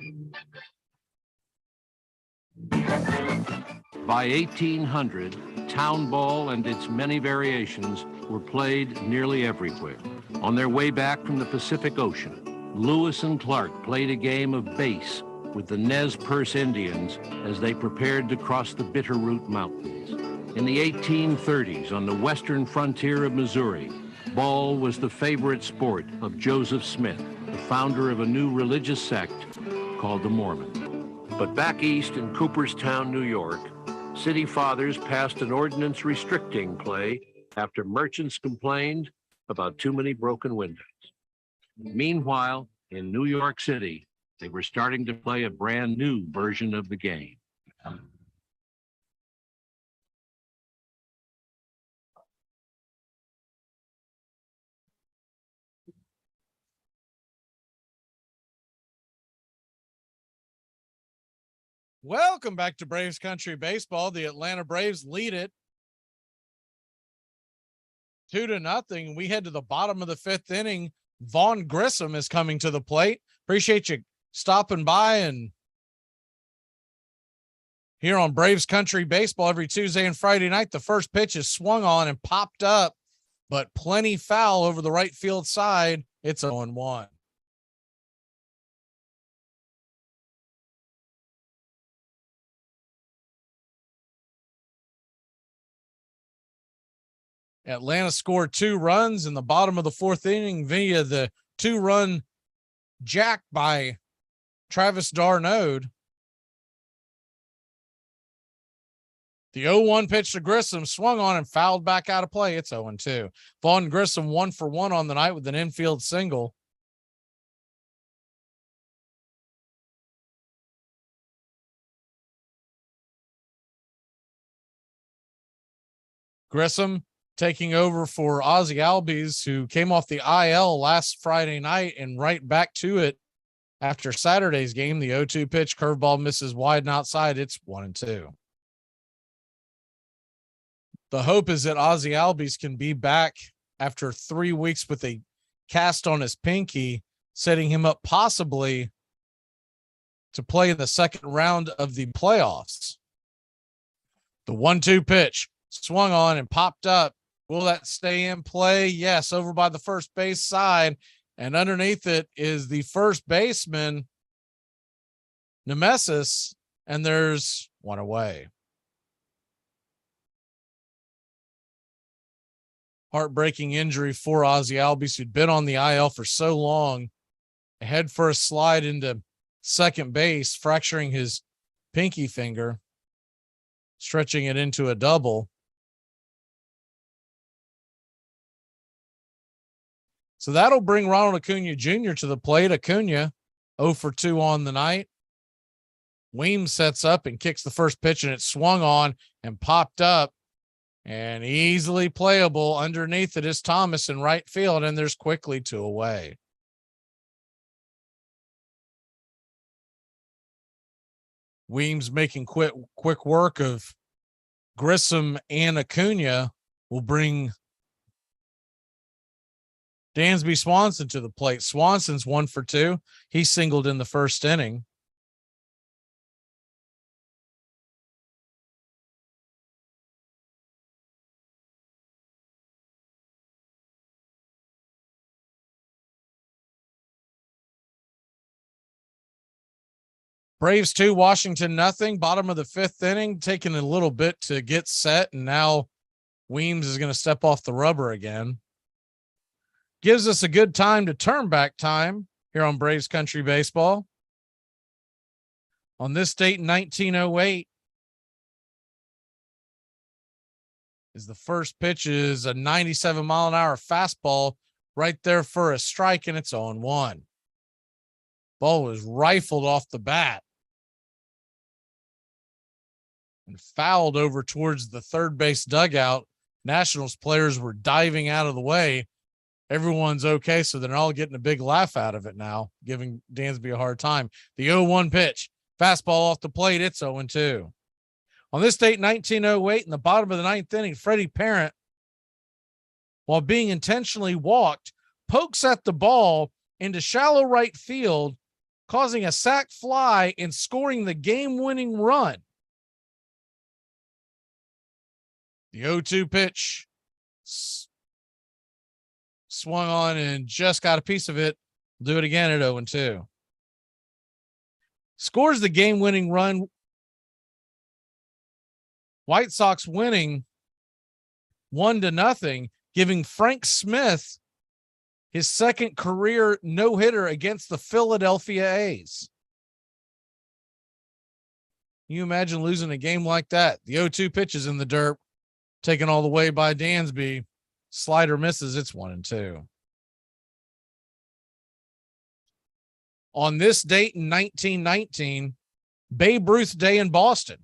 [SPEAKER 19] By 1800, town ball and its many variations were played nearly everywhere. On their way back from the Pacific Ocean, Lewis and Clark played a game of base with the Nez Perce Indians as they prepared to cross the Bitterroot Mountains. In the 1830s, on the western frontier of Missouri, ball was the favorite sport of Joseph Smith, the founder of a new religious sect called the Mormon. But back east in Cooperstown, New York, city fathers passed an ordinance restricting play after merchants complained about too many broken windows. Meanwhile, in New York City, they were starting to play a brand new version of the game.
[SPEAKER 1] Welcome back to Braves Country Baseball. The Atlanta Braves lead it 2-0. We head to the bottom of the fifth inning. Vaughn Grissom is coming to the plate. Appreciate you stopping by and here on Braves Country Baseball every Tuesday and Friday night. The first pitch is swung on and popped up, but plenty foul over the right field side. It's 0-1. Atlanta scored 2 runs in the bottom of the fourth inning via the 2-run jack by Travis d'Arnaud. The 0-1 pitch to Grissom swung on and fouled back out of play. It's 0-2. Vaughn Grissom 1 for 1 on the night with an infield single. Grissom taking over for Ozzie Albies, who came off the IL last Friday night and right back to it after Saturday's game. The 0-2 pitch, curveball misses wide and outside. It's 1-2. The hope is that Ozzie Albies can be back after 3 weeks with a cast on his pinky, setting him up possibly to play in the second round of the playoffs. The 1-2 pitch swung on and popped up. Will that stay in play? Yes, over by the first base side. And underneath it is the first baseman, Nemesis, and there's one away. Heartbreaking injury for Ozzie Albies, who'd been on the IL for so long. A head first slide into second base, fracturing his pinky finger, stretching it into a double. So that'll bring Ronald Acuna Jr. to the plate. Acuna 0 for 2 on the night. Weems sets up and kicks the first pitch, and it swung on and popped up and easily playable. Underneath it is Thomas in right field, and there's quickly 2 away. Weems making quick work of Grissom and Acuna will bring Dansby Swanson to the plate. Swanson's 1 for 2. He singled in the first inning. Braves 2, Washington nothing. Bottom of the fifth inning, taking a little bit to get set, and now Weems is going to step off the rubber again. Gives us a good time to turn back time here on Braves Country Baseball. On this date in 1908 is the first pitch is a 97-mile-an-hour fastball right there for a strike, and it's 0-1. Ball was rifled off the bat and fouled over towards the third base dugout. Nationals players were diving out of the way. Everyone's okay, so they're all getting a big laugh out of it now, giving Dansby a hard time. The 0-1 pitch, fastball off the plate, it's 0-2. On this date, 1908, in the bottom of the ninth inning, Freddie Parent, while being intentionally walked, pokes at the ball into shallow right field, causing a sac fly and scoring the game-winning run. The 0-2 pitch swung on and just got a piece of it. Do it again at 0-2. Scores the game-winning run. White Sox winning 1-0, giving Frank Smith his second career no-hitter against the Philadelphia A's. Can you imagine losing a game like that? The 0-2 pitch is in the dirt, taken all the way by Dansby. Slider misses. It's 1-2. On this date in 1919, Babe Ruth Day in Boston.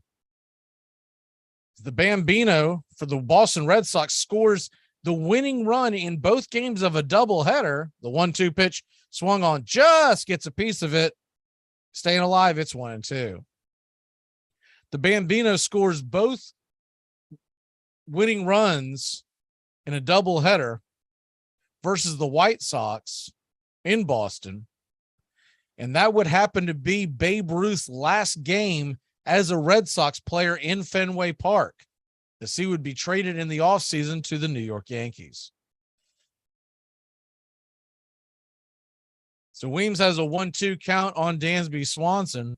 [SPEAKER 1] The Bambino for the Boston Red Sox scores the winning run in both games of a doubleheader. The 1-2 pitch swung on, just gets a piece of it. Staying alive, it's 1-2. The Bambino scores both winning runs in a doubleheader versus the White Sox in Boston. And that would happen to be Babe Ruth's last game as a Red Sox player in Fenway Park, as he would be traded in the offseason to the New York Yankees. So Weems has a 1-2 count on Dansby Swanson.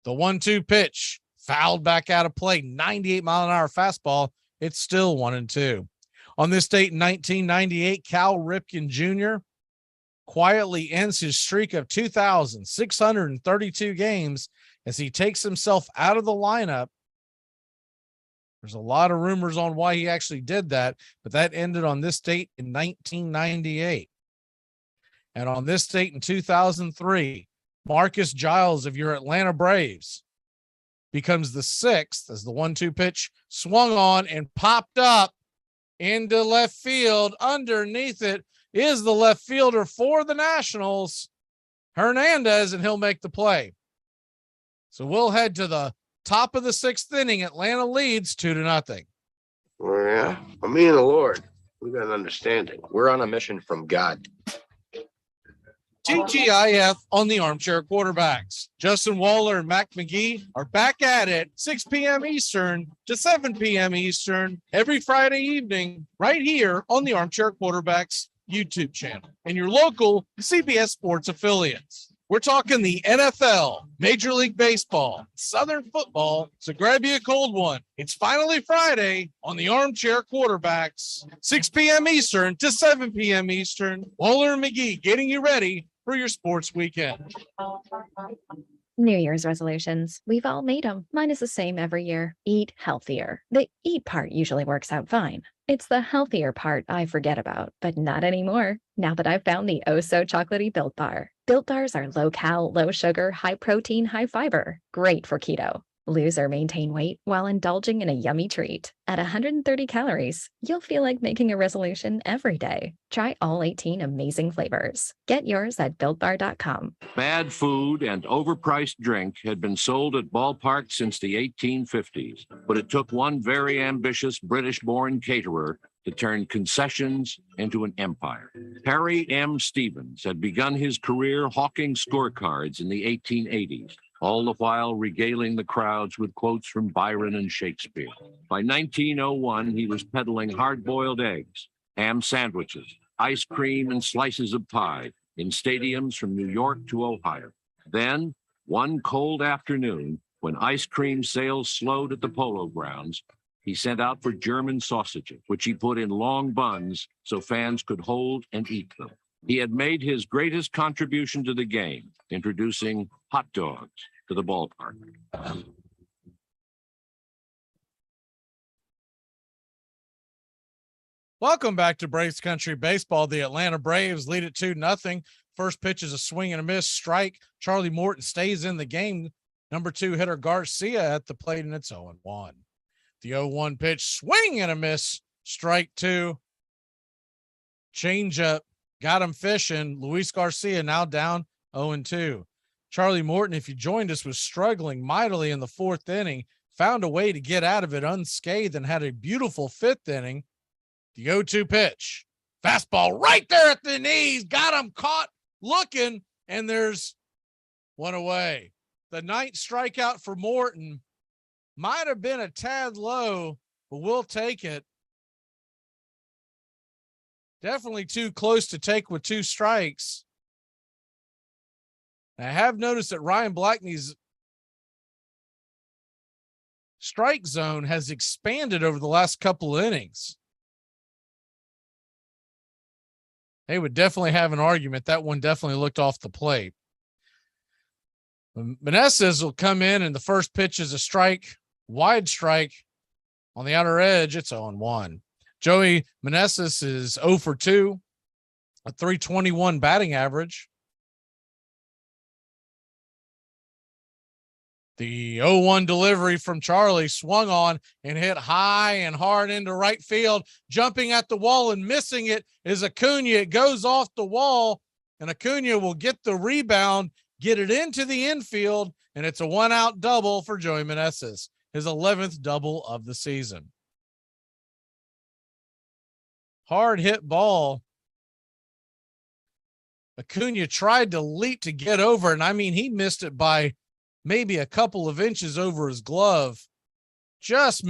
[SPEAKER 1] The 1-2 pitch fouled back out of play, 98-mile-an-hour fastball. It's still 1-2. On this date in 1998, Cal Ripken Jr. quietly ends his streak of 2,632 games as he takes himself out of the lineup. There's a lot of rumors on why he actually did that, but that ended on this date in 1998. And on this date in 2003, Marcus Giles of your Atlanta Braves becomes the sixth as the 1-2 pitch swung on and popped up into left field. Underneath it is the left fielder for the Nationals, Hernandez, and he'll make the play. So we'll head to the top of the sixth inning. Atlanta leads 2-0.
[SPEAKER 13] Well, yeah, me and the Lord, we got an understanding. We're on a mission from God.
[SPEAKER 1] TGIF on the Armchair Quarterbacks. Justin Waller and Mac McGee are back at it 6 p.m. Eastern to 7 p.m. Eastern every Friday evening right here on the Armchair Quarterbacks YouTube channel and your local CBS Sports affiliates. We're talking the NFL, Major League Baseball, Southern football, so grab you a cold one. It's finally Friday on the Armchair Quarterbacks, 6 p.m. Eastern to 7 p.m. Eastern. Waller and McGee getting you ready for your sports weekend.
[SPEAKER 20] New Year's resolutions. We've all made them. Mine is the same every year. Eat healthier. The eat part usually works out fine. It's the healthier part I forget about, but not anymore. Now that I've found the oh-so-chocolatey Built Bar. Built Bars are low-cal, low-sugar, high-protein, high-fiber. Great for keto. Lose or maintain weight while indulging in a yummy treat. At 130 calories, you'll feel like making a resolution every day. Try all 18 amazing flavors. Get yours at BuiltBar.com.
[SPEAKER 19] Bad food and overpriced drink had been sold at ballparks since the 1850s, but it took one very ambitious British-born caterer to turn concessions into an empire. Harry M. Stevens had begun his career hawking scorecards in the 1880s, all the while regaling the crowds with quotes from Byron and Shakespeare. By 1901, he was peddling hard-boiled eggs, ham sandwiches, ice cream, and slices of pie in stadiums from New York to Ohio. Then, one cold afternoon, when ice cream sales slowed at the Polo Grounds, he sent out for German sausages, which he put in long buns so fans could hold and eat them. He had made his greatest contribution to the game, introducing hot dogs to the ballpark.
[SPEAKER 1] Welcome back to Braves Country Baseball. The Atlanta Braves lead it 2-0. First pitch is a swing and a miss strike. Charlie Morton stays in the game. Number 2 hitter Garcia at the plate, and it's 0-1. The 0-1 pitch, swing and a miss, strike 2. Changeup, got him fishing. Luis Garcia now down 0-2. Charlie Morton, if you joined us, was struggling mightily in the 4th inning, found a way to get out of it unscathed and had a beautiful 5th inning. The 0-2 pitch, fastball right there at the knees, got him caught looking, and there's one away. The 9th strikeout for Morton might have been a tad low, but we'll take it. Definitely too close to take with 2 strikes. I have noticed that Ryan Blackney's strike zone has expanded over the last couple of innings. They would definitely have an argument. That one definitely looked off the plate. Meneses will come in, and the first pitch is a strike, wide strike on the outer edge. It's 0-1. Joey Meneses is 0 for 2, a .321 batting average. The 0-1 delivery from Charlie swung on and hit high and hard into right field. Jumping at the wall and missing it is Acuna. It goes off the wall, and Acuna will get the rebound get it into the infield, and it's a 1-out double for Joey Meneses, his 11th double of the season. Hard hit ball. Acuna tried to leap to get over, and I mean, he missed it by maybe a couple of inches over his glove. Just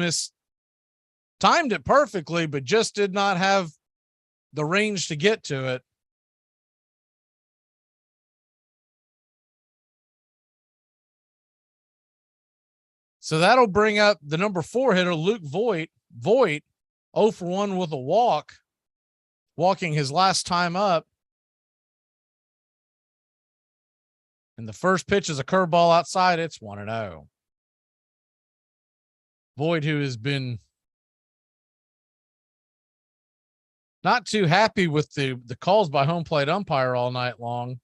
[SPEAKER 1] timed it perfectly, but just did not have the range to get to it. So that'll bring up the number 4 hitter, Luke Voit. Voit, 0 for 1 with a walk, walking his last time up. And the first pitch is a curveball outside. It's 1-0. Voit, who has been not too happy with the calls by home plate umpire all night long.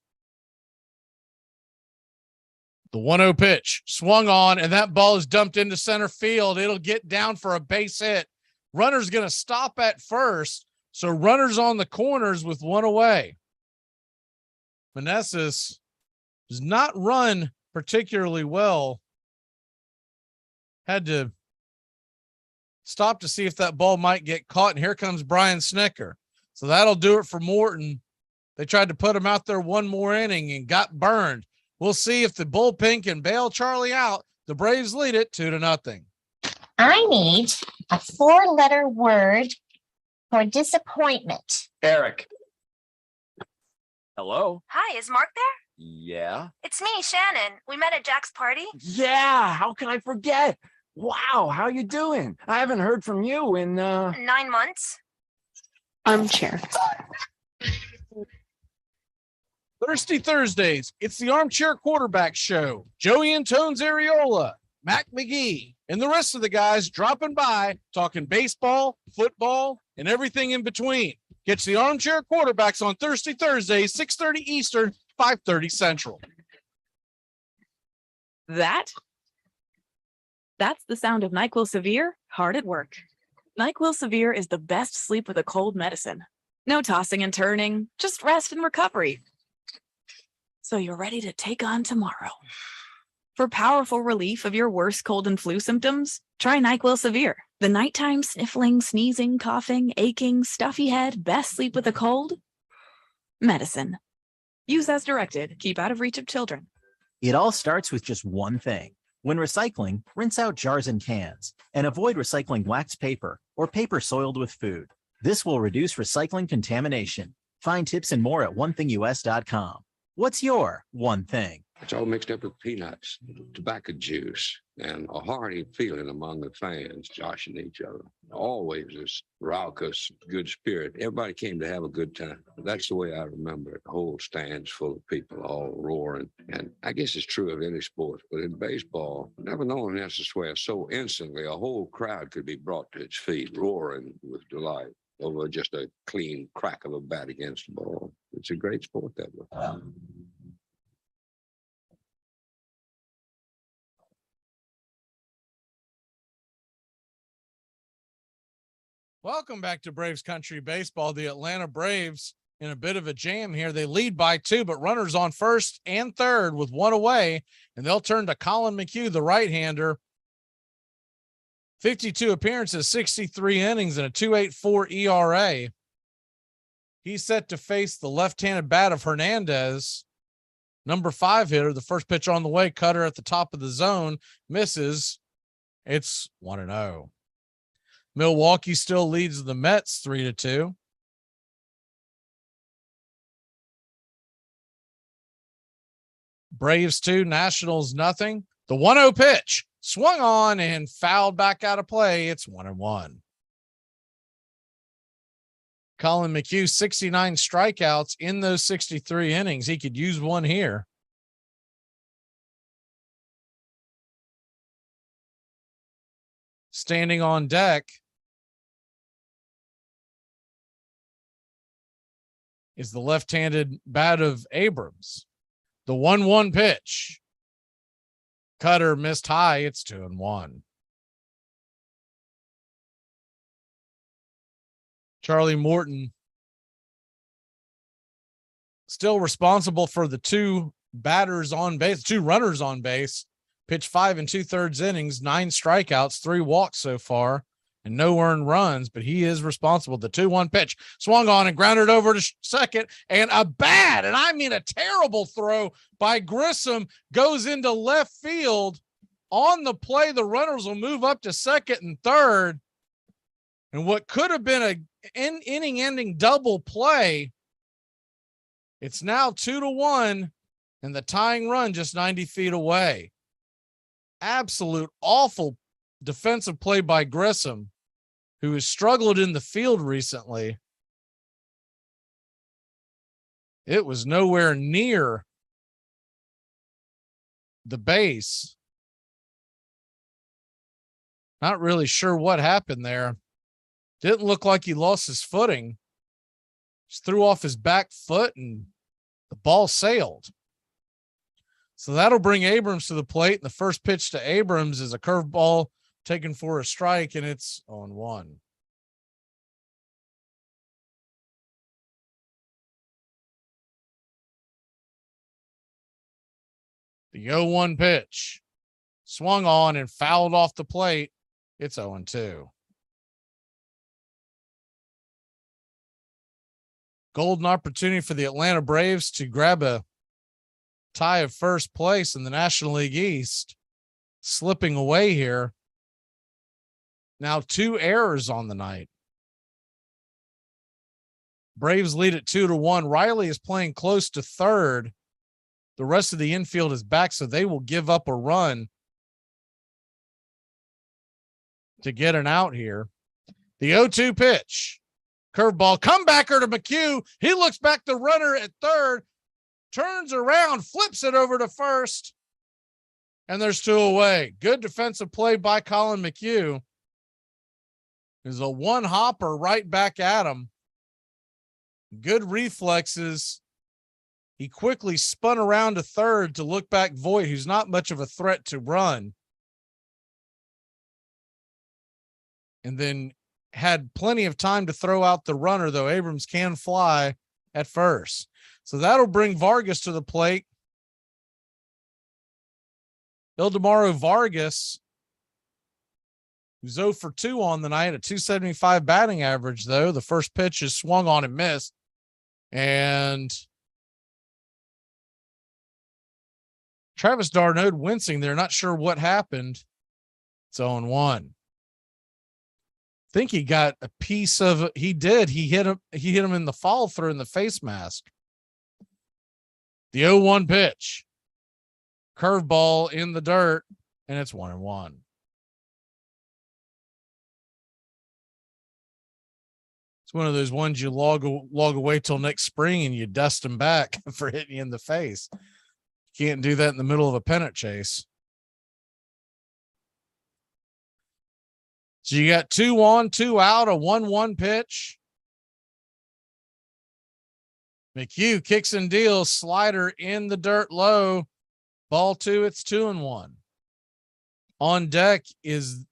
[SPEAKER 1] The 1-0 pitch swung on, and that ball is dumped into center field. It'll get down for a base hit. Runner's going to stop at first, so runners on the corners with 1 away. Meneses does not run particularly well. Had to stop to see if that ball might get caught, and here comes Brian Snicker. So that'll do it for Morton. They tried to put him out there one more inning and got burned. We'll see if the bullpen can bail Charlie out. The Braves lead it 2-0.
[SPEAKER 5] I need a 4-letter word for disappointment.
[SPEAKER 21] Eric. Hello?
[SPEAKER 14] Hi, is Mark there?
[SPEAKER 21] Yeah.
[SPEAKER 14] It's me, Shannon. We met at Jack's party.
[SPEAKER 21] Yeah, how can I forget? Wow, how you doing? I haven't heard from you in
[SPEAKER 14] 9 months.
[SPEAKER 5] Armchair.
[SPEAKER 1] Thirsty Thursdays. It's the Armchair Quarterback Show. Joey Antone's Areola, Mac McGee, and the rest of the guys dropping by, talking baseball, football, and everything in between. Catch the Armchair Quarterbacks on Thirsty Thursdays, 6:30 Eastern, 5:30 Central.
[SPEAKER 22] That's the sound of NyQuil Severe hard at work. NyQuil Severe is the best sleep with a cold medicine. No tossing and turning, just rest and recovery. So you're ready to take on tomorrow. For powerful relief of your worst cold and flu symptoms, try NyQuil Severe. The nighttime sniffling, sneezing, coughing, aching, stuffy head, best sleep with a cold medicine. Use as directed. Keep out of reach of children.
[SPEAKER 24] It all starts with just one thing. When recycling, rinse out jars and cans and avoid recycling waxed paper or paper soiled with food. This will reduce recycling contamination. Find tips and more at onethingus.com. What's your one thing?
[SPEAKER 25] It's all mixed up with peanuts, tobacco juice, and a hearty feeling among the fans joshing each other. Always this raucous, good spirit. Everybody came to have a good time. That's the way I remember it. The whole stands full of people all roaring. And I guess it's true of any sport, but in baseball, never known this to swear so instantly a whole crowd could be brought to its feet, roaring with delight over just a clean crack of a bat against the ball. It's a great sport that way.
[SPEAKER 1] Welcome back to Braves Country Baseball. The Atlanta Braves in a bit of a jam here. They lead by 2, but runners on first and third with 1 away, and they'll turn to Colin McHugh, the right-hander. 52 appearances, 63 innings, and a 2.84 ERA. He's set to face the left-handed bat of Hernandez, number 5 hitter. The first pitch on the way, cutter at the top of the zone, misses. It's 1-0. Milwaukee still leads the Mets 3-2. Braves 2, Nationals nothing. The 1-0 pitch swung on and fouled back out of play. It's 1-1. Colin McHugh, 69 strikeouts in those 63 innings. He could use one here. Standing on deck is the left-handed bat of Abrams. The 1-1 pitch. Cutter missed high. It's 2-1. Charlie Morton still responsible for the 2 batters on base, 2 runners on base, pitched 5 2/3 innings, 9 strikeouts, 3 walks so far, and no earned runs, but he is responsible. The 2-1 pitch swung on and grounded over to second, and a bad, and I mean a terrible throw by Grissom goes into left field. On the play, the runners will move up to second and third, and what could have been an inning-ending double play, it's now 2-1, and the tying run just 90 feet away. Absolute awful defensive play by Grissom, who has struggled in the field recently. It was nowhere near the base. Not really sure what happened there. Didn't look like he lost his footing. Just threw off his back foot and the ball sailed. So that'll bring Abrams to the plate. And the first pitch to Abrams is a curveball taken for a strike, and it's 0-1. The 0-1 pitch swung on and fouled off the plate. It's 0-2. Golden opportunity for the Atlanta Braves to grab a tie of first place in the National League East, slipping away here. Now 2 errors on the night. Braves lead at 2-1. Riley is playing close to third. The rest of the infield is back, so they will give up a run to get an out here. The 0-2 pitch. Curveball, comebacker to McHugh. He looks back the runner at third, turns around, flips it over to first, and there's 2 away. Good defensive play by Colin McHugh. There's a 1 hopper right back at him. Good reflexes. He quickly spun around to third to look back Voigt, who's not much of a threat to run. And then had plenty of time to throw out the runner, though Abrams can fly at first. So that'll bring Vargas to the plate. Ildemaro Vargas, who's 0 for 2 on the night, a .275 batting average, though. The first pitch is swung on and missed. And Travis d'Arnaud wincing there, not sure what happened. It's 0-1. I think he got a piece of he did. He hit him in the follow through in the face mask. The 0-1 pitch. Curveball in the dirt, and it's 1-1. It's one of those ones you log away till next spring and you dust them back for hitting you in the face. You can't do that in the middle of a pennant chase. So you got 2 on, 2 out, a 1-1 pitch. McHugh kicks and deals, slider in the dirt low. Ball 2, it's 2-1. On deck is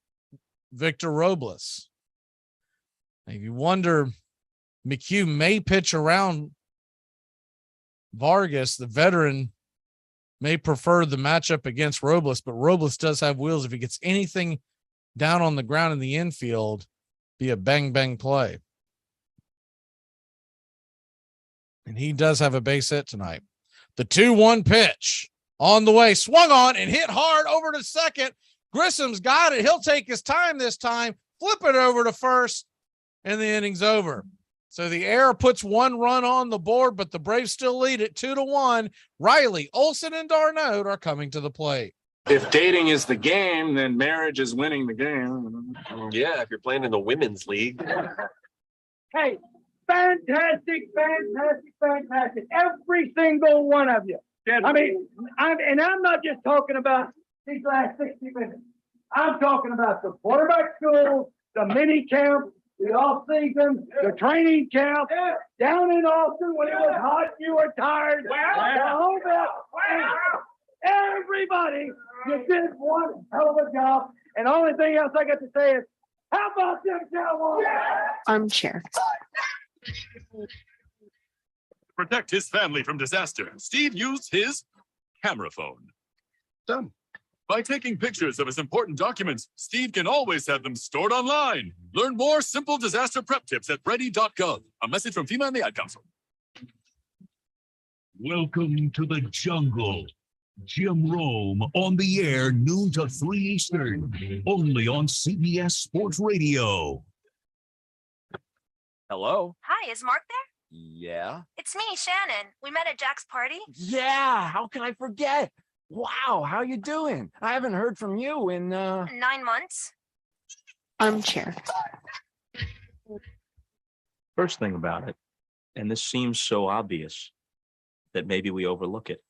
[SPEAKER 1] Victor Robles. If you wonder, McHugh may pitch around Vargas. The veteran may prefer the matchup against Robles, but Robles does have wheels. If he gets anything down on the ground in the infield, be a bang play. And he does have a base hit tonight. The 2-1 pitch on the way, swung on and hit hard over to second. Grissom's got it. He'll take his time this time, flip it over to first, and the inning's over. So the error puts 1 run on the board, but the Braves still lead it 2-1. Riley, Olsen, and d'Arnaud are coming to the plate.
[SPEAKER 4] If dating is the game, then marriage is winning the game.
[SPEAKER 6] Yeah, if you're playing in the women's league.
[SPEAKER 12] Hey, fantastic. Every single one of you. I mean, I'm not just talking about these last 60 minutes. I'm talking about the quarterback school, the mini camp, the off season, the training camp, down in Austin when it was hot, you were tired. The whole bit. Everybody, you did one hell of a job. And the only thing else I got to say is, how about them Cowboys?
[SPEAKER 5] Armchair.
[SPEAKER 15] Protect his family from disaster. Steve used his camera phone.
[SPEAKER 10] Done.
[SPEAKER 15] By taking pictures of his important documents, Steve can always have them stored online. Learn more simple disaster prep tips at ready.gov. A message from FEMA and the Ad Council.
[SPEAKER 2] Welcome to the jungle. Jim Rome on the air, noon to 3 Eastern, only on CBS Sports Radio.
[SPEAKER 21] Hello?
[SPEAKER 14] Hi, is Mark there?
[SPEAKER 21] Yeah?
[SPEAKER 14] It's me, Shannon. We met at Jack's party.
[SPEAKER 21] Yeah, how can I forget? Wow, how you doing? I haven't heard from you in
[SPEAKER 14] 9 months.
[SPEAKER 5] Armchair.
[SPEAKER 7] First thing about it, and this seems so obvious that maybe we overlook it.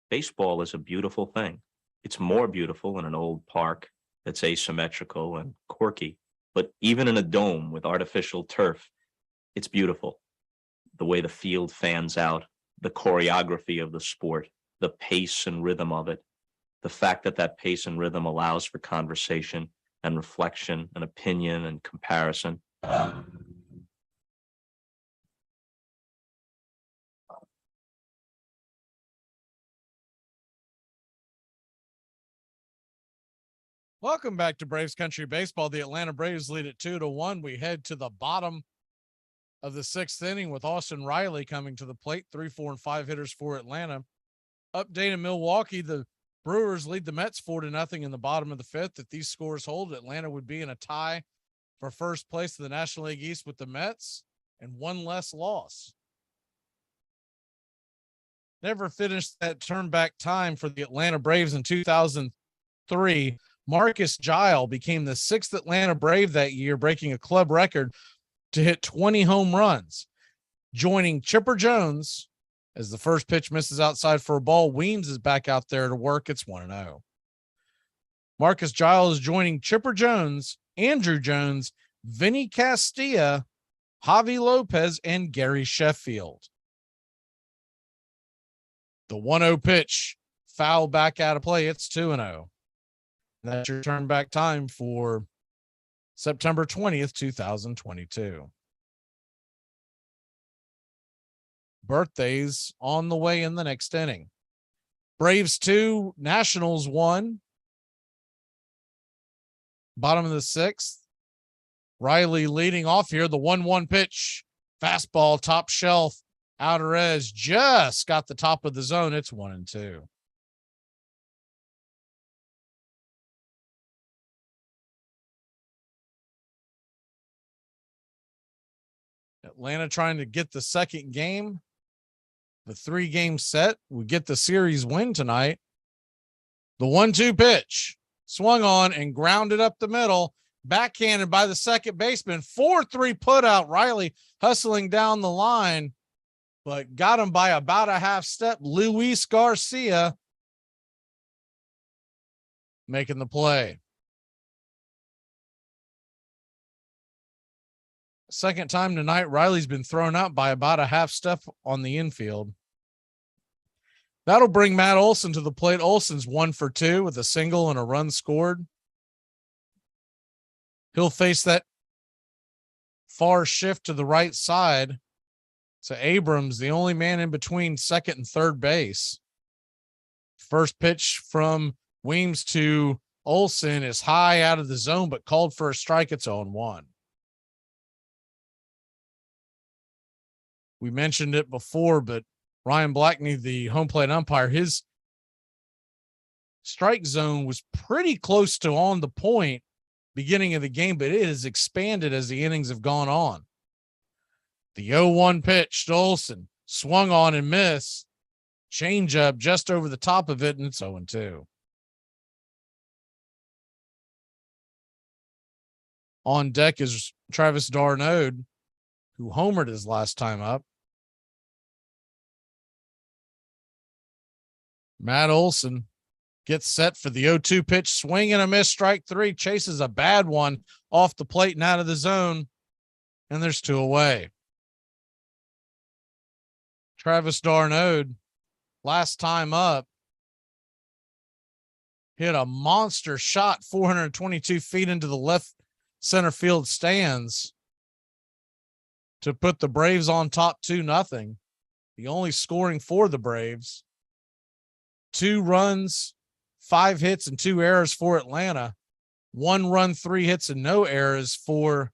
[SPEAKER 7] Baseball is a beautiful thing. It's more beautiful in an old park that's asymmetrical and quirky, but even in a dome with artificial turf, it's beautiful. The way the field fans out, the choreography of the sport, the pace and rhythm of it, the fact that that pace and rhythm allows for conversation and reflection and opinion and comparison.
[SPEAKER 1] Welcome back to Braves Country Baseball. The Atlanta Braves lead at 2-1. We head to the bottom of the 6th inning with Austin Riley coming to the plate. 3, 4, and 5 hitters for Atlanta. Update in Milwaukee, the Brewers lead the Mets 4-0 in the bottom of the 5th. If these scores hold, Atlanta would be in a tie for first place in the National League East with the Mets and one less loss. Never finished that turn back time for the Atlanta Braves in 2003. Marcus Giles became the 6th Atlanta Brave that year, breaking a club record to hit 20 home runs, joining Chipper Jones as the first pitch misses outside for a ball. Weems is back out there to work. It's 1-0. Marcus Giles joining Chipper Jones, Andrew Jones, Vinny Castilla, Javi Lopez, and Gary Sheffield. The 1-0 pitch, foul back out of play. It's 2-0. That's your turn back time for September 20th, 2022. Birthdays on the way in the next inning. Braves 2, Nationals 1. Bottom of the 6th. Riley leading off here. The 1-1 pitch. Fastball, top shelf, outer edge. Just got the top of the zone. It's 1-2. Atlanta trying to get the second game, the 3-game set. We get the series win tonight. The 1-2 pitch swung on and grounded up the middle, backhanded by the second baseman. 4-3 put out. Riley hustling down the line, but got him by about a half step. Luis Garcia making the play. Second time tonight, Riley's been thrown out by about a half step on the infield. That'll bring Matt Olson to the plate. Olson's 1 for 2 with a single and a run scored. He'll face that far shift to the right side. So Abrams, the only man in between second and third base. First pitch from Weems to Olson is high out of the zone, but called for a strike. It's 0-1. We mentioned it before, but Ryan Blackney, the home plate umpire, his strike zone was pretty close to on the point beginning of the game, but it has expanded as the innings have gone on. The 0-1 pitch to Olson, swung on and missed. Changeup just over the top of it, and it's 0-2. On deck is Travis d'Arnaud, who homered his last time up. Matt Olson gets set for the 0-2 pitch, swing and a miss, strike 3, chases a bad one off the plate and out of the zone, and there's 2 away. Travis d'Arnaud, last time up, hit a monster shot 422 feet into the left center field stands to put the Braves on top 2-0. The only scoring for the Braves. 2 runs, 5 hits, and 2 errors for Atlanta. 1 run, 3 hits, and no errors for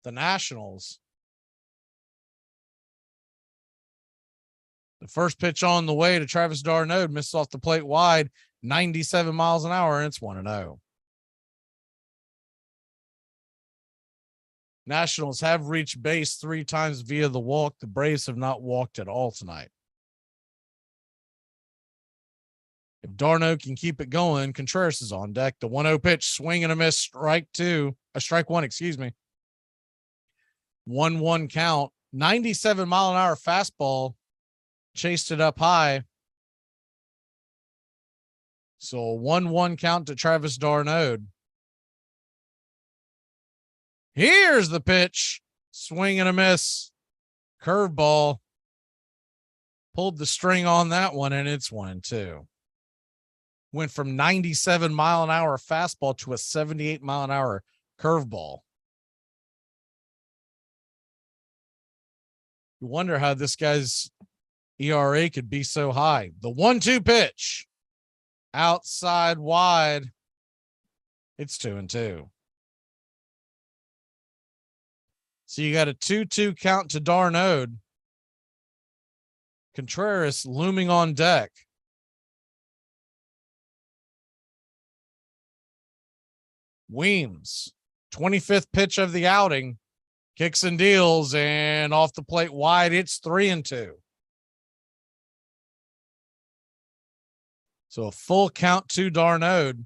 [SPEAKER 1] the Nationals. The first pitch on the way to Travis d'Arnaud misses off the plate wide, 97 miles an hour, and it's 1-0. Nationals have reached base 3 times via the walk. The Braves have not walked at all tonight. If D'Arnaud can keep it going, Contreras is on deck. The 1-0 pitch, swing and a miss, strike 1, excuse me. 1-1 count, 97 mile an hour fastball, chased it up high. So a 1-1 count to Travis d'Arnaud. Here's the pitch, swing and a miss, curveball. Pulled the string on that one, and it's 1-2. Went from 97 mile an hour fastball to a 78 mile an hour curveball. You wonder how this guy's ERA could be so high. The 1-2 pitch, outside wide. It's 2-2. So you got a 2-2 count to d'Arnaud. Contreras looming on deck. Weems, 25th pitch of the outing, kicks and deals, and off the plate wide, it's 3-2. So a full count to d'Arnaud.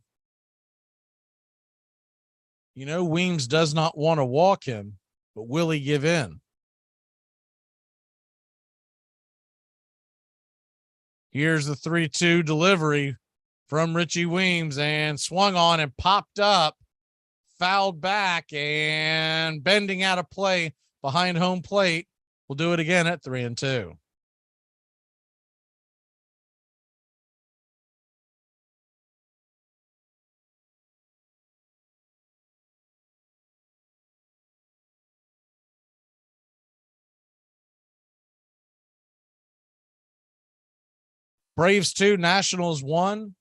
[SPEAKER 1] You know, Weems does not want to walk him, but will he give in? Here's the 3-2 delivery from Richie Weems, and swung on and popped up, fouled back, and bending out of play behind home plate. We'll do it again at 3-2. Braves 2, Nationals 1.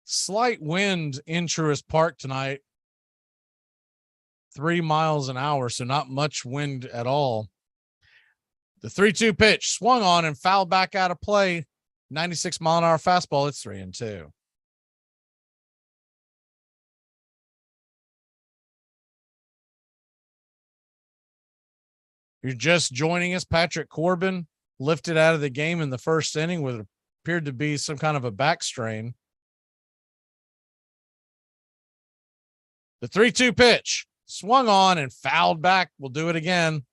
[SPEAKER 1] Slight wind in Truist Park tonight. 3 miles an hour, so not much wind at all. The 3-2 pitch, swung on and fouled back out of play. 96 mile an hour fastball. It's 3-2. You're just joining us. Patrick Corbin lifted out of the game in the first inning with what appeared to be some kind of a back strain. The 3-2 pitch, swung on and fouled back. We'll do it again.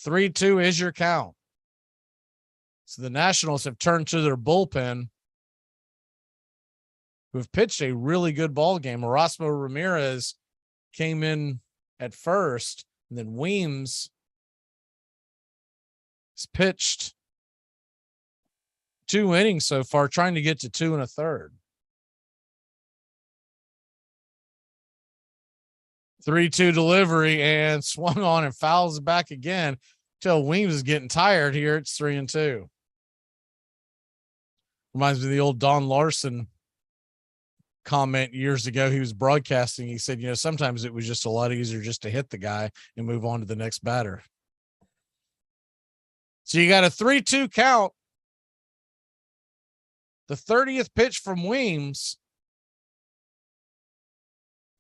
[SPEAKER 1] 3-2 is your count. So the Nationals have turned to their bullpen, who have pitched a really good ball game. Erasmo Ramirez came in at first, and then Weems has pitched 2 innings so far, trying to get to 2 1/3. 3-2 delivery, and swung on and fouls back again till Weems is getting tired here. It's 3-2. Reminds me of the old Don Larson comment years ago. He was broadcasting. He said, you know, sometimes it was just a lot easier just to hit the guy and move on to the next batter. So you got a 3-2 count. The 30th pitch from Weems.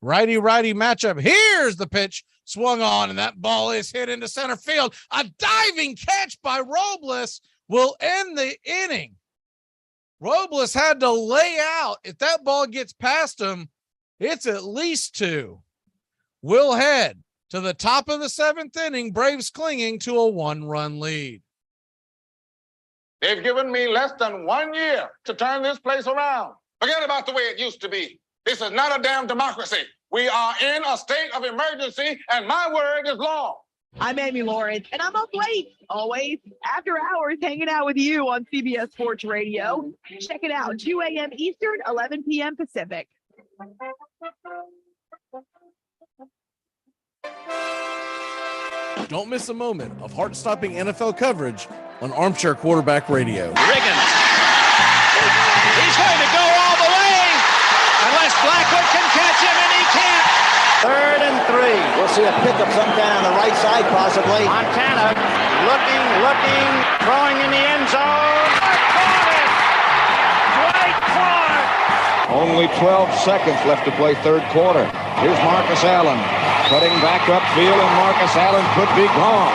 [SPEAKER 1] Righty-righty matchup. Here's the pitch, swung on, and that ball is hit into center field. A diving catch by Robles will end the inning. Robles had to lay out. If that ball gets past him, it's at least 2. We'll head to the top of the 7th inning, Braves clinging to a 1-run lead.
[SPEAKER 10] They've given me less than 1 year to turn this place around. Forget about the way it used to be. This is not a damn democracy. We are in a state of emergency, and my word is law.
[SPEAKER 3] I'm Amy Lawrence, and I'm up late, always, after hours, hanging out with you on CBS Sports Radio. Check it out, 2 a.m. Eastern, 11 p.m. Pacific.
[SPEAKER 1] Don't miss a moment of heart-stopping NFL coverage on Armchair Quarterback Radio.
[SPEAKER 8] Riggins He's going to go all the way. Unless Blackwood can catch him, and he can't.
[SPEAKER 12] 3rd and 3. We'll see a pickup sometime on the right side, possibly.
[SPEAKER 8] Montana looking, throwing in the end zone. Caught it! Dwight Clark!
[SPEAKER 9] Only 12 seconds left to play third quarter. Here's Marcus Allen cutting back upfield, and Marcus Allen could be gone.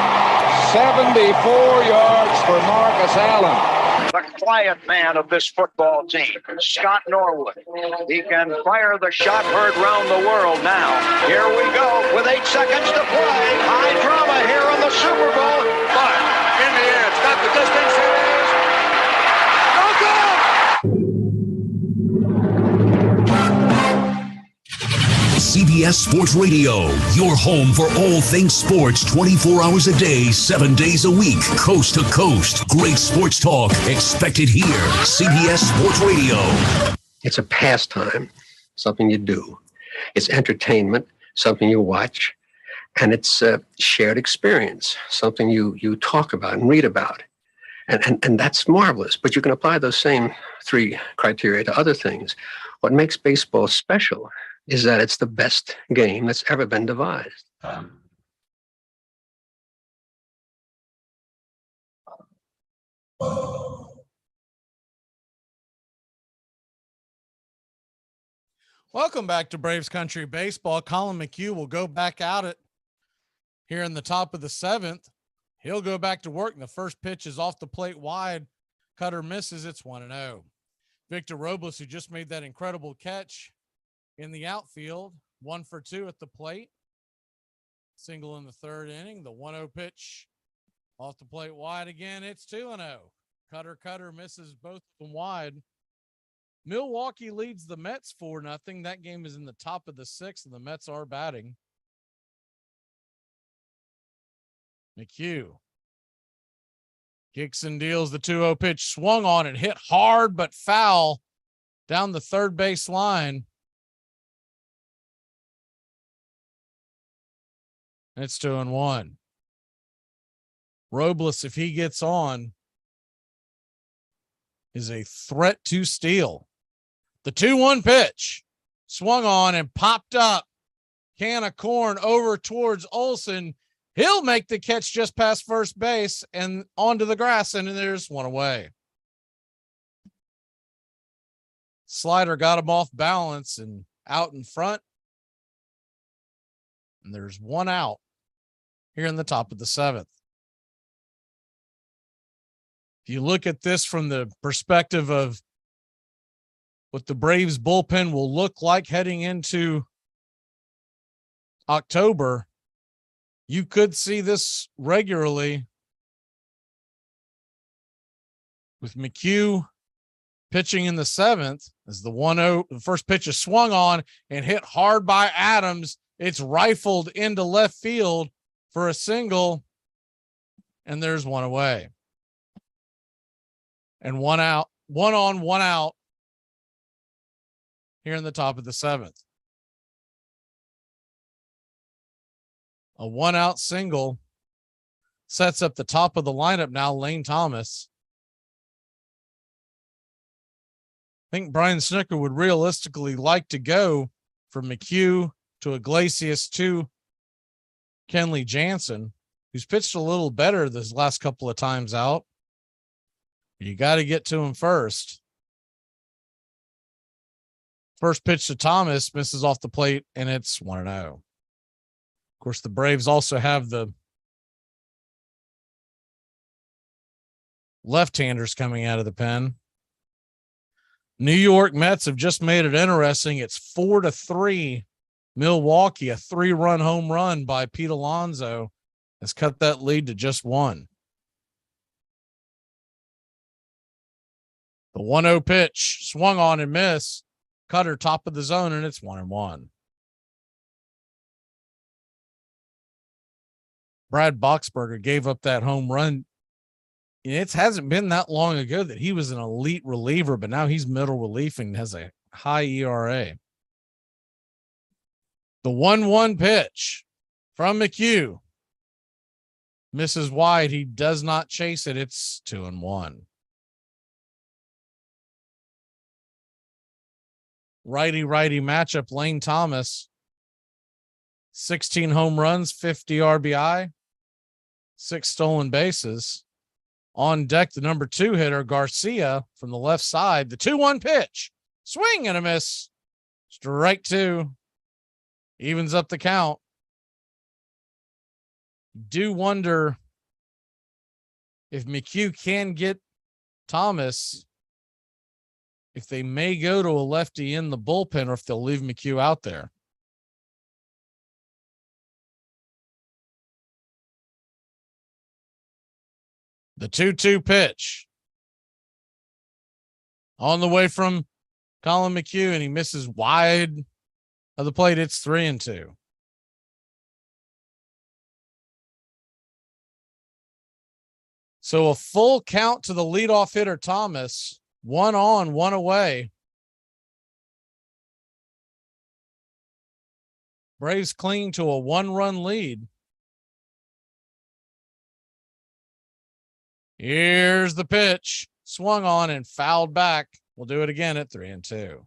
[SPEAKER 9] 74 yards for Marcus Allen.
[SPEAKER 12] The quiet man of this football team, Scott Norwood. He can fire the shot heard round the world now. Here we go with 8 seconds to play. High drama here on the Super Bowl. But in the air, it's got the distance. It is. No good!
[SPEAKER 2] CBS Sports Radio, your home for all things sports 24 hours a day, 7 days a week, coast to coast. Great sports talk expected here. CBS Sports Radio.
[SPEAKER 11] It's a pastime, something you do. It's entertainment, something you watch. And it's a shared experience, something you talk about and read about. And that's marvelous. But you can apply those same 3 criteria to other things. What makes baseball special is that it's the best game that's ever been devised.
[SPEAKER 1] Welcome back to Braves Country Baseball. Colin McHugh will go back out it here in the top of the 7th. He'll go back to work, and the first pitch is off the plate wide. Cutter misses. It's 1-0. Victor Robles, who just made that incredible catch in the outfield, 1 for 2 at the plate. Single in the 3rd inning. The 1-0 pitch off the plate wide again. It's 2-0. Cutter misses both of them wide. Milwaukee leads the Mets 4-0. That game is in the top of the 6th, and the Mets are batting. McHugh kicks and deals the 2-0 pitch, swung on and hit hard but foul down the third base line. It's 2-1. Robles, if he gets on, is a threat to steal. The 2-1 pitch swung on and popped up. Can of corn over towards Olsen. He'll make the catch just past first base and onto the grass, and there's 1 away. Slider got him off balance and out in front. And there's 1 out here in the top of the 7th. If you look at this from the perspective of what the Braves bullpen will look like heading into October, you could see this regularly with McHugh pitching in the 7th as the 1-0, the first pitch is swung on and hit hard by Adams. It's rifled into left field for a single, and there's 1 away. And 1 out, 1 on, 1 out here in the top of the 7th. A 1 out single sets up the top of the lineup now, Lane Thomas. I think Brian Snooker would realistically like to go from McHugh to Iglesias to Kenley Jansen, who's pitched a little better this last couple of times out. You got to get to him first. First pitch to Thomas misses off the plate, and it's 1-0. Of course, the Braves also have the left-handers coming out of the pen. New York Mets have just made it interesting. It's 4-3 Milwaukee. A 3-run home run by Pete Alonso has cut that lead to just 1. The 1-0 pitch swung on and missed. Cutter top of the zone, and it's 1-1. Brad Boxberger gave up that home run. It hasn't been that long ago that he was an elite reliever, but now he's middle relief and has a high ERA. The 1-1 pitch from McHugh misses wide. He does not chase it. It's 2-1. righty-righty matchup. Lane Thomas, 16 home runs, 50 RBI, 6 stolen bases. On deck, the number 2 hitter, Garcia, from the left side. The 2-1 pitch. Swing and a miss. Strike 2. Evens up the count. Do wonder if McHugh can get Thomas, if they may go to a lefty in the bullpen or if they'll leave McHugh out there. The 2-2 pitch on the way from Colin McHugh, and he misses wide of the plate. It's 3-2. So a full count to the leadoff hitter, Thomas. 1 on, 1 away. Braves cling to a 1-run lead. Here's the pitch. Swung on and fouled back. We'll do it again at 3-2.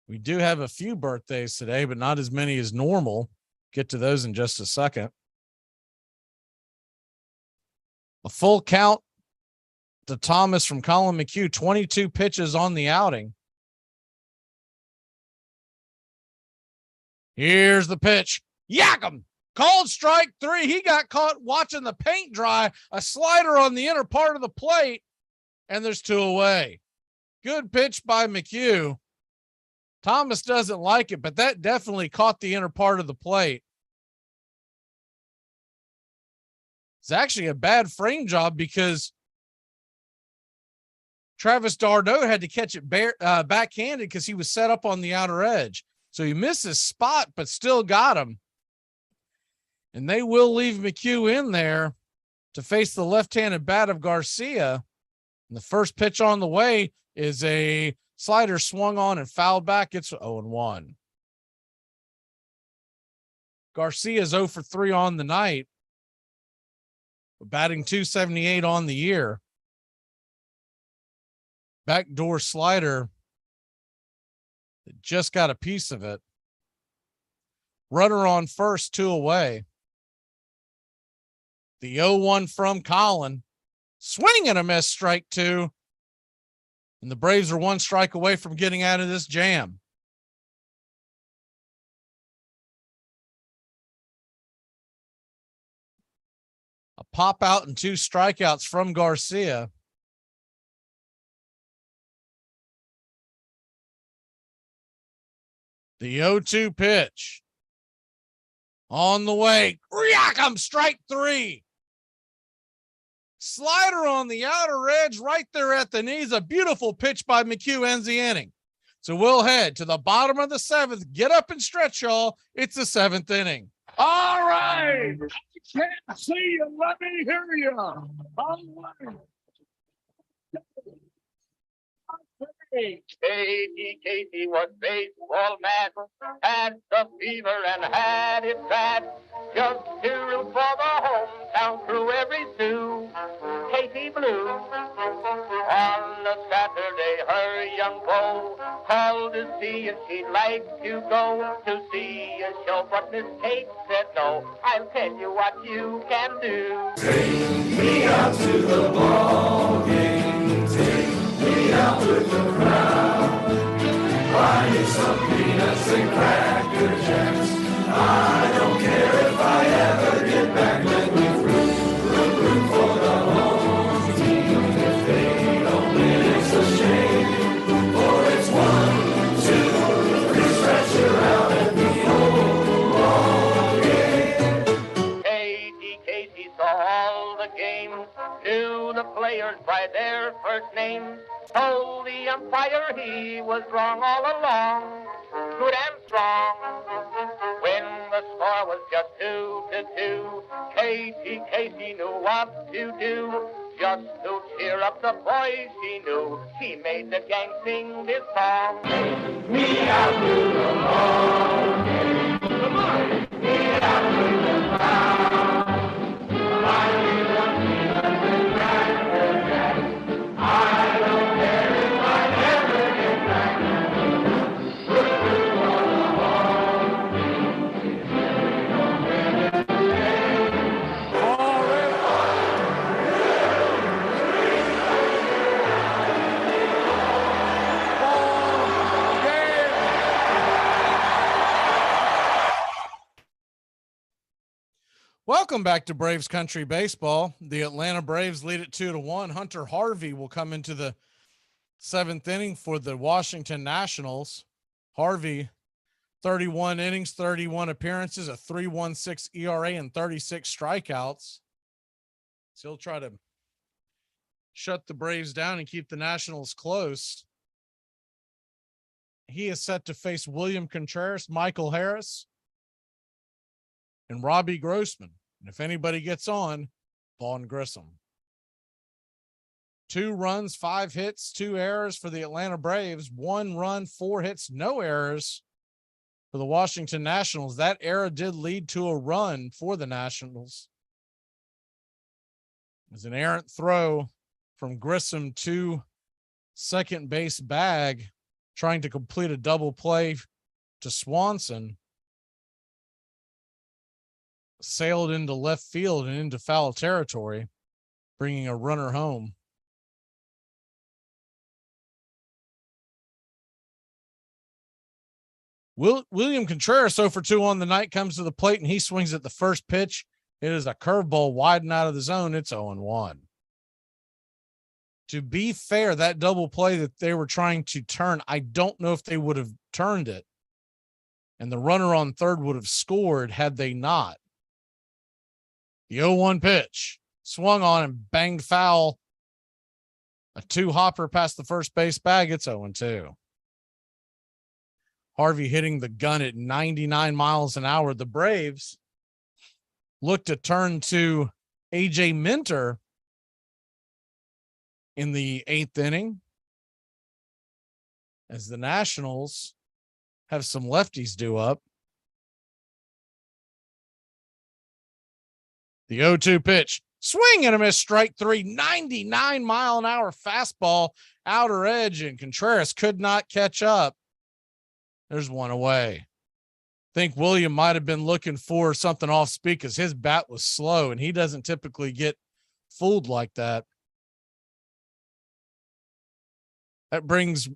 [SPEAKER 1] We do have a few birthdays today, but not as many as normal. Get to those in just a second. A full count to Thomas from Colin McHugh. 22 pitches on the outing. Here's the pitch. Yak him. Called strike 3. He got caught watching the paint dry. A slider on the inner part of the plate, and there's 2 away. Good pitch by McHugh. Thomas doesn't like it, but that definitely caught the inner part of the plate. It's actually a bad frame job because Travis d'Arnaud had to catch it backhanded because he was set up on the outer edge. So he missed his spot, but still got him. And they will leave McHugh in there to face the left-handed bat of Garcia. And the first pitch on the way is a slider swung on and fouled back. It's 0-1. Garcia's 0 for 3 on the night, batting .278 on the year. Backdoor slider that just got a piece of it. Runner on first, 2 away. The 0-1 from Colin. Swing and a miss, strike 2. And the Braves are 1 strike away from getting out of this jam. A pop out and 2 strikeouts from Garcia. The 0-2 pitch. On the way. Reack strike 3. Slider on the outer edge right there at the knees. A beautiful pitch by McHugh ends the inning. So we'll head to the bottom of the 7th. Get up and stretch, y'all. It's the 7th inning.
[SPEAKER 12] All right. I can't see you. Let me hear you. All right.
[SPEAKER 8] Casey was baseball mad, had the fever and had it bad. Just to root for the hometown crew every Sue. Casey Blue. On a Saturday, her young beau called to see if she'd like to go to see a show, but Miss Kate said no. I'll tell you what you can do.
[SPEAKER 12] Take me out to the ball game. Take me out with the crowd. Buy me some peanuts and cracker jacks. I don't care if I ever get back. Let me root for the home team. If they don't win, it's a shame. For it's 1, 2, 3, stretch her out at the old ball game.
[SPEAKER 8] Casey saw all the games, knew the players by their first names. Told the umpire he was wrong all along, good and strong. When the score was just 2-2, Casey knew what to do. Just to cheer up the boys she knew, she made the gang sing this song.
[SPEAKER 12] Me out to the ball game. Come on. Me out to the crowd.
[SPEAKER 1] Welcome back to Braves Country Baseball. The Atlanta Braves lead it 2-1. Hunter Harvey will come into the seventh inning for the Washington Nationals. Harvey, 31 innings, 31 appearances, a 3.16 ERA, and 36 strikeouts. So he'll try to shut the Braves down and keep the Nationals close. He is set to face William Contreras, Michael Harris, and Robbie Grossman. And if anybody gets on, Vaughn Grissom. 2 runs, 5 hits, 2 errors for the Atlanta Braves. 1 run, 4 hits, no errors for the Washington Nationals. That error did lead to a run for the Nationals. It was an errant throw from Grissom to second base Bag, trying to complete a double play to Swanson. Sailed into left field and into foul territory, bringing a runner home. William Contreras, 0 for 2 on the night, comes to the plate and he swings at the first pitch. It is a curveball wide and out of the zone. It's 0-1. To be fair, that double play that they were trying to turn, I don't know if they would have turned it, and the runner on third would have scored had they not. The 0-1 pitch swung on and banged foul. A 2-hopper past the first base Bag. It's 0-2. Harvey hitting the gun at 99 miles an hour. The Braves look to turn to A.J. Minter in the 8th inning as the Nationals have some lefties due up. The 0-2 pitch, swing and a miss, strike 3, 99 mile an hour fastball, outer edge, and Contreras could not catch up. There's one away. Think William might have been looking for something off speed because his bat was slow and he doesn't typically get fooled like that. That brings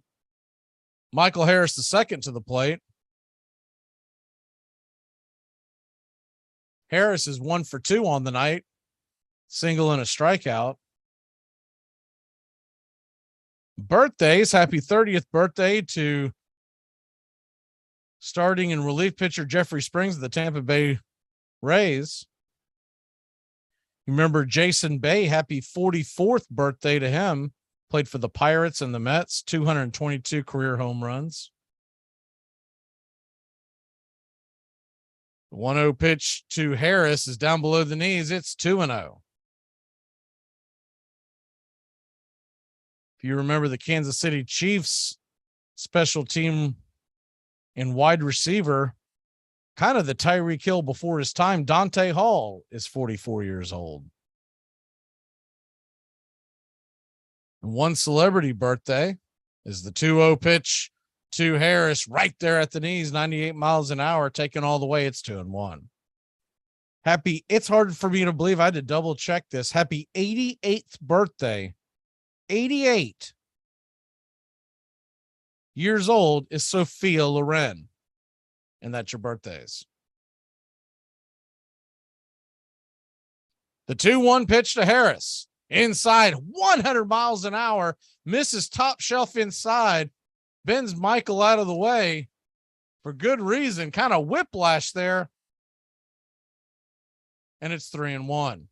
[SPEAKER 1] Michael Harris II to the plate. Harris is 1 for 2 on the night, single and a strikeout. Birthdays, happy 30th birthday to starting and relief pitcher Jeffrey Springs of the Tampa Bay Rays. Remember Jason Bay, happy 44th birthday to him. Played for the Pirates and the Mets, 222 career home runs. 1-0 pitch to Harris is down below the knees. It's 2-0. If you remember the Kansas City Chiefs special team and wide receiver, kind of the Tyreek Hill before his time, Dante Hall is 44 years old. And one celebrity birthday is the 2-0 pitch to Harris right there at the knees, 98 miles an hour, taken all the way. It's 2-1. Happy, it's hard for me to believe I had to double check this. Happy 88th birthday. 88 years old is Sophia Loren. And that's your birthdays. The 2-1 pitch to Harris. Inside, 100 miles an hour, misses top shelf inside, bends Michael out of the way for good reason, kind of whiplash there. And it's 3-1.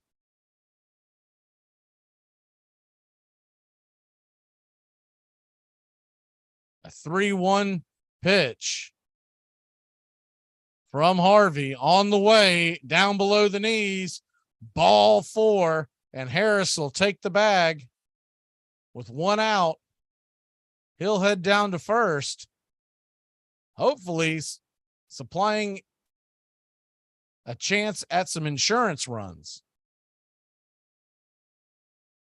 [SPEAKER 1] A 3-1 pitch from Harvey on the way, down below the knees, ball 4. And Harris will take the bag with 1 out. He'll head down to first, hopefully supplying a chance at some insurance runs.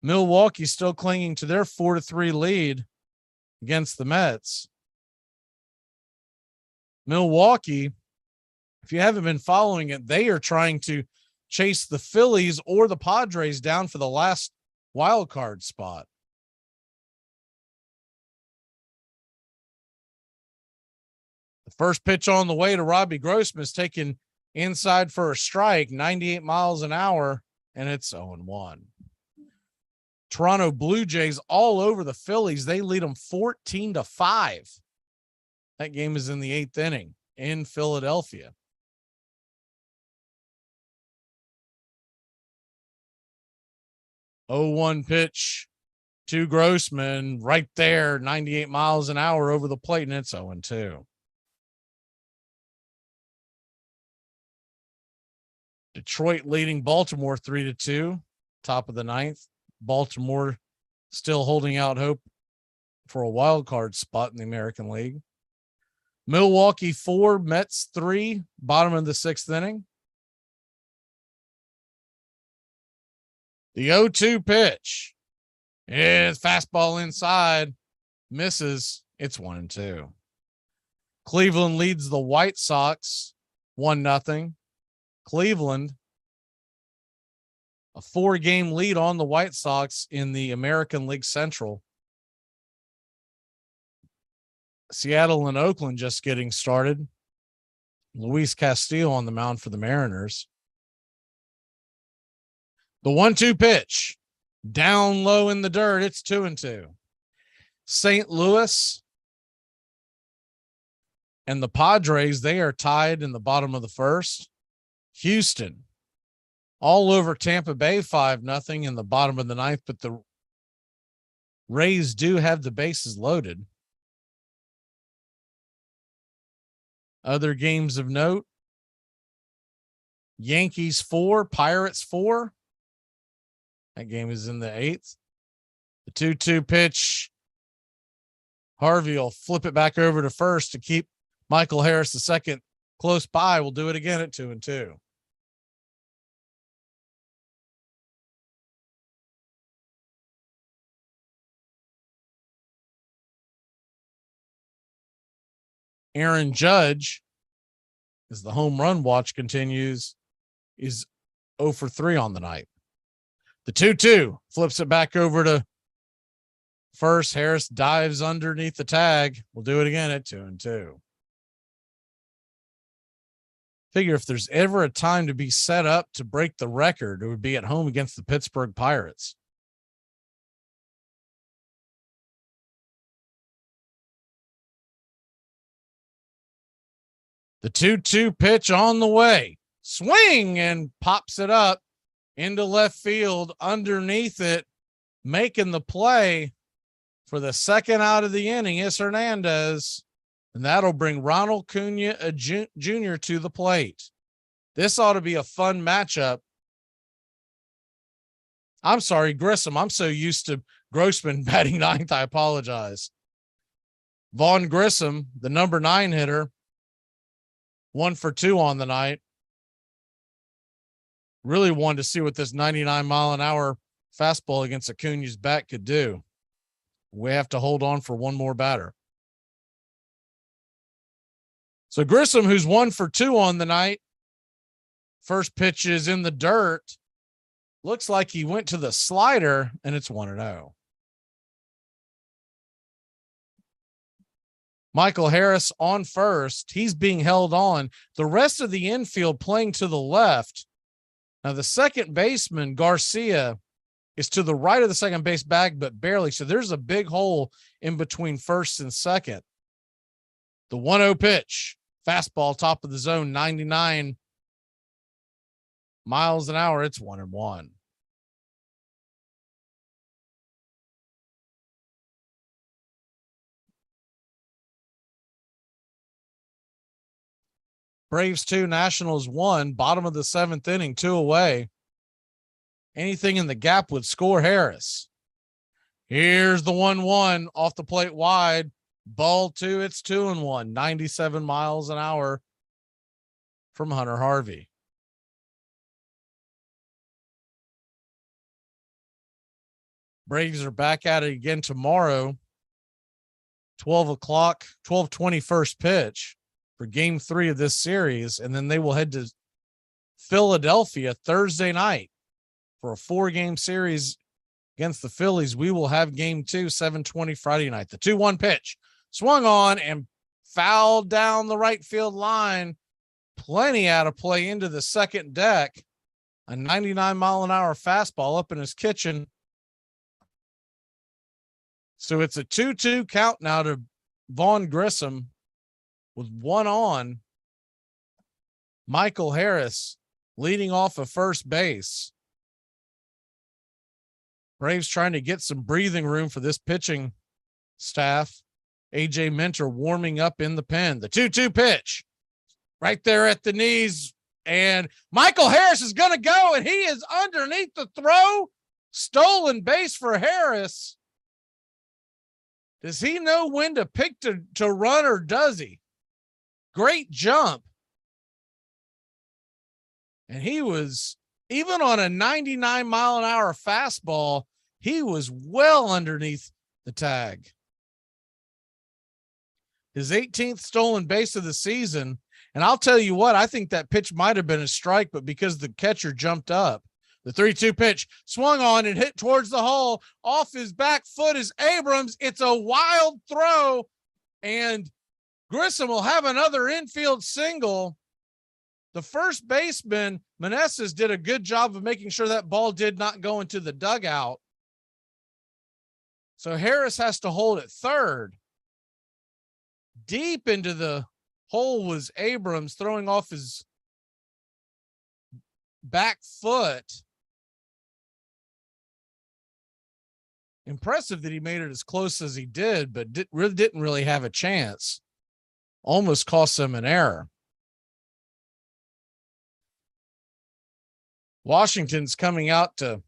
[SPEAKER 1] Milwaukee still clinging to their 4-3 lead against the Mets. Milwaukee, if you haven't been following it, they are trying to chase the Phillies or the Padres down for the last wild card spot. The first pitch on the way to Robbie Grossman is taken inside for a strike, 98 miles an hour, and it's 0-1. Toronto Blue Jays all over the Phillies. They lead them 14-5. That game is in the 8th inning in Philadelphia. Oh, 1 pitch to Grossman right there, 98 miles an hour over the plate, and it's 0-2. Detroit leading Baltimore 3-2, top of the 9th. Baltimore still holding out hope for a wild card spot in the American League. Milwaukee 4, Mets 3, bottom of the 6th inning. The 0-2 pitch. It's fastball inside. Misses. It's 1-2. Cleveland leads the White Sox 1-0. Cleveland, a 4-game lead on the White Sox in the American League Central. Seattle and Oakland just getting started. Luis Castillo on the mound for the Mariners. The 1-2 pitch. Down low in the dirt. It's 2-2. St. Louis and the Padres, they are tied in the bottom of the 1st. Houston all over Tampa Bay 5-0 in the bottom of the 9th, but the Rays do have the bases loaded. Other games of note: Yankees 4, Pirates 4. That game is in the 8th. The 2-2 pitch. Harvey will flip it back over to first to keep Michael Harris the second close by. We'll do it again at 2-2. Aaron Judge, as the home run watch continues, is 0 for 3 on the night. The 2-2 flips it back over to first. Harris dives underneath the tag. We'll do it again at 2-2. Figure if there's ever a time to be set up to break the record, it would be at home against the Pittsburgh Pirates. The 2-2 pitch on the way. Swing, and pops it up into left field. Underneath it, making the play for the second out of the inning is Hernandez. And that'll bring Ronald Cunha Jr. to the plate. This ought to be a fun matchup. I'm sorry, Grissom. I'm so used to Grossman batting 9th. I apologize. Vaughn Grissom, the number 9 hitter, 1 for 2 on the night. Really wanted to see what this 99-mile-an-hour fastball against Acuna's bat could do. We have to hold on for one more batter. So Grissom, who's 1 for 2 on the night, first pitch is in the dirt. Looks like he went to the slider, and it's 1-0. Michael Harris on first. He's being held on. The rest of the infield playing to the left. Now, the second baseman, Garcia, is to the right of the second base bag, but barely. So there's a big hole in between first and second. The 1-0 pitch. Fastball, top of the zone, 99 miles an hour. It's 1-1. Braves 2, Nationals 1, bottom of the 7th inning, 2 away. Anything in the gap would score Harris. Here's the 1-1 off the plate wide. Ball 2, it's 2-1, 97 miles an hour from Hunter Harvey. Braves are back at it again tomorrow. 12 o'clock, 12:20 first pitch for game 3 of this series. And then they will head to Philadelphia Thursday night for a 4-game series against the Phillies. We will have game 2, 7:20 Friday night. The 2-1 pitch swung on and fouled down the right field line. plenty out of play into the second deck. A 99-mile-an-hour fastball up in his kitchen. So it's a 2-2 count now to Vaughn Grissom with one on. Michael Harris leading off of first base. Braves trying to get some breathing room for this pitching staff. AJ Minter warming up in the pen. The 2-2 pitch right there at the knees. And Michael Harris is going to go, and he is underneath the throw. Stolen base for Harris. Does he know when to pick to run, or does he? Great jump. And he was, even on a 99-mile-an-hour fastball, he was well underneath the tag. His 18th stolen base of the season. And I'll tell you what, I think that pitch might have been a strike, but because the catcher jumped up, the 3-2 pitch swung on and hit towards the hole. Off his back foot is Abrams. It's a wild throw, and Grissom will have another infield single. The first baseman, Meneses, did a good job of making sure that ball did not go into the dugout. So Harris has to hold at third. Deep into the hole was Abrams, throwing off his back foot. Impressive that he made it as close as he did, but didn't really have a chance. Almost cost him an error. Washington's coming out to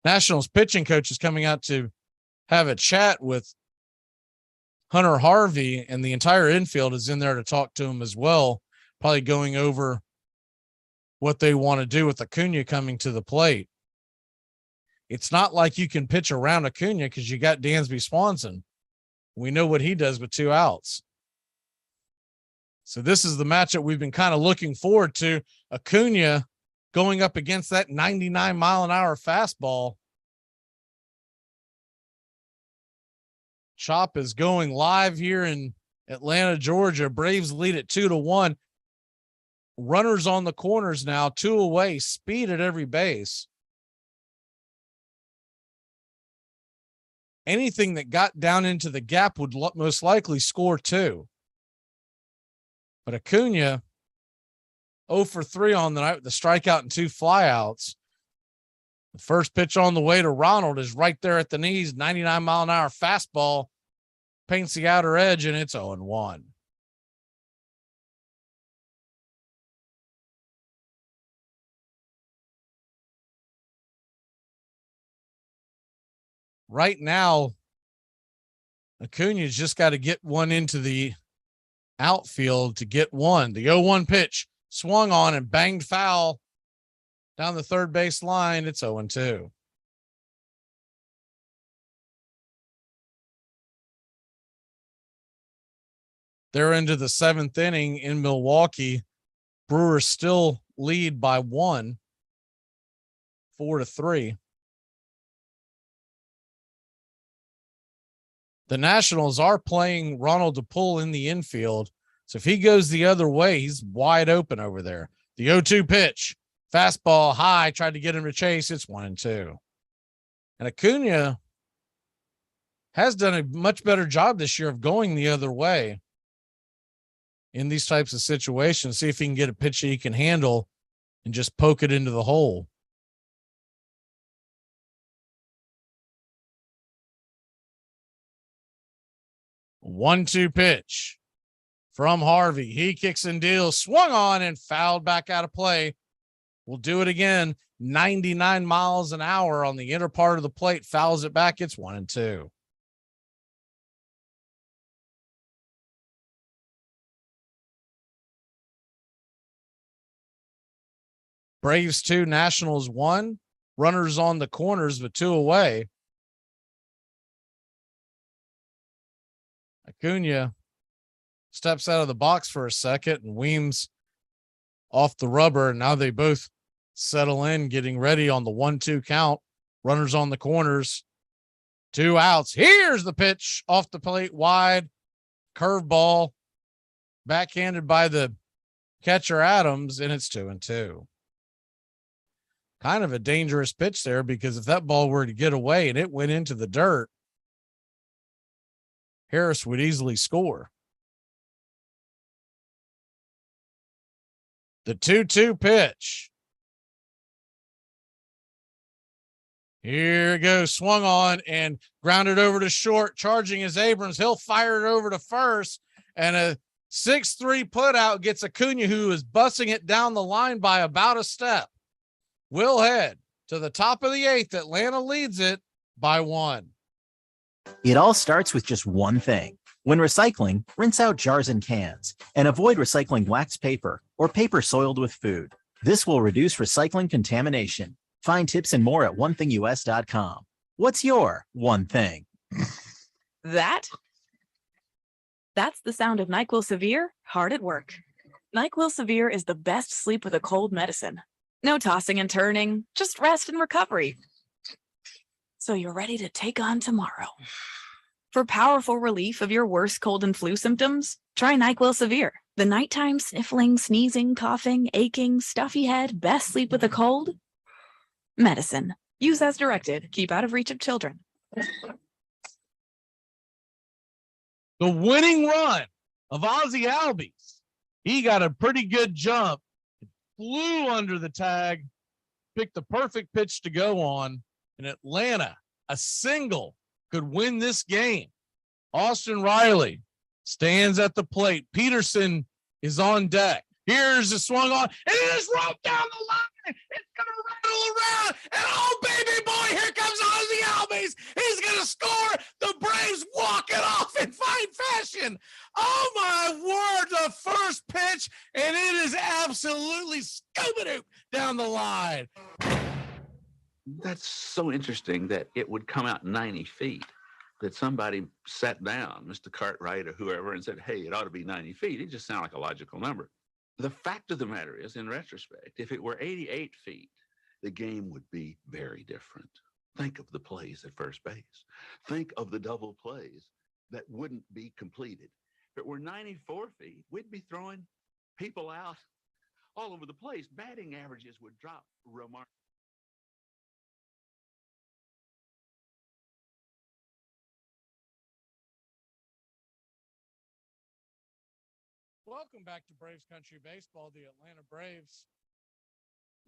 [SPEAKER 1] Nationals pitching coach is coming out to have a chat with Hunter Harvey, and the entire infield is in there to talk to him as well, probably going over what they want to do with Acuna coming to the plate. It's not like you can pitch around Acuna because you got Dansby Swanson. We know what he does with 2 outs. So this is the matchup we've been kind of looking forward to. Acuna going up against that 99-mile-an-hour fastball. Chop is going live here in Atlanta, Georgia. Braves lead at 2-1. Runners on the corners now, 2 away, speed at every base. Anything that got down into the gap would most likely score 2. But Acuna 0 for 3 on the night with the strikeout and 2 flyouts. The first pitch on the way to Ronald is right there at the knees. 99-mile-an-hour fastball paints the outer edge, and it's 0-1. Right now, Acuna's just got to get one into the outfield to get one. The 0-1 pitch swung on and banged foul down the third base line. It's 0-2. They're into the 7th inning in Milwaukee. Brewers still lead by 1, 4-3. The Nationals are playing Ronald DePull in the infield. So if he goes the other way, he's wide open over there. The 0-2 pitch, fastball high, tried to get him to chase. It's 1-2. And Acuna has done a much better job this year of going the other way in these types of situations. See if he can get a pitch that he can handle and just poke it into the hole. One-two pitch from Harvey. He kicks and deals, swung on and fouled back out of play. We'll do it again. 99 miles an hour on the inner part of the plate, fouls it back. It's 1-2. Braves 2, Nationals 1. Runners on the corners with 2 away. Acuna steps out of the box for a second, and Weems off the rubber. And now they both settle in, getting ready on the 1-2 count. Runners on the corners, 2 outs. Here's the pitch off the plate wide. curveball backhanded by the catcher Adams, and it's 2-2. Kind of a dangerous pitch there, because if that ball were to get away and it went into the dirt, Harris would easily score. The 2-2 pitch. Here it goes, swung on and grounded over to short. Charging is Abrams. He'll fire it over to first, and a 6-3 putout gets Acuna, who is bussing it down the line by about a step. We'll head to the top of the 8th. Atlanta leads it by 1.
[SPEAKER 24] It all starts with just one thing. When recycling, rinse out jars and cans, and avoid recycling wax paper or paper soiled with food. This will reduce recycling contamination. Find tips and more at onethingus.com. What's your one thing?
[SPEAKER 22] That's the sound of NyQuil Severe hard at work. NyQuil Severe is the best sleep with a cold medicine. No tossing and turning, just rest and recovery. So you're ready to take on tomorrow. For powerful relief of your worst cold and flu symptoms, try NyQuil Severe. The nighttime sniffling, sneezing, coughing, aching, stuffy head, best sleep with a cold medicine. Use as directed. Keep out of reach of children.
[SPEAKER 1] The winning run of Ozzie Albies. He got a pretty good jump, flew under the tag, picked the perfect pitch to go on. In Atlanta, a single could win this game. Austin Riley stands at the plate. Peterson is on deck. Here's the swung on, and it is rolled down the line. It's going to rattle around, and oh, baby boy, here comes Ozzie Albies. He's going to score. The Braves walk it off in fine fashion. Oh, my word, the first pitch, and it is absolutely scoop-a-doop down the line.
[SPEAKER 13] That's so interesting that it would come out 90 feet, that somebody sat down, Mr. Cartwright or whoever, and said, hey, it ought to be 90 feet. It just sounded like a logical number. The fact of the matter is, in retrospect, if it were 88 feet, the game would be very different. Think of the plays at first base. Think of the double plays that wouldn't be completed. If it were 94 feet, we'd be throwing people out all over the place. Batting averages would drop remarkably.
[SPEAKER 1] Welcome back to Braves Country Baseball. The Atlanta Braves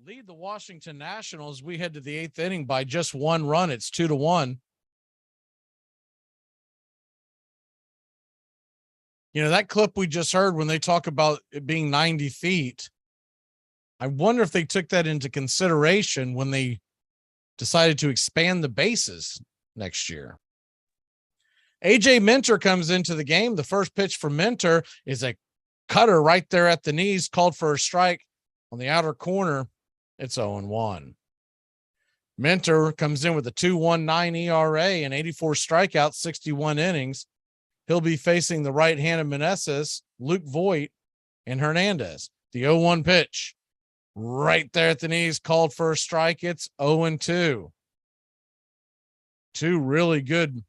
[SPEAKER 1] lead the Washington Nationals. We head to the 8th inning by just 1 run. It's 2-1. You know, that clip we just heard when they talk about it being 90 feet, I wonder if they took that into consideration when they decided to expand the bases next year. AJ Minter comes into the game. The first pitch for Minter is a cutter right there at the knees, called for a strike on the outer corner. It's 0-1. Minter comes in with a 2.19 ERA and 84 strikeouts, 61 innings. He'll be facing the right-handed Meneses, Luke Voit, and Hernandez. The 0-1 pitch right there at the knees, called for a strike. It's 0-2. Two really good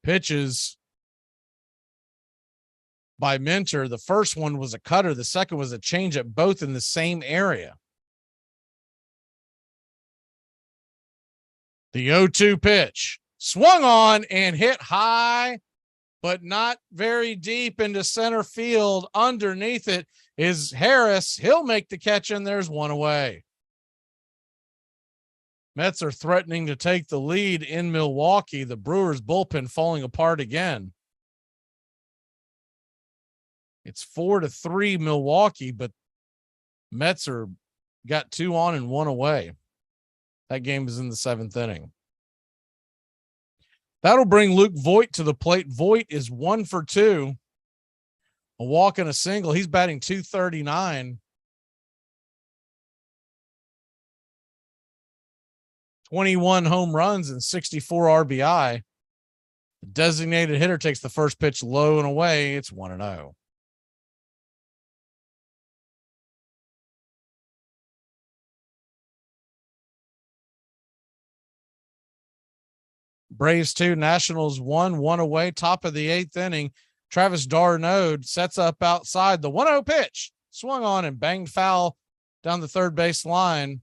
[SPEAKER 1] pitches by Minter. The first one was a cutter. The second was a changeup, both in the same area. The 0-2 pitch swung on and hit high, but not very deep into center field. Underneath it is Harris. He'll make the catch, and there's one away. Mets are threatening to take the lead in Milwaukee. The Brewers bullpen falling apart again. It's 4-3 Milwaukee, but Mets are got 2 on and 1 away. That game is in the 7th inning. That'll bring Luke Voit to the plate. Voit is 1 for 2. A walk and a single. He's batting .239. 21 home runs and 64 RBI. The designated hitter takes the first pitch low and away. It's 1-0. Braves 2, Nationals 1, 1 away, top of the 8th inning. Travis d'Arnaud sets up outside. The 1-0 pitch swung on and banged foul down the third base line.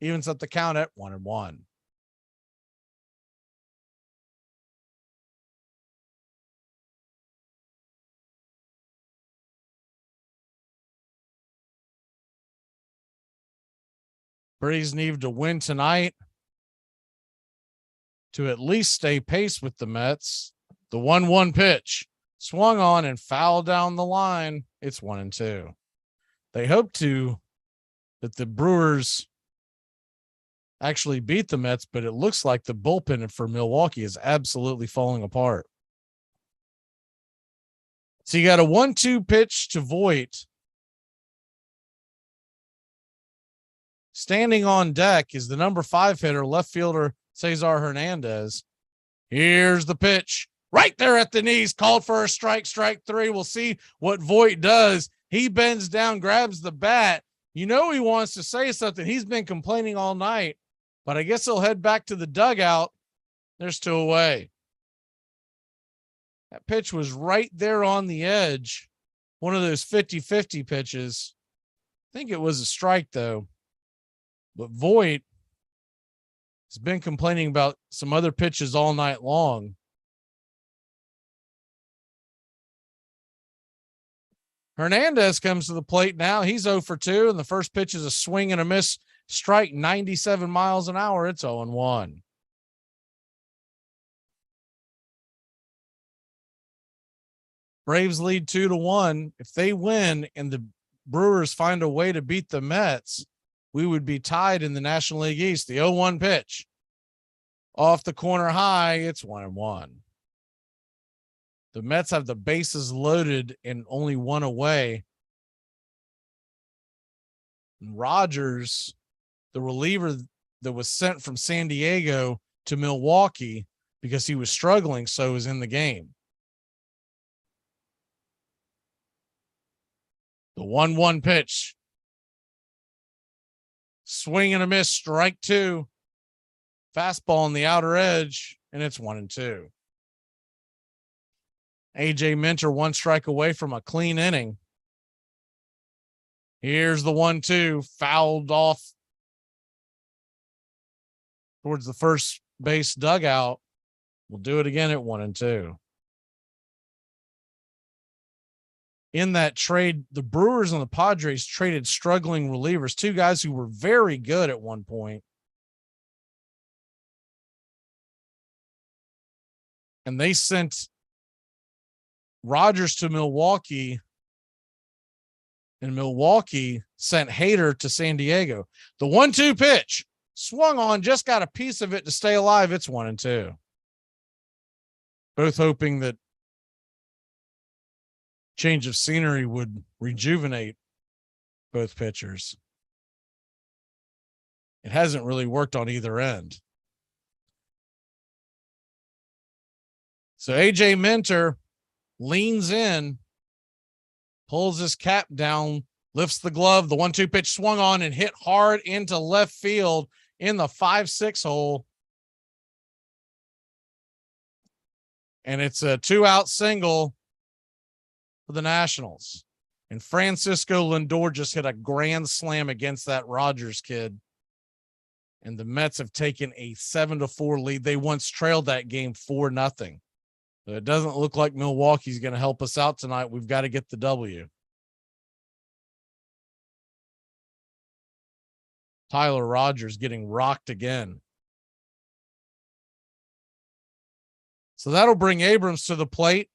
[SPEAKER 1] Evens up the count at 1-1. Braves need to win tonight to at least stay pace with the Mets. The 1-1 pitch swung on and fouled down the line. It's 1-2. They hope that the Brewers actually beat the Mets, but it looks like the bullpen for Milwaukee is absolutely falling apart. So you got a 1-2 pitch to Voit. Standing on deck is the number 5 hitter, left fielder Cesar Hernandez. Here's the pitch right there at the knees, called for a strike, strike 3. We'll see what Voit does. He bends down, grabs the bat. You know, he wants to say something. He's been complaining all night, but I guess he'll head back to the dugout. There's 2 away. That pitch was right there on the edge. One of those 50-50 pitches. I think it was a strike though. But Voit has been complaining about some other pitches all night long. Hernandez comes to the plate now. He's 0 for 2, and the first pitch is a swing and a miss strike, 97 miles an hour. It's 0-1. Braves lead 2-1. If they win and the Brewers find a way to beat the Mets, we would be tied in the National League East. The 0-1 pitch off the corner high. It's 1-1. The Mets have the bases loaded and only 1 away. And Rogers, the reliever that was sent from San Diego to Milwaukee because he was struggling, so is in the game. The 1-1 pitch. Swing and a miss, strike 2. Fastball on the outer edge, and it's 1-2. AJ Minter 1 strike away from a clean inning. Here's the 1-2, fouled off towards the first base dugout. We'll do it again at 1-2. In that trade, the Brewers and the Padres traded struggling relievers, 2 guys who were very good at one point. And they sent Rogers to Milwaukee, and Milwaukee sent Hader to San Diego. The 1-2 pitch swung on, just got a piece of it to stay alive. It's 1-2. Both hoping that change of scenery would rejuvenate both pitchers. It hasn't really worked on either end. So AJ Minter leans in, pulls his cap down, lifts the glove. The 1-2 pitch swung on and hit hard into left field in the 5-6 hole. And it's a 2-out single for the Nationals. And Francisco Lindor just hit a grand slam against that Rogers kid. And the Mets have taken a 7-4 lead. They once trailed that game 4-0. So it doesn't look like Milwaukee's going to help us out tonight. We've got to get the W. Tyler Rogers getting rocked again. So that'll bring Abrams to the plate.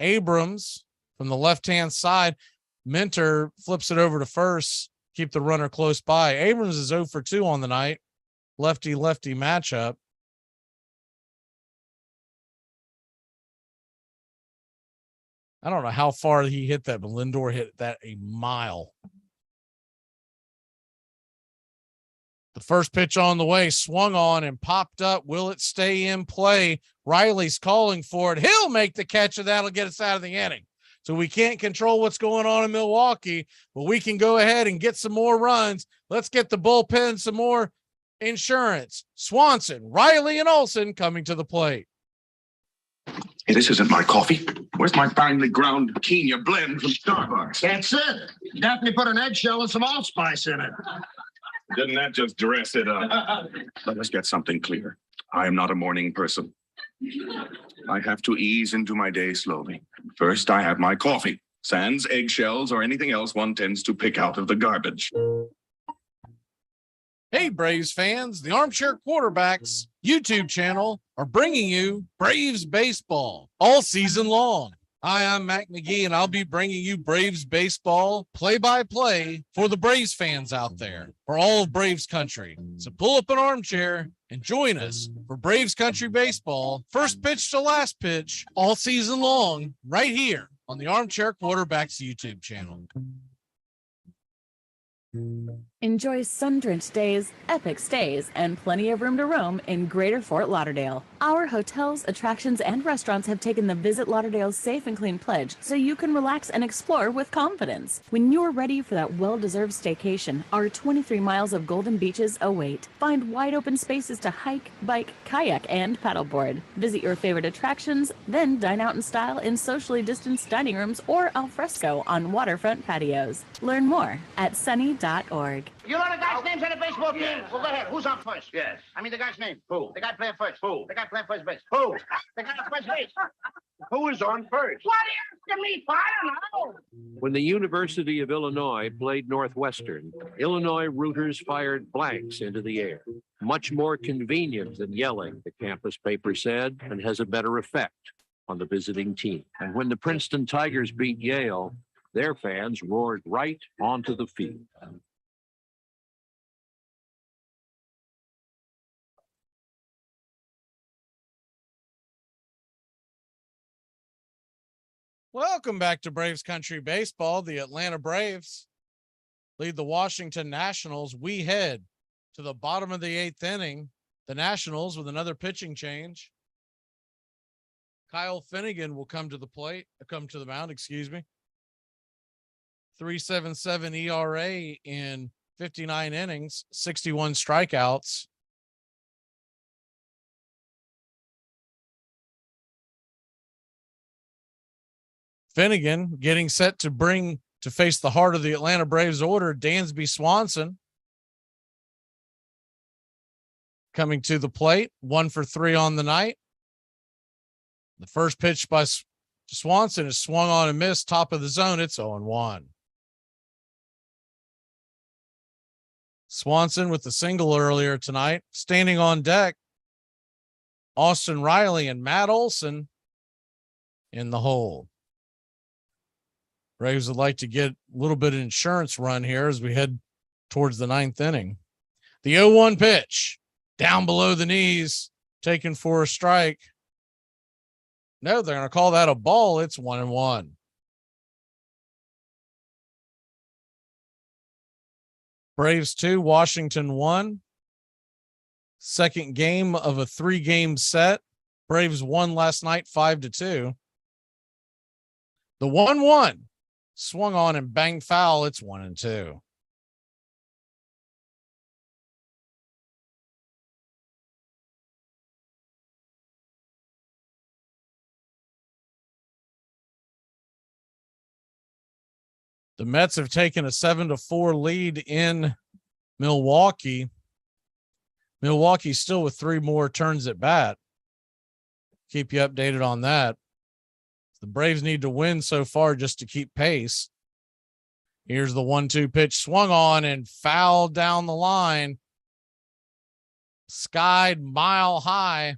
[SPEAKER 1] Abrams from the left-hand side. Minter flips it over to first. Keep the runner close by. Abrams is 0 for 2 on the night. Lefty-lefty matchup. I don't know how far he hit that, but Lindor hit that a mile. The first pitch on the way, swung on and popped up. Will it stay in play? Riley's calling for it. He'll make the catch, and that'll get us out of the inning. So we can't control what's going on in Milwaukee, but we can go ahead and get some more runs. Let's get the bullpen some more Insurance, Swanson, Riley, and Olson coming to the plate.
[SPEAKER 10] Hey, this isn't my coffee. Where's my finely ground quinoa blend from Starbucks?
[SPEAKER 12] That's it. Definitely put an eggshell and some allspice in it.
[SPEAKER 10] Didn't that just dress it up? Let us get something clear. I am not a morning person. I have to ease into my day slowly. First, I have my coffee. Sans eggshells or anything else one tends to pick out of the garbage.
[SPEAKER 1] Hey, Braves fans, the Armchair Quarterbacks YouTube channel are bringing you Braves baseball all season long. Hi, I'm Mac McGee, and I'll be bringing you Braves baseball play-by-play for the Braves fans out there, for all of Braves country. So pull up an armchair and join us for Braves country baseball, first pitch to last pitch, all season long, right here on the Armchair Quarterbacks YouTube channel.
[SPEAKER 16] Enjoy sun-drenched days, epic stays, and plenty of room to roam in Greater Fort Lauderdale. Our hotels, attractions, and restaurants have taken the Visit Lauderdale's Safe and Clean pledge so you can relax and explore with confidence. When you're ready for that well-deserved staycation, our 23 miles of golden beaches await. Find wide-open spaces to hike, bike, kayak, and paddleboard. Visit your favorite attractions, then dine out in style in socially distanced dining rooms or al fresco on waterfront patios. Learn more at sunny.org.
[SPEAKER 12] You know the guy's names on the baseball team? Well, go ahead. Who's on first? Yes. I mean the guy's name. Who? The guy playing first. Who? The guy playing first base. Who? The guy on first base. Who is on first? What are you asking me for? I don't know.
[SPEAKER 19] When the University of Illinois played Northwestern, Illinois rooters fired blanks into the air. Much more convenient than yelling, the campus paper said, and has a better effect on the visiting team. And when the Princeton Tigers beat Yale, their fans roared right onto the field.
[SPEAKER 1] Welcome back to Braves Country Baseball. The Atlanta Braves lead the Washington Nationals. We head to the bottom of the eighth inning. The Nationals with another pitching change. Kyle Finnegan will come to the mound, 3.77 ERA in 59 innings, 61 strikeouts. Finnegan getting set to face the heart of the Atlanta Braves order, Dansby Swanson. Coming to the plate, 1 for 3 on the night. The first pitch by Swanson is swung on and missed, top of the zone. It's 0-1. Swanson with the single earlier tonight. Standing on deck, Austin Riley and Matt Olson in the hole. Braves would like to get a little bit of insurance run here as we head towards the ninth inning. The 0-1 pitch down below the knees, taken for a strike. No, they're going to call that a ball. It's 1-1. Braves 2, Washington 1. Second game of a 3-game set. Braves won last night 5-2. The 1-1 swung on and banged foul. It's 1-2. The Mets have taken a 7-4 lead in Milwaukee. Milwaukee still with 3 more turns at bat. Keep you updated on that. The Braves need to win so far just to keep pace. Here's the 1-2 pitch, swung on and fouled down the line. Skied mile high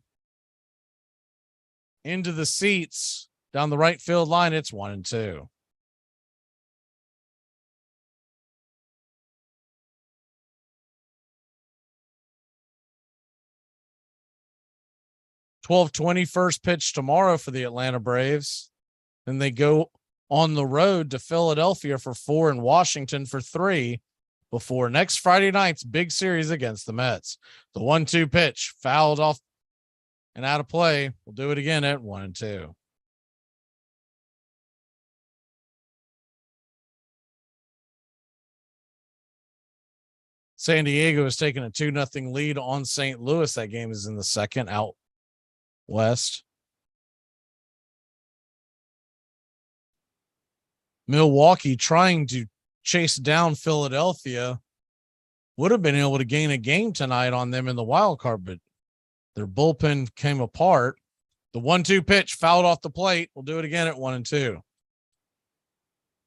[SPEAKER 1] into the seats down the right field line. It's 1-2. .12:20 first pitch tomorrow for the Atlanta Braves. Then they go on the road to Philadelphia for 4 and Washington for 3 before next Friday night's big series against the Mets. The 1-2 pitch fouled off and out of play. We'll do it again at 1-2. San Diego is taking a 2-0 lead on St. Louis. That game is in the second out west. Milwaukee trying to chase down Philadelphia. Would have been able to gain a game tonight on them in the wild card, but their bullpen came apart. The 1-2 pitch fouled off the plate. We'll do it again at 1-2.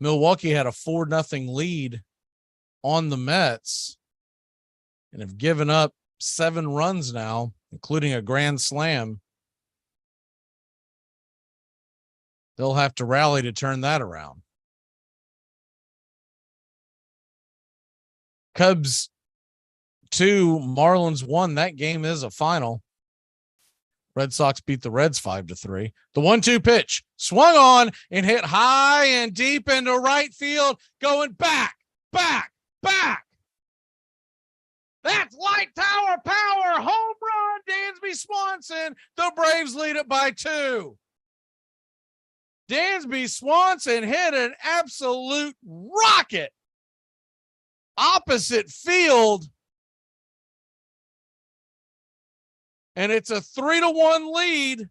[SPEAKER 1] Milwaukee had a 4-0 lead on the Mets and have given up 7 runs now, including a grand slam. They'll have to rally to turn that around. Cubs 2, Marlins 1. That game is a final. Red Sox beat the Reds 5-3. The 1-2 pitch swung on and hit high and deep into right field, going back. That's light tower power. Home run, Dansby Swanson. The Braves lead it by 2. Dansby Swanson hit an absolute rocket opposite field. And it's a 3-1 lead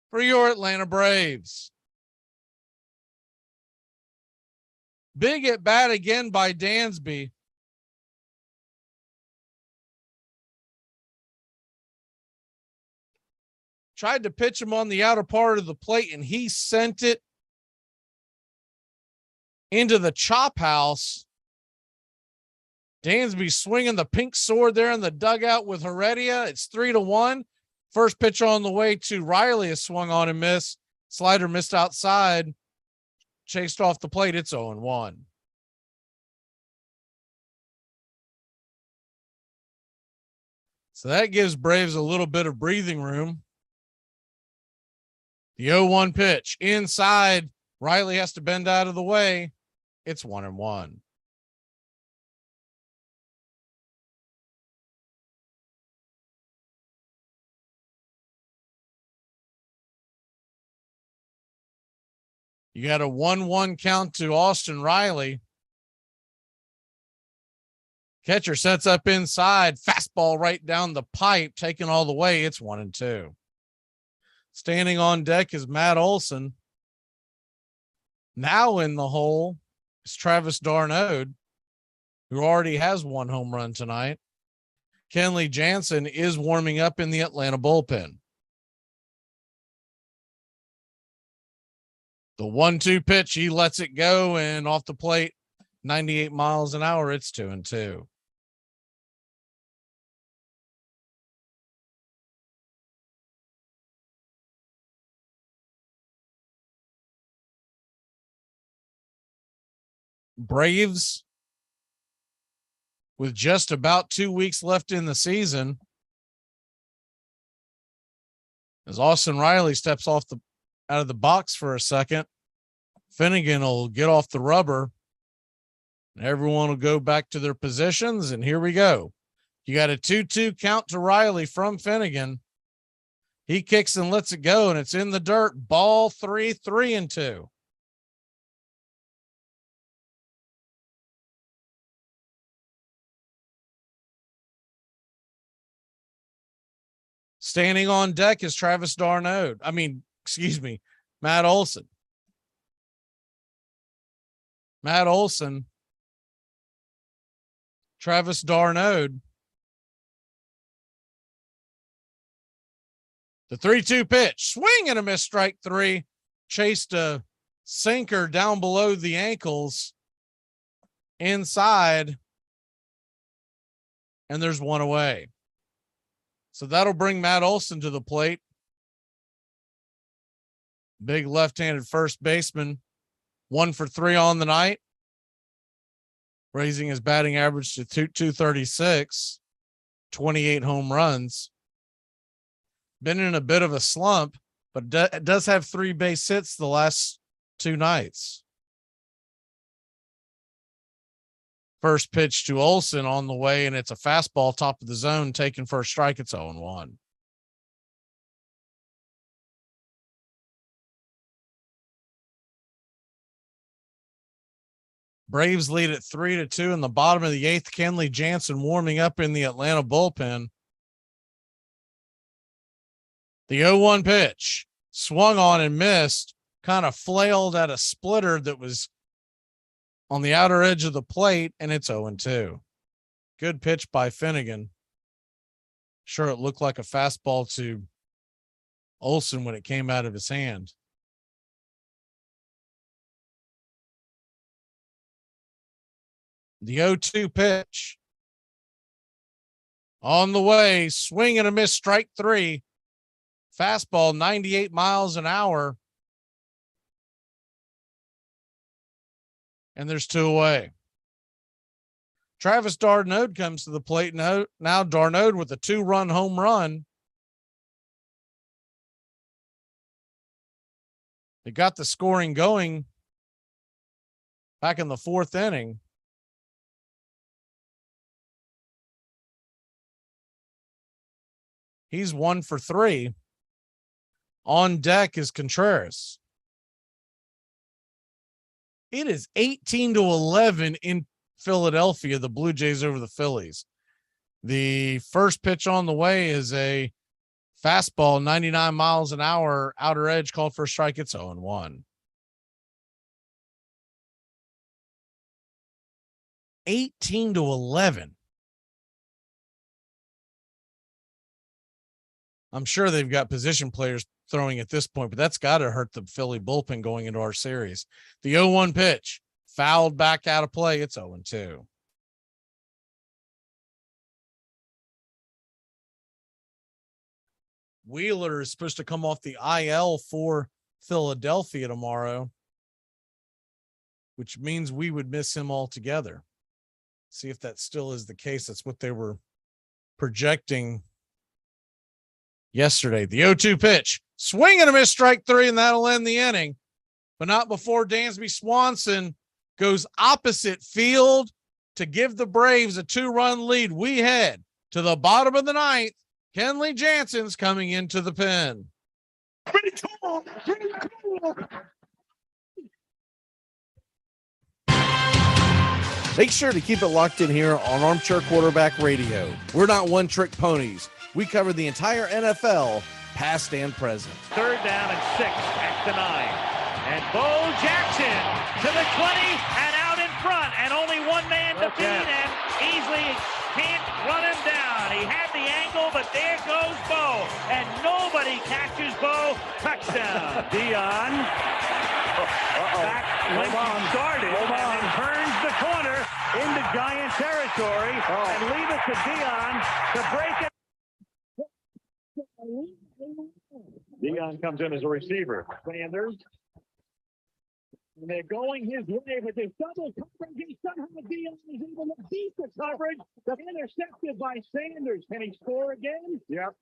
[SPEAKER 1] for your Atlanta Braves. Big at bat again by Dansby. Tried to pitch him on the outer part of the plate, and he sent it into the chop house. Dansby swinging the pink sword there in the dugout with Heredia. It's 3-1. First pitch on the way to Riley is swung on and missed. Slider missed outside. Chased off the plate. It's 0-1. So that gives Braves a little bit of breathing room. The 0-1 pitch inside. Riley has to bend out of the way. It's 1-1. You got a 1-1 count to Austin Riley. Catcher sets up inside. Fastball right down the pipe, taken all the way. It's 1-2. Standing on deck is Matt Olson. Now in the hole is Travis d'Arnaud, who already has 1 home run tonight. Kenley Jansen is warming up in the Atlanta bullpen. The 1-2 pitch, he lets it go, and off the plate, 98 miles an hour. It's 2-2. Braves, with just about 2 weeks left in the season, as Austin Riley steps out of the box for a second, Finnegan will get off the rubber and everyone will go back to their positions. And here we go. You got a 2-2 count to Riley from Finnegan. He kicks and lets it go, and it's in the dirt. Ball 3, 3-2. Standing on deck is Travis d'Arnaud. Matt Olson. Matt Olson. Travis d'Arnaud. The 3-2 pitch. Swing and a miss, strike 3. Chased a sinker down below the ankles. Inside. And there's 1 away. So that'll bring Matt Olson to the plate. Big left-handed first baseman. 1 for 3 on the night. Raising his batting average to 236. 28 home runs. Been in a bit of a slump, but does have 3 base hits the last 2 nights. First pitch to Olson on the way, and it's a fastball top of the zone, taken for a strike. It's 0-1. Braves lead at 3-2 in the bottom of the eighth. Kenley Jansen warming up in the Atlanta bullpen. The 0-1 pitch swung on and missed, kind of flailed at a splitter that was on the outer edge of the plate, and it's 0-2. Good pitch by Finnegan. Sure, it looked like a fastball to Olsen when it came out of his hand. The 0-2 pitch on the way, swing and a miss, strike three. Fastball, 98 miles an hour. And there's two away. Travis d'Arnaud comes to the plate. Now d'Arnaud with a 2-run home run. They got the scoring going back in the fourth inning. He's 1 for 3. On deck is Contreras. It is 18-11 in Philadelphia, the Blue Jays over the Phillies. The first pitch on the way is a fastball, 99 miles an hour, outer edge, called for a strike. It's 0-1. 18-11. I'm sure they've got position players throwing at this point, but that's got to hurt the Philly bullpen going into our series. The 0-1 pitch fouled back out of play. It's 0-2. Wheeler is supposed to come off the IL for Philadelphia tomorrow, which means we would miss him altogether. See if that still is the case. That's what they were projecting yesterday. The 0-2 pitch, swing and a miss, strike three, and that'll end the inning. But not before Dansby Swanson goes opposite field to give the Braves a 2-run lead. We head to the bottom of the ninth. Kenley Jansen's coming into the pen. Make sure to keep it locked in here on Armchair Quarterback Radio. We're not one-trick ponies. We cover the entire NFL, past and present.
[SPEAKER 17] 3rd down and 6 at the 9. And Bo Jackson to the 20 and out in front. And only one man to beat, and easily can't run him down. He had the angle, but there goes Bo. And nobody catches Bo. Touchdown. Dion. Back when he started and then turns the corner into Giant territory and leave it to Dion to break it. Dion comes in as a receiver. Sanders. And they're going his way, but there's double coverage. And somehow Dion is able to beat the coverage. That's intercepted by Sanders. Can he score again? Yep.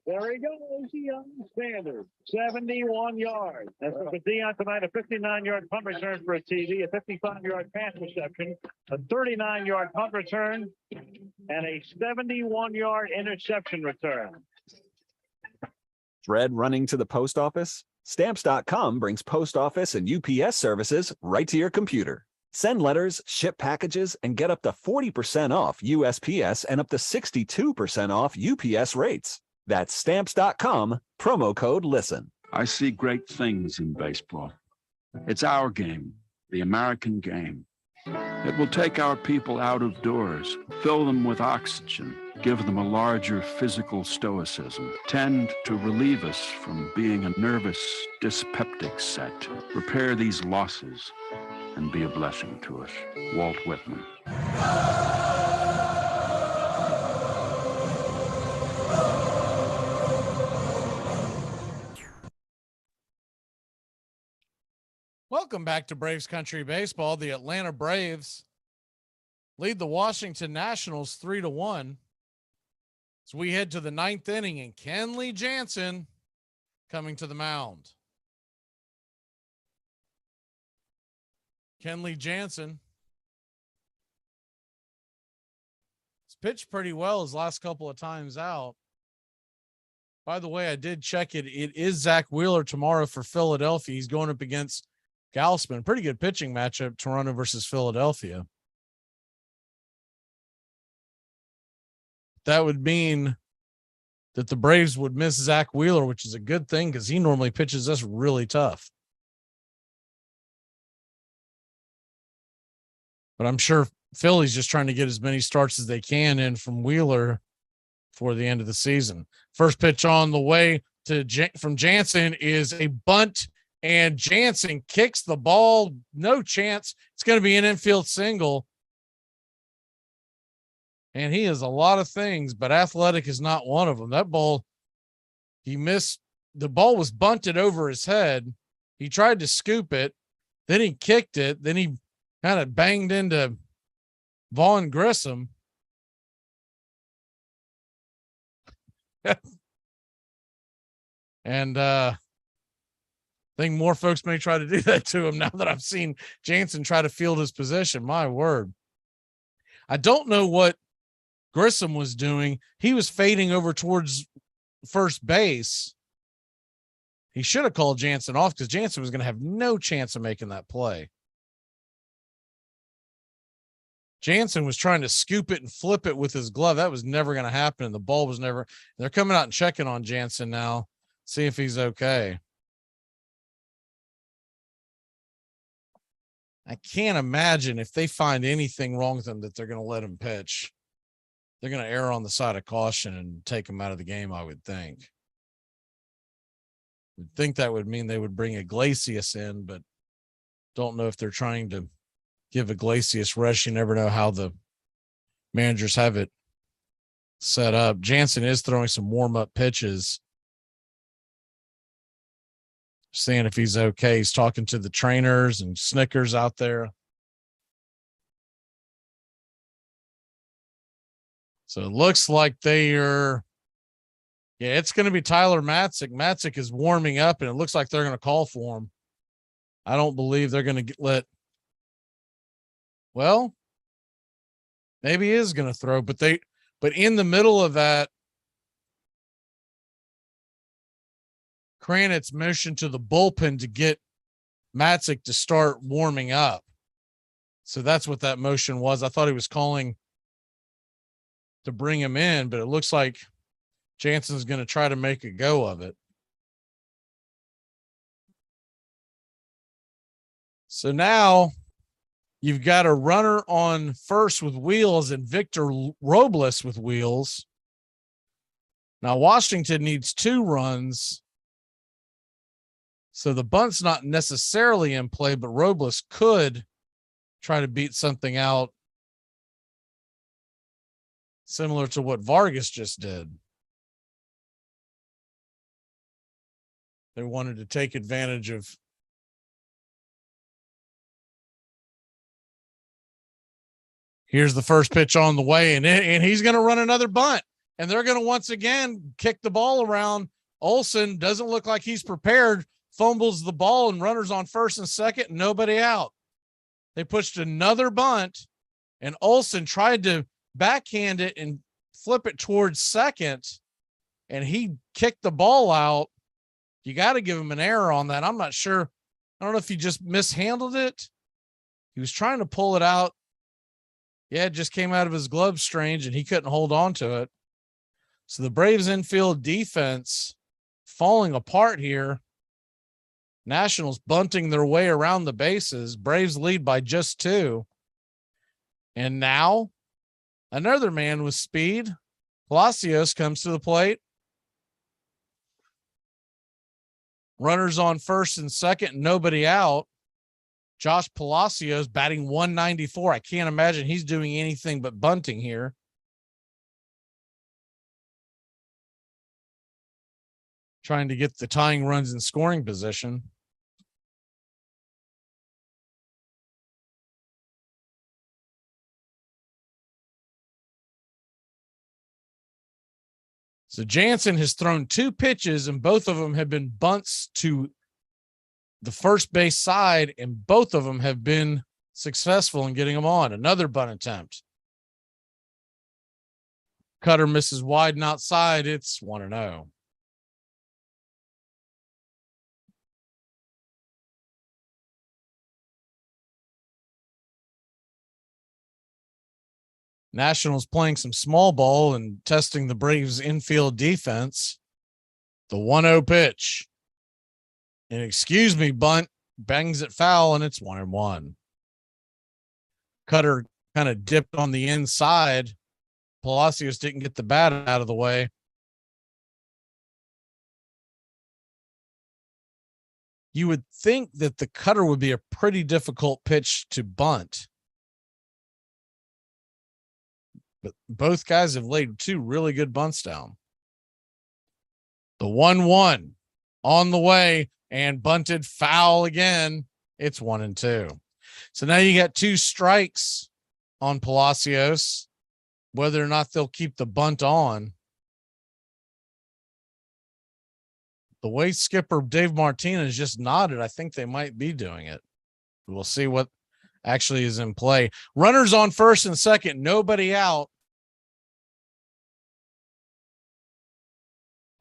[SPEAKER 17] There he goes, Dion Sanders. 71 yards. That's for Dion tonight. A 59-yard punt return for a TD, a 55-yard pass reception, a 39-yard punt return, and a 71-yard interception return.
[SPEAKER 18] Dread running to the post office? Stamps.com brings post office and UPS services right to your computer. Send letters, ship packages, and get up to 40% off USPS and up to 62% off UPS rates. That's Stamps.com, promo code LISTEN.
[SPEAKER 20] I see great things in baseball. It's our game, the American game. It will take our people out of doors, fill them with oxygen, give them a larger physical stoicism, tend to relieve us from being a nervous, dyspeptic set, repair these losses, and be a blessing to us. Walt Whitman.
[SPEAKER 1] Welcome back to Braves Country Baseball. The Atlanta Braves lead the Washington Nationals 3-1. As we head to the ninth inning, and Kenley Jansen coming to the mound. Kenley Jansen has pitched pretty well his last couple of times out. By the way, I did check it. It is Zach Wheeler tomorrow for Philadelphia. He's going up against Gausman. Pretty good pitching matchup, Toronto versus Philadelphia. That would mean that the Braves would miss Zach Wheeler, which is a good thing because he normally pitches us really tough. But I'm sure Philly's just trying to get as many starts as they can in from Wheeler for the end of the season. First pitch on the way from Jansen is a bunt, and Jansen kicks the ball. No chance. It's going to be an infield single. And he is a lot of things, but athletic is not one of them. That ball, he missed. The ball was bunted over his head. He tried to scoop it. Then he kicked it. Then he kind of banged into Vaughn Grissom. And I think more folks may try to do that to him now that I've seen Jansen try to field his position. My word. I don't know what Grissom was doing. He was fading over towards first base. He should have called Jansen off because Jansen was going to have no chance of making that play. Jansen was trying to scoop it and flip it with his glove. That was never going to happen. And the ball was never. They're coming out and checking on Jansen now, see if he's okay. I can't imagine if they find anything wrong with him that they're going to let him pitch. They're going to err on the side of caution and take him out of the game, I would think. Would think that would mean they would bring Iglesias in, but don't know if they're trying to give Iglesias rest. You never know how the managers have it set up. Jansen is throwing some warm-up pitches. Seeing if he's okay. He's talking to the trainers and Snickers out there. So it looks like they are. Yeah, it's going to be Tyler Matzik. Matzik is warming up, and it looks like they're going to call for him. I don't believe they're going to let. Well, maybe he is going to throw, but in the middle of that, Kranitz motioned to the bullpen to get Matzik to start warming up. So that's what that motion was. I thought he was calling to bring him in, but it looks like Jansen's going to try to make a go of it. So now you've got a runner on first with wheels and Victor Robles with wheels. Now Washington needs 2 runs. So the bunt's not necessarily in play, but Robles could try to beat something out similar to what Vargas just did. They wanted to take advantage of here's the first pitch on the way, and he's going to run another bunt, and they're going to once again kick the ball around. Olsen doesn't look like he's prepared, fumbles the ball, and runners on first and second, and nobody out. They pushed another bunt, and Olsen tried to backhand it and flip it towards second, and he kicked the ball out. You got to give him an error on that. I'm not sure. I don't know if he just mishandled it. He was trying to pull it out. Yeah, it just came out of his glove strange, and he couldn't hold on to it. So the Braves infield defense falling apart here. Nationals bunting their way around the bases. Braves lead by just 2. And now another man with speed. Palacios comes to the plate. Runners on first and second, nobody out. Josh Palacios batting 194. I can't imagine he's doing anything but bunting here. Trying to get the tying runs in scoring position. So Jansen has thrown 2 pitches, and both of them have been bunts to the first base side, and both of them have been successful in getting them on. Another bunt attempt. Cutter misses wide and outside. It's 1-0. Nationals playing some small ball and testing the Braves infield defense. The 1-0 pitch. And excuse me, bunt, bangs it foul, and it's 1-1. Cutter kind of dipped on the inside. Palacios didn't get the bat out of the way. You would think that the cutter would be a pretty difficult pitch to bunt. But both guys have laid two really good bunts down. The 1-1 on the way and bunted foul again. It's 1-2. So now you got two strikes on Palacios. Whether or not they'll keep the bunt on. The way skipper Dave Martinez just nodded, I think they might be doing it. We'll see what actually is in play. Runners on first and second, nobody out.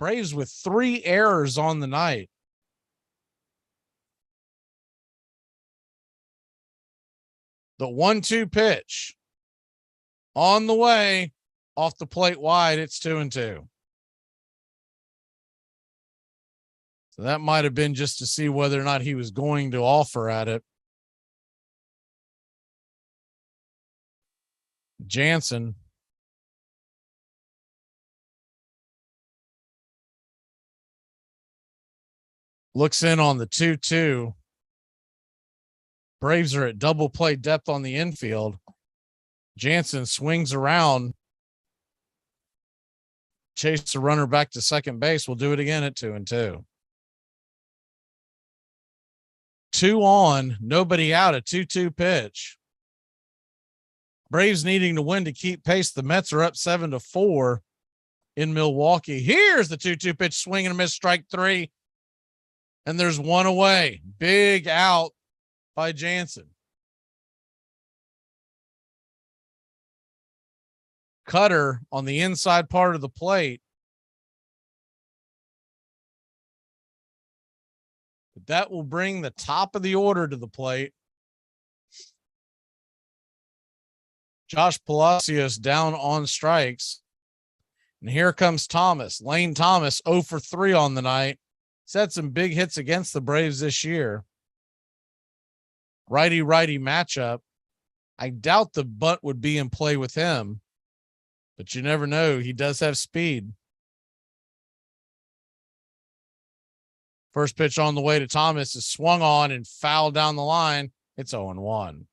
[SPEAKER 1] Braves with 3 errors on the night. The 1-2 pitch on the way, off the plate wide. It's 2-2. So that might have been just to see whether or not he was going to offer at it. Jansen. Looks in on the 2-2. Braves are at double play depth on the infield. Jansen swings around. Chase the runner back to second base. We'll do it again at 2-2. 2 on, nobody out, a 2-2 pitch. Braves needing to win to keep pace. The Mets are up 7-4 in Milwaukee. Here's the 2-2 pitch, swing and a miss, strike 3. And there's one away. Big out by Jansen. Cutter on the inside part of the plate. But that will bring the top of the order to the plate. Josh Palacios down on strikes. And here comes Thomas. Lane Thomas 0 for 3 on the night. He's had some big hits against the Braves this year. Righty-righty matchup. I doubt the bunt would be in play with him, but you never know. He does have speed. First pitch on the way to Thomas is swung on and fouled down the line. It's 0-1.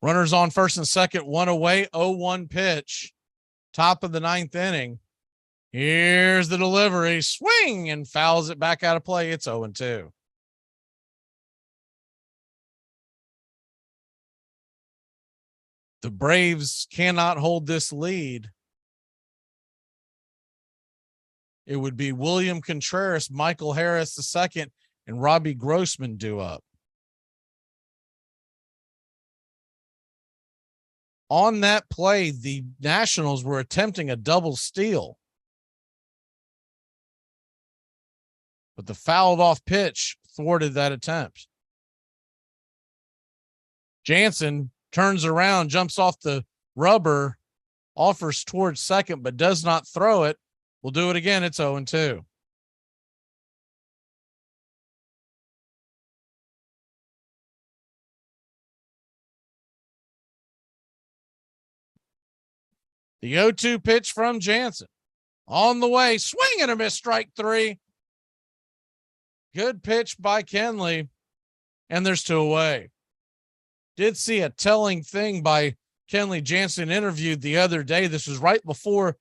[SPEAKER 1] Runners on first and second, one away, 0-1 pitch. Top of the 9th inning. Here's the delivery. Swing and fouls it back out of play. It's 0-2. The Braves cannot hold this lead. It would be William Contreras, Michael Harris II, and Robbie Grossman due up. On that play, the Nationals were attempting a double steal. But the fouled off pitch thwarted that attempt. Jansen turns around, jumps off the rubber, offers towards second, but does not throw it. We'll do it again. It's 0-2. The 0-2 pitch from Jansen. On the way, swing and a miss, strike 3. Good pitch by Kenley, and there's 2 away. Did see a telling thing by Kenley Jansen interviewed the other day. This was right before.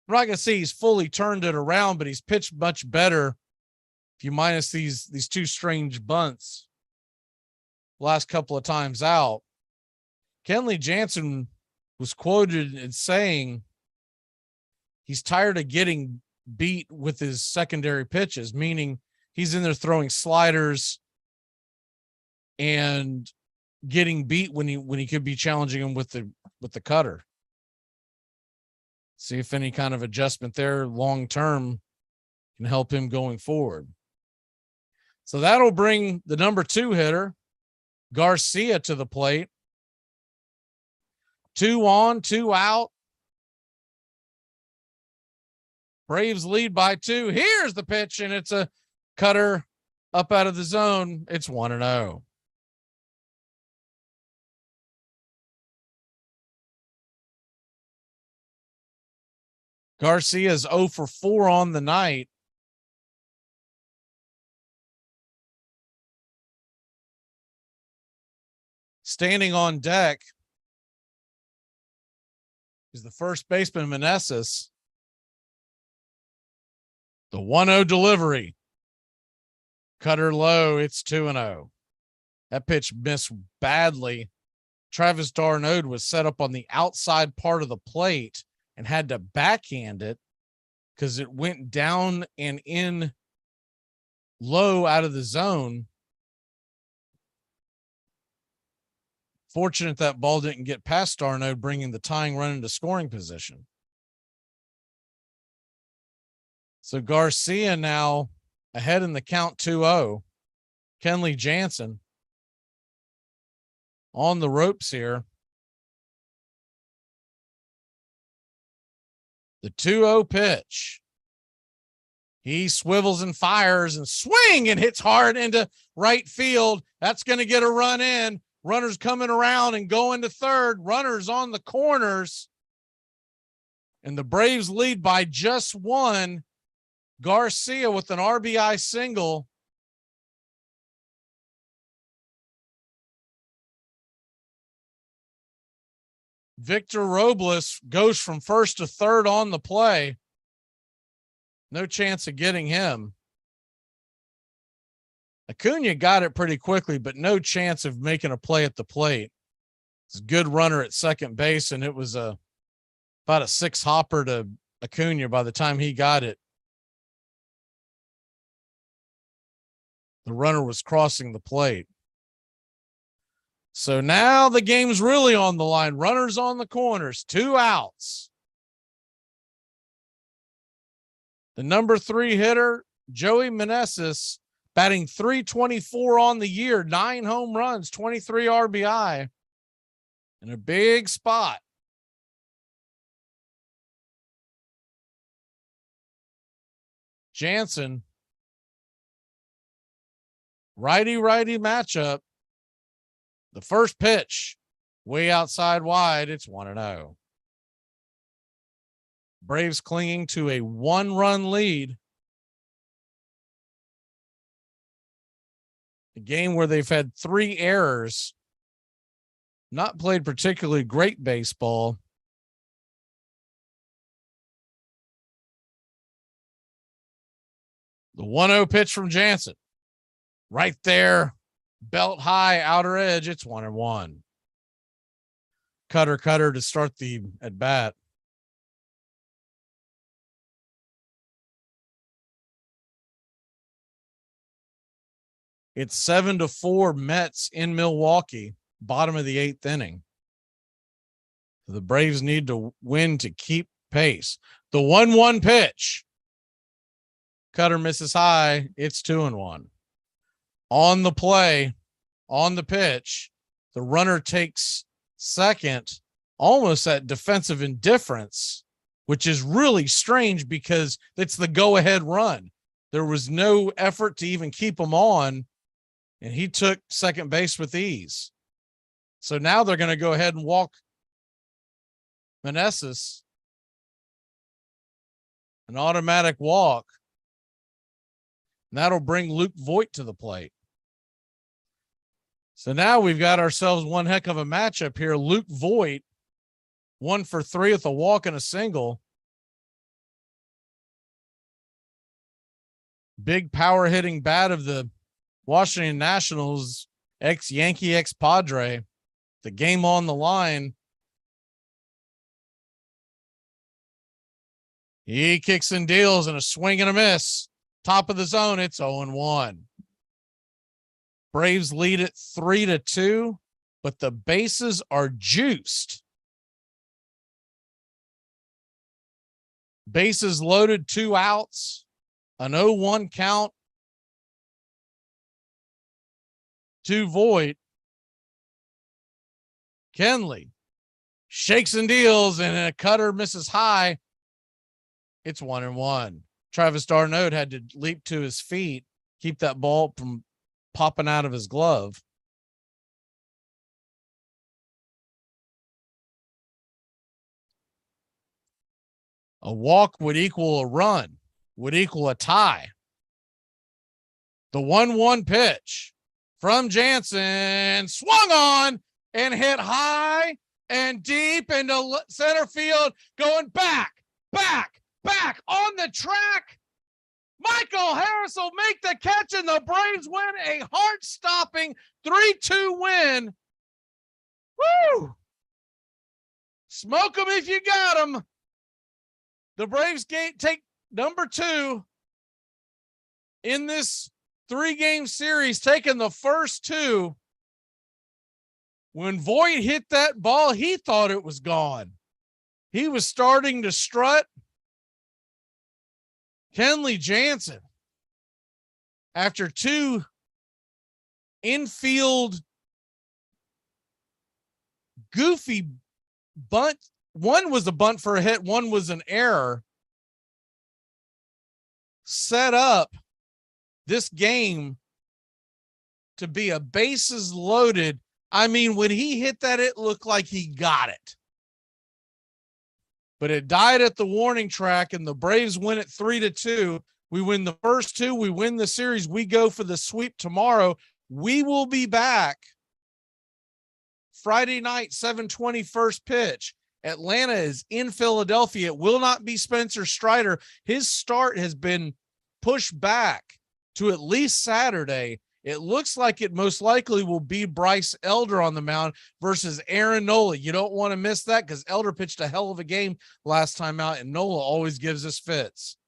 [SPEAKER 1] I'm not going to say he's fully turned it around, but he's pitched much better. If you minus these 2 strange bunts last couple of times out. Kenley Jansen was quoted as saying he's tired of getting beat with his secondary pitches, meaning he's in there throwing sliders and getting beat when he could be challenging him with the cutter. See if any kind of adjustment there long term can help him going forward. So that'll bring the number 2 hitter, Garcia, to the plate. 2 on, 2 out. Braves lead by 2. Here's the pitch, and it's a cutter up out of the zone. It's 1-0. Garcia's 0 for 4 on the night. Standing on deck is the first baseman, Meneses. The 1-0 delivery. Cutter low. It's 2-0. That pitch missed badly. Travis d'Arnaud was set up on the outside part of the plate and had to backhand it because it went down and in low out of the zone. Fortunate that ball didn't get past d'Arnaud, bringing the tying run into scoring position. So Garcia now ahead in the count 2-0. Kenley Jansen on the ropes here. The 2-0 pitch. He swivels and fires and swing and hits hard into right field. That's going to get a run in. Runners coming around and going to third. Runners on the corners. And the Braves lead by just 1. Garcia with an RBI single. Victor Robles goes from first to third on the play. No chance of getting him. Acuna got it pretty quickly, but no chance of making a play at the plate. It's a good runner at second base, and it was about a 6-hopper to Acuna by the time he got it. The runner was crossing the plate. So now the game's really on the line. Runners on the corners, 2 outs. The number 3 hitter, Joey Meneses, batting .324 on the year, 9 home runs, 23 RBI, in a big spot. Jansen, righty-righty matchup. The first pitch, way outside wide, it's 1-0. Braves clinging to a 1-run lead. A game where they've had 3 errors. Not played particularly great baseball. The 1-0 pitch from Jansen. Right there. Belt high, outer edge. It's 1-1. Cutter to start the at bat. It's 7-4 Mets in Milwaukee, bottom of the 8th inning. The Braves need to win to keep pace. The 1-1 pitch. Cutter misses high. It's 2-1. On the play, on the pitch, the runner takes second, almost at defensive indifference, which is really strange because it's the go-ahead run. There was no effort to even keep him on, and he took second base with ease. So now they're going to go ahead and walk Meneses, an automatic walk. And that'll bring Luke Voit to the plate. So now we've got ourselves one heck of a matchup here. Luke Voit, 1 for 3 with a walk and a single. Big power hitting bat of the Washington Nationals, ex-Yankee, ex-Padre. The game on the line. He kicks and deals and a swing and a miss. Top of the zone, it's 0-1. Braves lead it 3-2, but the bases are juiced. Bases loaded, 2 outs, an 0-1 count to Voit. Kenley shakes and deals, and a cutter misses high. It's 1-1. Travis d'Arnaud had to leap to his feet, keep that ball from popping out of his glove. A walk would equal a run, would equal a tie. The 1-1 pitch from Jansen, swung on and hit high and deep into center field, going back on the track. Michael Harris will make the catch, and the Braves win a heart-stopping 3-2 win. Woo! Smoke them if you got them. The Braves take number 2 in this 3-game series, taking the first 2. When Voit hit that ball, he thought it was gone. He was starting to strut. Kenley Jansen, after 2 infield goofy bunt, one was a bunt for a hit, one was an error, set up this game to be a bases loaded. I mean, when he hit that, it looked like he got it. But it died at the warning track, and the Braves win it 3-2. We win the first 2. We win the series. We go for the sweep tomorrow. We will be back Friday night, 7:20 first pitch. Atlanta is in Philadelphia. It will not be Spencer Strider. His start has been pushed back to at least Saturday. It looks like it most likely will be Bryce Elder on the mound versus Aaron Nola. You don't want to miss that because Elder pitched a hell of a game last time out, and Nola always gives us fits.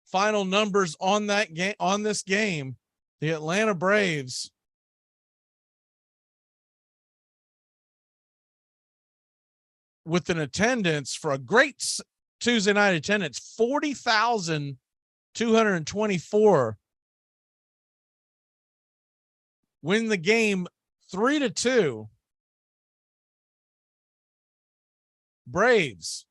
[SPEAKER 1] Final numbers on that game, on this game, the Atlanta Braves with an attendance for a great Tuesday night attendance, 40,224. Win the game 3-2. Braves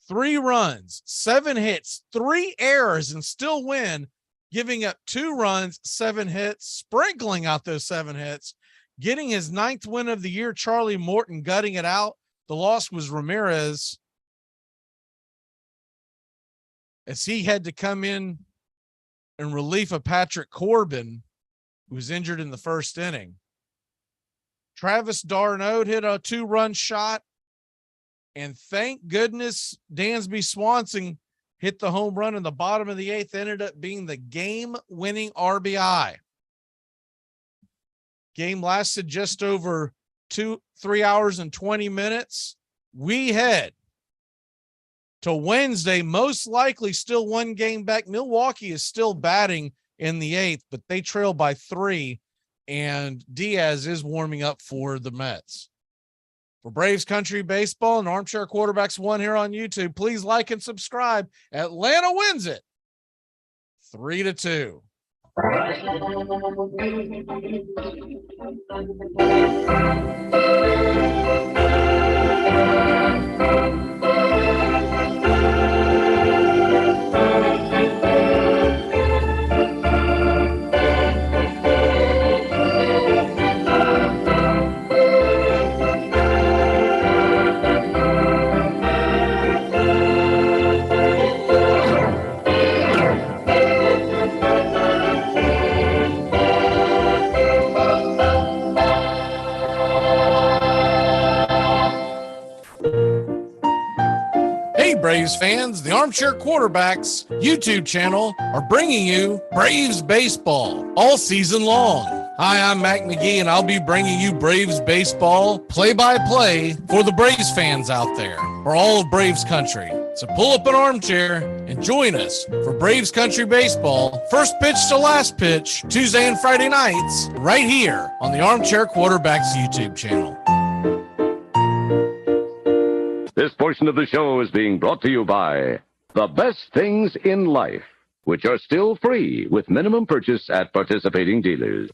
[SPEAKER 1] 3 runs, 7 hits, 3 errors, and still win, giving up 2 runs, 7 hits, sprinkling out those 7 hits, getting his 9th win of the year. Charlie Morton gutting it out. The loss was Ramirez, as he had to come in relief of Patrick Corbin, who was injured in the first inning. Travis d'Arnaud hit a 2-run shot, and thank goodness Dansby Swanson hit the home run in the bottom of the 8th, ended up being the game-winning RBI. Game lasted just over 3 hours and 20 minutes. We head to Wednesday, most likely still 1 game back. Milwaukee is still batting in the 8th, but they trail by 3, and Diaz is warming up for the Mets. For Braves Country Baseball and Armchair Quarterbacks 1 here on YouTube, please like and subscribe. Atlanta wins it 3-2. Braves fans, the Armchair Quarterbacks YouTube channel are bringing you Braves baseball all season long. Hi, I'm Mac McGee, and I'll be bringing you Braves baseball play-by-play for the Braves fans out there, for all of Braves country. So pull up an armchair and join us for Braves Country Baseball, first pitch to last pitch, Tuesday and Friday nights, right here on the Armchair Quarterbacks YouTube channel.
[SPEAKER 4] This portion of the show is being brought to you by The Best Things in Life, which are still free with minimum purchase at participating dealers.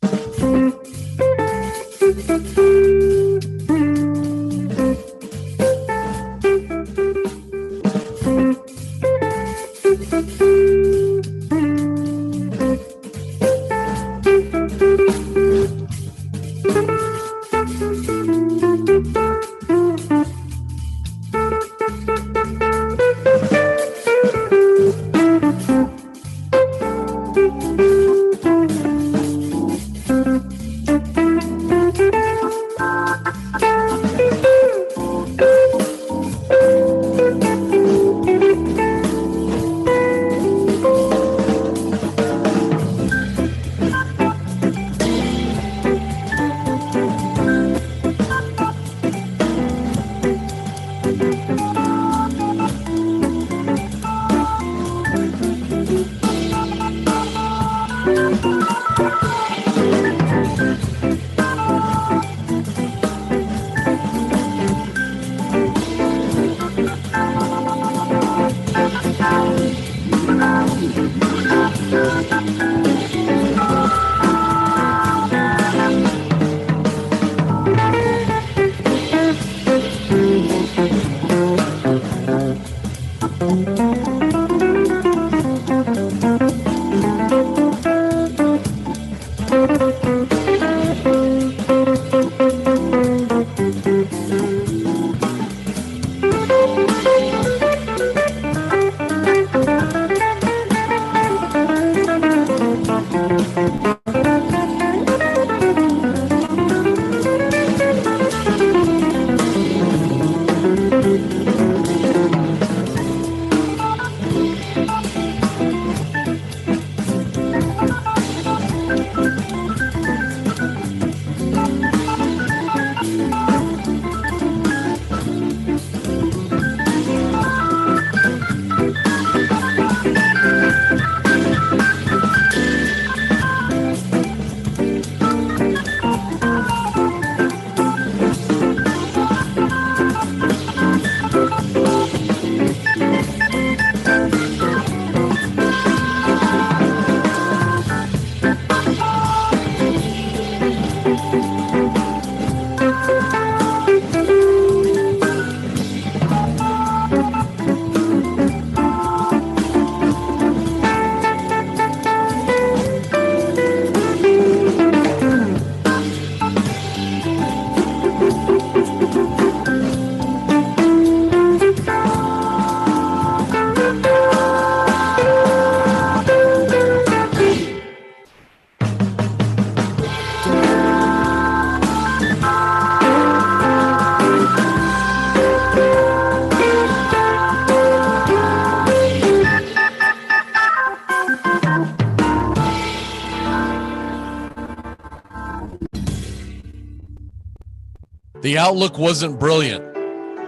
[SPEAKER 1] The outlook wasn't brilliant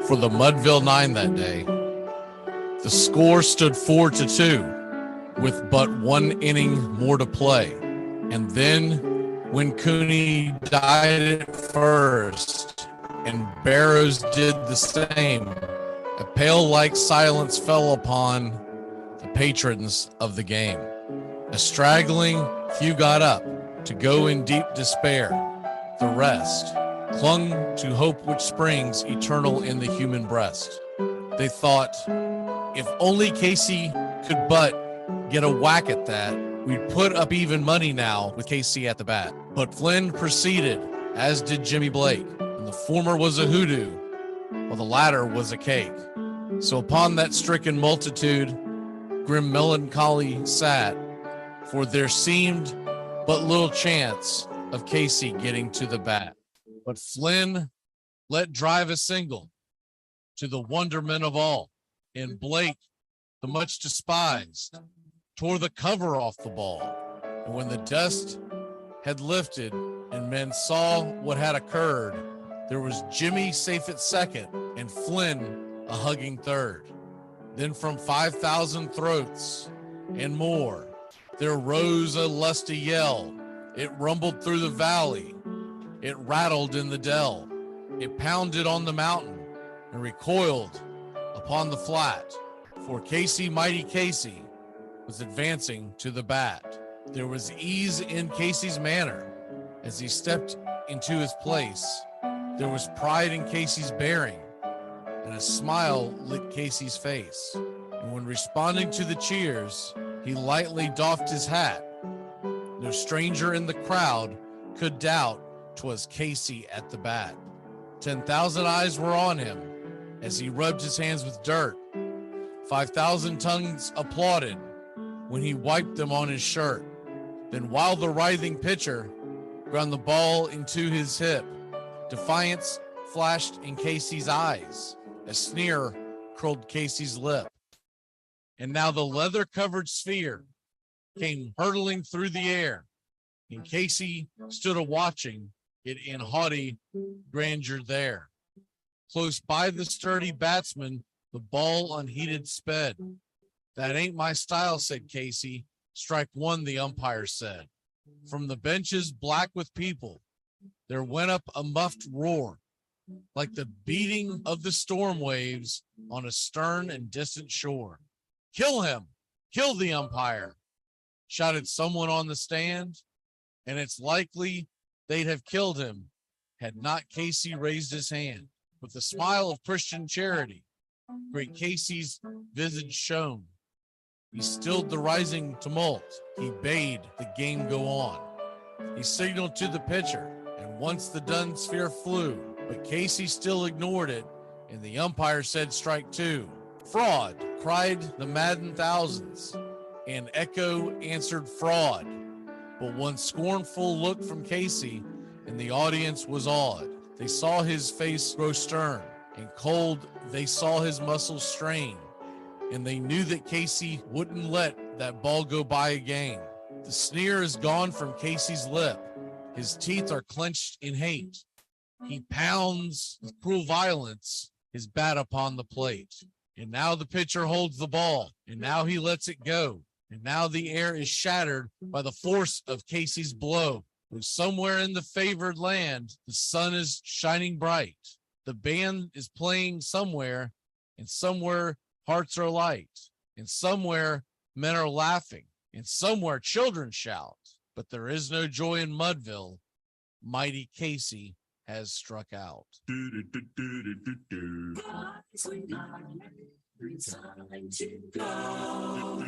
[SPEAKER 1] for the Mudville Nine that day. The score stood 4-2 with but one inning more to play. And then when Cooney died at first and Barrows did the same, a pale-like silence fell upon the patrons of the game. A straggling few got up to go in deep despair. The rest clung to hope which springs eternal in the human breast. They thought, if only Casey could but get a whack at that, we'd put up even money now with Casey at the bat. But Flynn proceeded, as did Jimmy Blake, and the former was a hoodoo, while the latter was a cake. So upon that stricken multitude, grim melancholy sat, for there seemed but little chance of Casey getting to the bat. But Flynn let drive a single to the wonderment of all, and Blake, the much despised, tore the cover off the ball. And when the dust had lifted and men saw what had occurred, there was Jimmy safe at second and Flynn a hugging third. Then from 5,000 throats and more, there rose a lusty yell. It rumbled through the valley. It rattled in the dell. It pounded on the mountain. and recoiled upon the flat, for Mighty Casey was advancing to the bat. There was ease in Casey's manner as he stepped into his place. There was pride in Casey's bearing, and a smile lit Casey's face. And when responding to the cheers, he lightly doffed his hat. No stranger in the crowd could doubt 'twas Casey at the bat. 10,000 eyes were on him as he rubbed his hands with dirt. 5,000 tongues applauded when he wiped them on his shirt. Then while the writhing pitcher ground the ball into his hip, defiance flashed in Casey's eyes. A sneer curled Casey's lip. And now the leather-covered sphere came hurtling through the air, and Casey stood a-watching it in haughty grandeur there. Close by the sturdy batsman, the ball unheeded sped. That ain't my style, said Casey. Strike one, the umpire said. From the benches black with people, there went up a muffled roar, like the beating of the storm waves on a stern and distant shore. Kill him! Kill the umpire! Shouted someone on the stand, and it's likely they'd have killed him had not Casey raised his hand. With a smile of Christian charity, great Casey's visage shone. He stilled the rising tumult. He bade the game go on. He signaled to the pitcher, and once the dun sphere flew, but Casey still ignored it, and the umpire said strike two. Fraud, cried the maddened thousands, and echo answered fraud. But one scornful look from Casey, and the audience was awed. They saw his face grow stern and cold. They saw his muscles strain, and they knew that Casey wouldn't let that ball go by again. The sneer is gone from Casey's lip. His teeth are clenched in hate. He pounds with cruel violence his bat upon the plate. And now the pitcher holds the ball, and now he lets it go. And now the air is shattered by the force of Casey's blow. And somewhere in the favored land, the sun is shining bright. The band is playing somewhere, and somewhere hearts are light. And somewhere men are laughing, and somewhere children shout. But there is no joy in Mudville. Mighty Casey has struck out.
[SPEAKER 6] Time to go.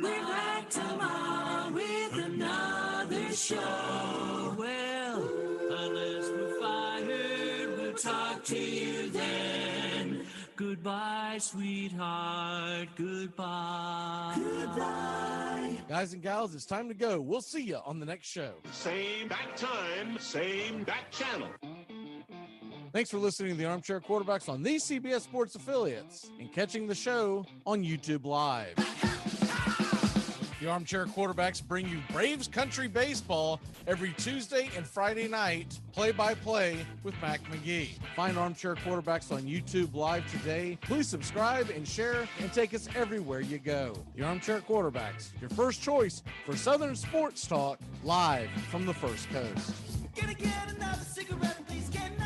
[SPEAKER 6] We're back tomorrow with another show. Well, unless we're fired, we'll talk to you then. Goodbye, sweetheart. Goodbye. Goodbye.
[SPEAKER 1] Guys and gals, it's time to go. We'll see you on the next show.
[SPEAKER 12] Same back time, same back channel.
[SPEAKER 1] Thanks for listening to the Armchair Quarterbacks on these CBS Sports affiliates and catching the show on YouTube Live. The Armchair Quarterbacks bring you Braves Country Baseball every Tuesday and Friday night, play-by-play with Mac McGee. Find Armchair Quarterbacks on YouTube Live today. Please subscribe and share and take us everywhere you go. The Armchair Quarterbacks, your first choice for Southern sports talk, live from the First Coast.
[SPEAKER 6] Gonna get another cigarette, please get